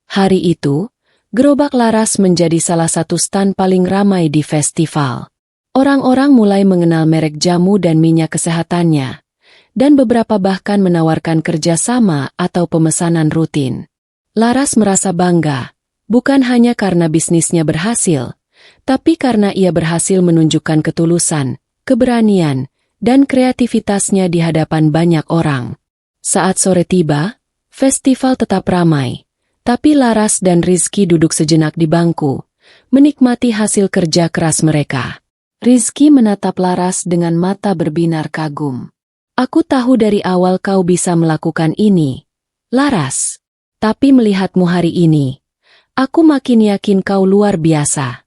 Hari itu, gerobak Laras menjadi salah satu stan paling ramai di festival. Orang-orang mulai mengenal merek jamu dan minyak kesehatannya, dan beberapa bahkan menawarkan kerjasama atau pemesanan rutin. Laras merasa bangga, bukan hanya karena bisnisnya berhasil, tapi karena ia berhasil menunjukkan ketulusan, keberanian, dan kreativitasnya di hadapan banyak orang. Saat sore tiba, festival tetap ramai, tapi Laras dan Rizky duduk sejenak di bangku, menikmati hasil kerja keras mereka. Rizky menatap Laras dengan mata berbinar kagum. "Aku tahu dari awal kau bisa melakukan ini, Laras. Tapi melihatmu hari ini, aku makin yakin kau luar biasa."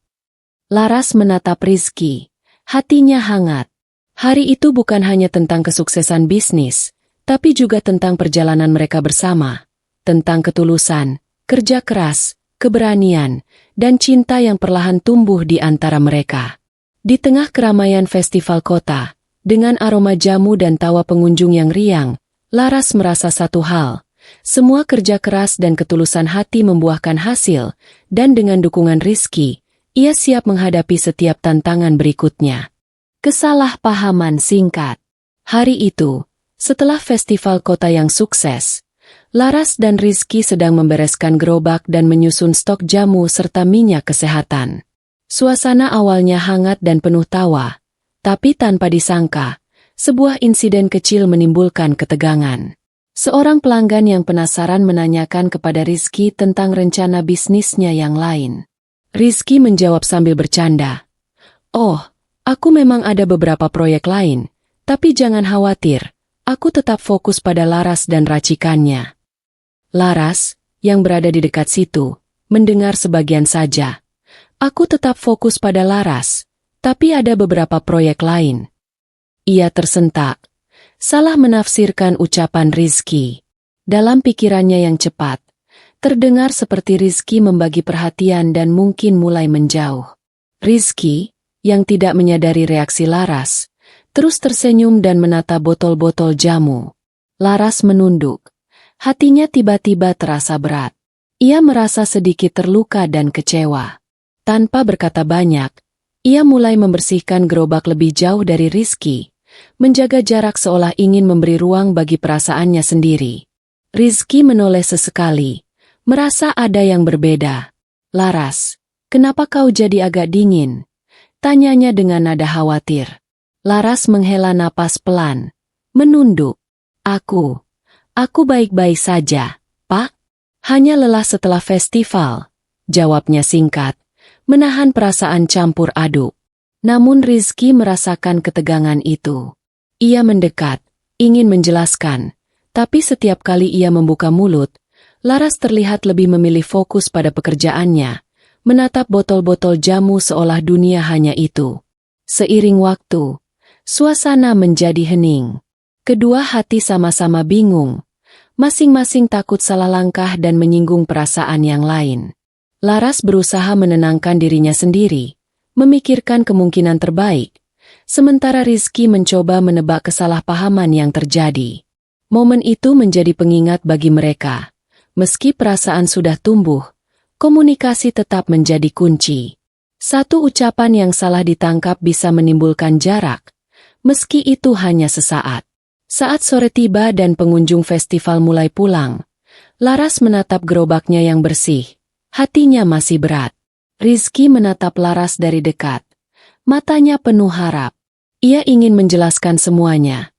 Laras menatap Rizky, hatinya hangat. Hari itu bukan hanya tentang kesuksesan bisnis, tapi juga tentang perjalanan mereka bersama, tentang ketulusan, kerja keras, keberanian, dan cinta yang perlahan tumbuh di antara mereka. Di tengah keramaian festival kota, dengan aroma jamu dan tawa pengunjung yang riang, Laras merasa satu hal: semua kerja keras dan ketulusan hati membuahkan hasil, dan dengan dukungan Rizky, ia siap menghadapi setiap tantangan berikutnya. Kesalahpahaman singkat. Hari itu, setelah festival kota yang sukses, Laras dan Rizky sedang membereskan gerobak dan menyusun stok jamu serta minyak kesehatan. Suasana awalnya hangat dan penuh tawa, tapi tanpa disangka, sebuah insiden kecil menimbulkan ketegangan. Seorang pelanggan yang penasaran menanyakan kepada Rizky tentang rencana bisnisnya yang lain. Rizky menjawab sambil bercanda, "Oh, aku memang ada beberapa proyek lain, tapi jangan khawatir. Aku tetap fokus pada Laras dan racikannya." Laras, yang berada di dekat situ, mendengar sebagian saja. "Aku tetap fokus pada Laras, tapi ada beberapa proyek lain." Ia tersentak, salah menafsirkan ucapan Rizky. Dalam pikirannya yang cepat, terdengar seperti Rizky membagi perhatian dan mungkin mulai menjauh. Rizky, yang tidak menyadari reaksi Laras, terus tersenyum dan menata botol-botol jamu. Laras menunduk. Hatinya tiba-tiba terasa berat. Ia merasa sedikit terluka dan kecewa. Tanpa berkata banyak, ia mulai membersihkan gerobak lebih jauh dari Rizky, menjaga jarak seolah ingin memberi ruang bagi perasaannya sendiri. Rizky menoleh sesekali, merasa ada yang berbeda. "Laras, kenapa kau jadi agak dingin?" tanyanya dengan nada khawatir. Laras menghela napas pelan, menunduk. Aku baik-baik saja, Pak. Hanya lelah setelah festival," jawabnya singkat, menahan perasaan campur aduk. Namun Rizky merasakan ketegangan itu. Ia mendekat, ingin menjelaskan, tapi setiap kali ia membuka mulut, Laras terlihat lebih memilih fokus pada pekerjaannya, menatap botol-botol jamu seolah dunia hanya itu. Seiring waktu, suasana menjadi hening. Kedua hati sama-sama bingung, masing-masing takut salah langkah dan menyinggung perasaan yang lain. Laras berusaha menenangkan dirinya sendiri, memikirkan kemungkinan terbaik, sementara Rizky mencoba menebak kesalahpahaman yang terjadi. Momen itu menjadi pengingat bagi mereka. Meski perasaan sudah tumbuh, komunikasi tetap menjadi kunci. Satu ucapan yang salah ditangkap bisa menimbulkan jarak, meski itu hanya sesaat. Saat sore tiba dan pengunjung festival mulai pulang, Laras menatap gerobaknya yang bersih. Hatinya masih berat. Rizky menatap Laras dari dekat. Matanya penuh harap. Ia ingin menjelaskan semuanya,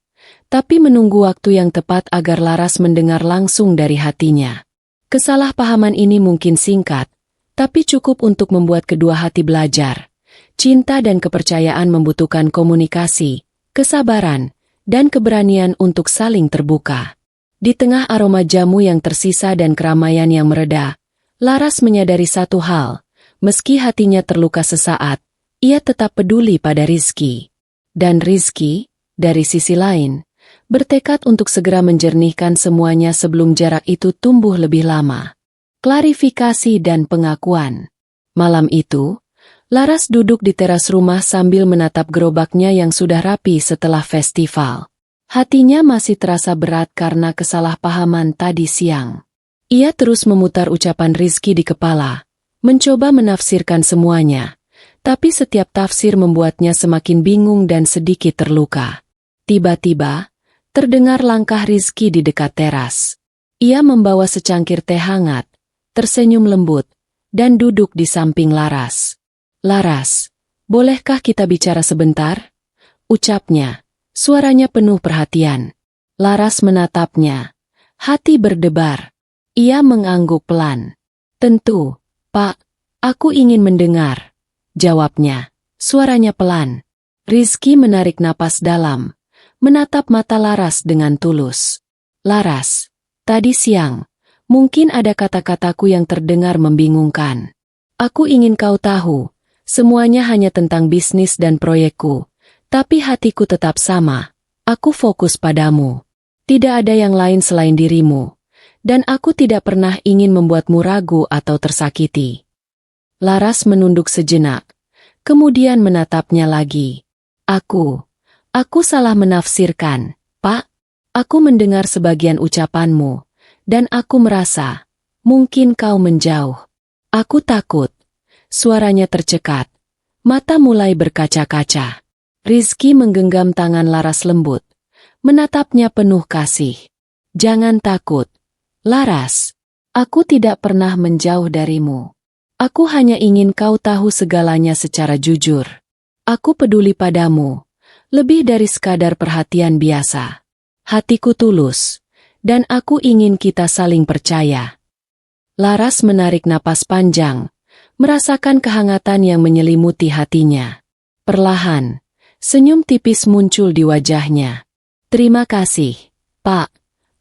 tapi menunggu waktu yang tepat agar Laras mendengar langsung dari hatinya. Kesalahpahaman ini mungkin singkat, tapi cukup untuk membuat kedua hati belajar. Cinta dan kepercayaan membutuhkan komunikasi, kesabaran, dan keberanian untuk saling terbuka. Di tengah aroma jamu yang tersisa dan keramaian yang mereda, Laras menyadari satu hal, meski hatinya terluka sesaat, ia tetap peduli pada Rizky. Dan Rizky, dari sisi lain, bertekad untuk segera menjernihkan semuanya sebelum jarak itu tumbuh lebih lama. Klarifikasi dan pengakuan. Malam itu, Laras duduk di teras rumah sambil menatap gerobaknya yang sudah rapi setelah festival. Hatinya masih terasa berat karena kesalahpahaman tadi siang. Ia terus memutar ucapan Rizky di kepala, mencoba menafsirkan semuanya, tapi setiap tafsir membuatnya semakin bingung dan sedikit terluka. Tiba-tiba, terdengar langkah Rizky di dekat teras. Ia membawa secangkir teh hangat, tersenyum lembut, dan duduk di samping Laras. "Laras, bolehkah kita bicara sebentar?" ucapnya. Suaranya penuh perhatian. Laras menatapnya. Hati berdebar. Ia mengangguk pelan. "Tentu, Pak, aku ingin mendengar," jawabnya. Suaranya pelan. Rizky menarik napas dalam, menatap mata Laras dengan tulus. "Laras, tadi siang, mungkin ada kata-kataku yang terdengar membingungkan. Aku ingin kau tahu, semuanya hanya tentang bisnis dan proyekku. Tapi hatiku tetap sama, aku fokus padamu. Tidak ada yang lain selain dirimu, dan aku tidak pernah ingin membuatmu ragu atau tersakiti." Laras menunduk sejenak, kemudian menatapnya lagi. Aku salah menafsirkan, Pak. Aku mendengar sebagian ucapanmu, dan aku merasa, mungkin kau menjauh. Aku takut." Suaranya tercekat, mata mulai berkaca-kaca. Rizky menggenggam tangan Laras lembut, menatapnya penuh kasih. "Jangan takut, Laras. Aku tidak pernah menjauh darimu. Aku hanya ingin kau tahu segalanya secara jujur. Aku peduli padamu, lebih dari sekadar perhatian biasa. Hatiku tulus, dan aku ingin kita saling percaya." Laras menarik napas panjang, merasakan kehangatan yang menyelimuti hatinya. Perlahan, senyum tipis muncul di wajahnya. "Terima kasih, Pak.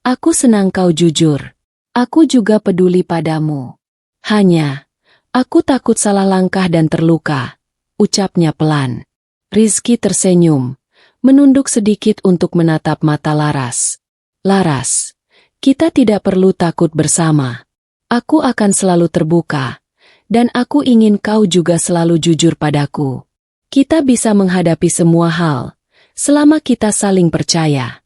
Aku senang kau jujur. Aku juga peduli padamu. Hanya, aku takut salah langkah dan terluka," ucapnya pelan. Rizky tersenyum, menunduk sedikit untuk menatap mata Laras. "Laras, kita tidak perlu takut bersama. Aku akan selalu terbuka, dan aku ingin kau juga selalu jujur padaku. Kita bisa menghadapi semua hal, selama kita saling percaya."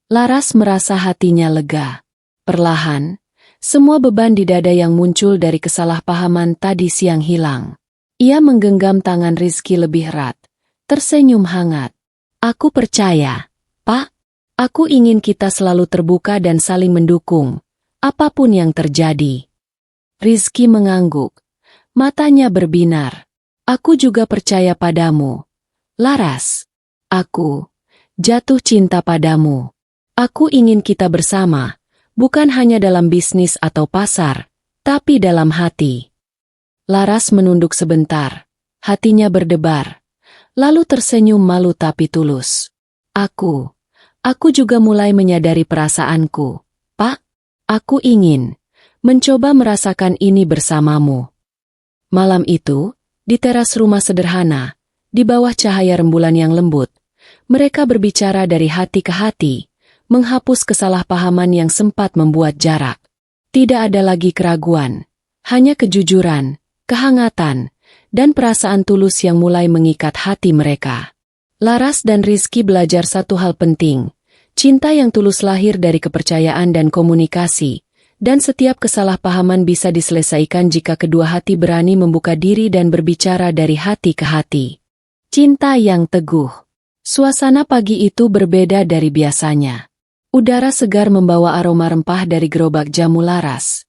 Laras merasa hatinya lega. Perlahan, semua beban di dada yang muncul dari kesalahpahaman tadi siang hilang. Ia menggenggam tangan Rizky lebih erat, tersenyum hangat. "Aku percaya, Pak. Aku ingin kita selalu terbuka dan saling mendukung, apapun yang terjadi." Rizky mengangguk, matanya berbinar. "Aku juga percaya padamu, Laras. Aku jatuh cinta padamu. Aku ingin kita bersama, bukan hanya dalam bisnis atau pasar, tapi dalam hati." Laras menunduk sebentar, hatinya berdebar, lalu tersenyum malu tapi tulus. Aku juga mulai menyadari perasaanku, Pak. Aku ingin mencoba merasakan ini bersamamu." Malam itu, di teras rumah sederhana, di bawah cahaya rembulan yang lembut, mereka berbicara dari hati ke hati, menghapus kesalahpahaman yang sempat membuat jarak. Tidak ada lagi keraguan, hanya kejujuran, kehangatan, dan perasaan tulus yang mulai mengikat hati mereka. Laras dan Rizky belajar satu hal penting, cinta yang tulus lahir dari kepercayaan dan komunikasi, dan setiap kesalahpahaman bisa diselesaikan jika kedua hati berani membuka diri dan berbicara dari hati ke hati. Cinta yang teguh. Suasana pagi itu berbeda dari biasanya. Udara segar membawa aroma rempah dari gerobak jamu Laras,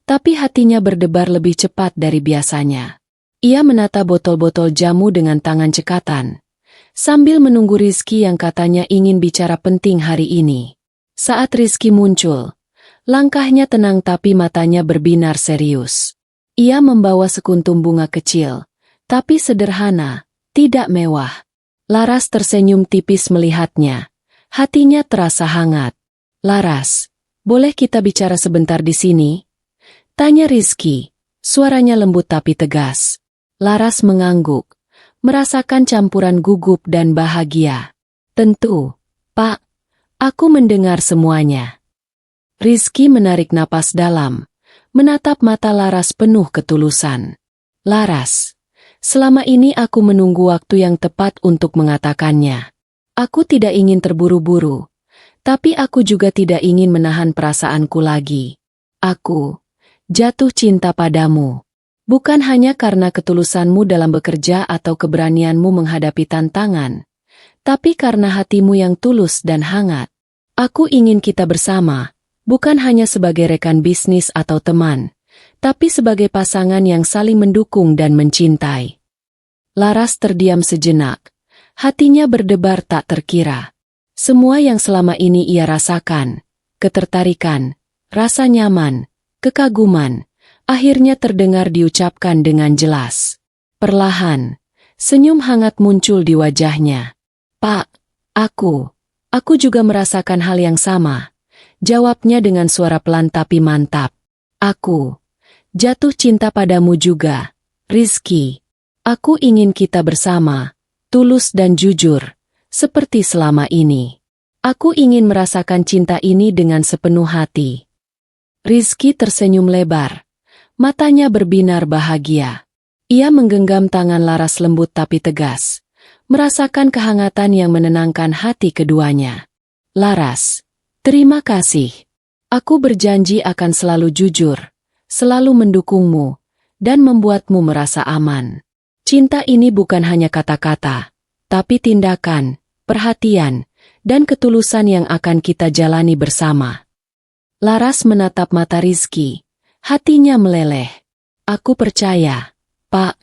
tapi hatinya berdebar lebih cepat dari biasanya. Ia menata botol-botol jamu dengan tangan cekatan, sambil menunggu Rizky yang katanya ingin bicara penting hari ini. Saat Rizky muncul, langkahnya tenang tapi matanya berbinar serius. Ia membawa sekuntum bunga kecil, tapi sederhana, tidak mewah. Laras tersenyum tipis melihatnya. Hatinya terasa hangat. "Laras, boleh kita bicara sebentar di sini? Tanya Rizky, suaranya lembut tapi tegas. Laras mengangguk, merasakan campuran gugup dan bahagia. Tentu, Pak, aku mendengar semuanya. Rizky menarik napas dalam, menatap mata Laras penuh ketulusan. Laras, selama ini aku menunggu waktu yang tepat untuk mengatakannya. Aku tidak ingin terburu-buru, tapi aku juga tidak ingin menahan perasaanku lagi. Aku jatuh cinta padamu. Bukan hanya karena ketulusanmu dalam bekerja atau keberanianmu menghadapi tantangan, tapi karena hatimu yang tulus dan hangat. Aku ingin kita bersama, bukan hanya sebagai rekan bisnis atau teman, tapi sebagai pasangan yang saling mendukung dan mencintai. Laras terdiam sejenak, hatinya berdebar tak terkira. Semua yang selama ini ia rasakan, ketertarikan, rasa nyaman, kekaguman, akhirnya terdengar diucapkan dengan jelas. Perlahan, senyum hangat muncul di wajahnya. Pak, aku juga merasakan hal yang sama. Jawabnya dengan suara pelan tapi mantap. Aku jatuh cinta padamu juga, Rizky. Aku ingin kita bersama, tulus dan jujur, seperti selama ini. Aku ingin merasakan cinta ini dengan sepenuh hati. Rizky tersenyum lebar. Matanya berbinar bahagia. Ia menggenggam tangan Laras lembut tapi tegas, merasakan kehangatan yang menenangkan hati keduanya. Laras, terima kasih. Aku berjanji akan selalu jujur, selalu mendukungmu, dan membuatmu merasa aman. Cinta ini bukan hanya kata-kata, tapi tindakan, perhatian, dan ketulusan yang akan kita jalani bersama. Laras menatap mata Rizky. Hatinya meleleh. Aku percaya, Pak,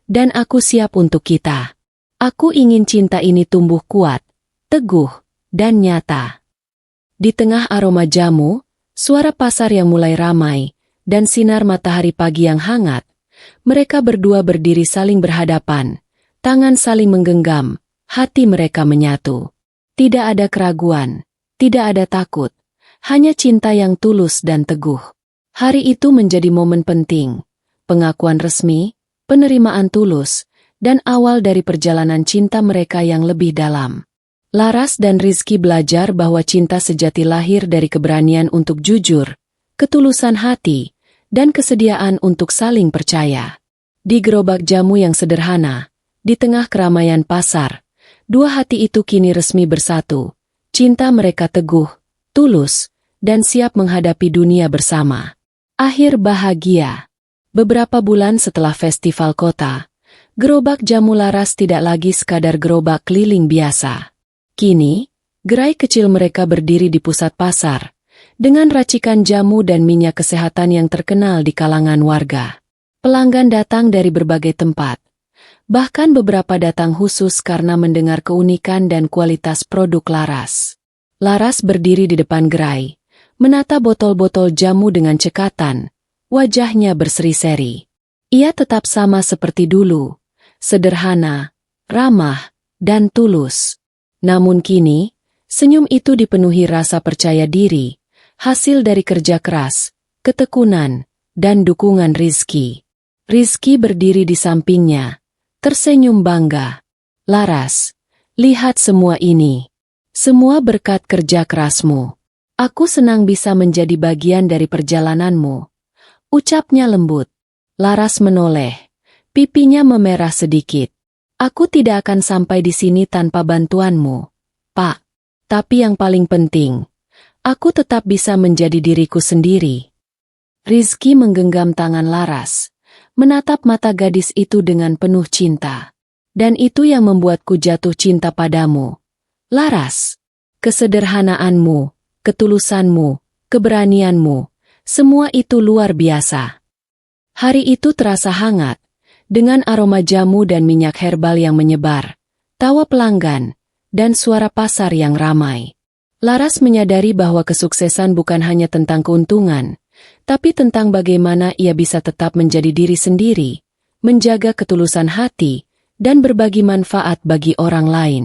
dan aku siap untuk kita. Aku ingin cinta ini tumbuh kuat, teguh, dan nyata. Di tengah aroma jamu, suara pasar yang mulai ramai, dan sinar matahari pagi yang hangat, mereka berdua berdiri saling berhadapan, tangan saling menggenggam, hati mereka menyatu. Tidak ada keraguan, tidak ada takut, hanya cinta yang tulus dan teguh. Hari itu menjadi momen penting, pengakuan resmi, penerimaan tulus, dan awal dari perjalanan cinta mereka yang lebih dalam. Laras dan Rizky belajar bahwa cinta sejati lahir dari keberanian untuk jujur, ketulusan hati, dan kesediaan untuk saling percaya. Di gerobak jamu yang sederhana, di tengah keramaian pasar, dua hati itu kini resmi bersatu. Cinta mereka teguh, tulus, dan siap menghadapi dunia bersama. Akhir bahagia. Beberapa bulan setelah festival kota, gerobak jamu Laras tidak lagi sekadar gerobak keliling biasa. Kini, gerai kecil mereka berdiri di pusat pasar, dengan racikan jamu dan minyak kesehatan yang terkenal di kalangan warga. Pelanggan datang dari berbagai tempat. Bahkan beberapa datang khusus karena mendengar keunikan dan kualitas produk Laras. Laras berdiri di depan gerai, menata botol-botol jamu dengan cekatan, wajahnya berseri-seri. Ia tetap sama seperti dulu, sederhana, ramah, dan tulus. Namun kini, senyum itu dipenuhi rasa percaya diri, hasil dari kerja keras, ketekunan, dan dukungan Rizky. Rizky berdiri di sampingnya, tersenyum bangga. Laras, lihat semua ini. Semua berkat kerja kerasmu. Aku senang bisa menjadi bagian dari perjalananmu. Ucapnya lembut. Laras menoleh. Pipinya memerah sedikit. Aku tidak akan sampai di sini tanpa bantuanmu, Pak. Tapi yang paling penting, aku tetap bisa menjadi diriku sendiri. Rizky menggenggam tangan Laras, menatap mata gadis itu dengan penuh cinta. Dan itu yang membuatku jatuh cinta padamu. Laras, kesederhanaanmu, ketulusanmu, keberanianmu, semua itu luar biasa. Hari itu terasa hangat, dengan aroma jamu dan minyak herbal yang menyebar, tawa pelanggan, dan suara pasar yang ramai. Laras menyadari bahwa kesuksesan bukan hanya tentang keuntungan, tapi tentang bagaimana ia bisa tetap menjadi diri sendiri, menjaga ketulusan hati, dan berbagi manfaat bagi orang lain.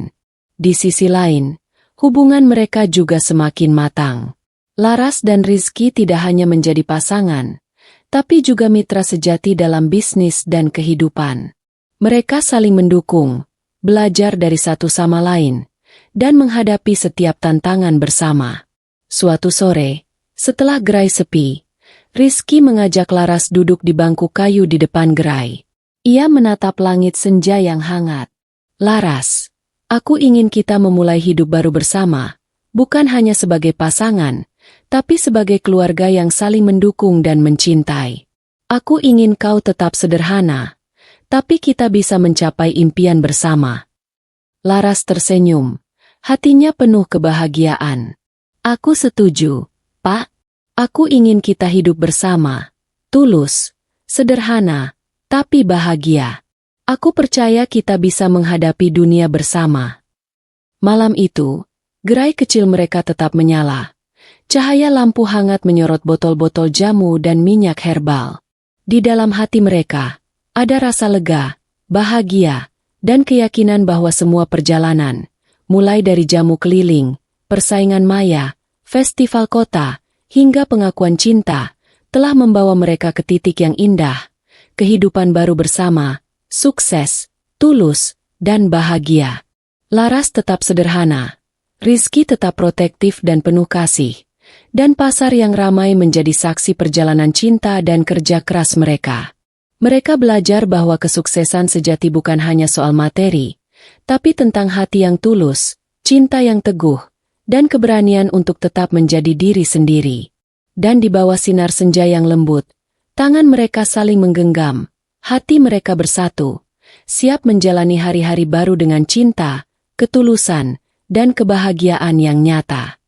Di sisi lain, hubungan mereka juga semakin matang. Laras dan Rizky tidak hanya menjadi pasangan, tapi juga mitra sejati dalam bisnis dan kehidupan. Mereka saling mendukung, belajar dari satu sama lain, dan menghadapi setiap tantangan bersama. Suatu sore, setelah gerai sepi, Rizky mengajak Laras duduk di bangku kayu di depan gerai. Ia menatap langit senja yang hangat. Laras, aku ingin kita memulai hidup baru bersama, bukan hanya sebagai pasangan, tapi sebagai keluarga yang saling mendukung dan mencintai. Aku ingin kau tetap sederhana, tapi kita bisa mencapai impian bersama. Laras tersenyum, hatinya penuh kebahagiaan. Aku setuju, Pak. Aku ingin kita hidup bersama, tulus, sederhana, tapi bahagia. Aku percaya kita bisa menghadapi dunia bersama. Malam itu, gerai kecil mereka tetap menyala. Cahaya lampu hangat menyorot botol-botol jamu dan minyak herbal. Di dalam hati mereka, ada rasa lega, bahagia, dan keyakinan bahwa semua perjalanan, mulai dari jamu keliling, persaingan maya, festival kota, hingga pengakuan cinta, telah membawa mereka ke titik yang indah, kehidupan baru bersama, sukses, tulus, dan bahagia. Laras tetap sederhana, Rizky tetap protektif dan penuh kasih, dan pasar yang ramai menjadi saksi perjalanan cinta dan kerja keras mereka. Mereka belajar bahwa kesuksesan sejati bukan hanya soal materi, tapi tentang hati yang tulus, cinta yang teguh, dan keberanian untuk tetap menjadi diri sendiri. Dan di bawah sinar senja yang lembut, tangan mereka saling menggenggam, hati mereka bersatu, siap menjalani hari-hari baru dengan cinta, ketulusan, dan kebahagiaan yang nyata.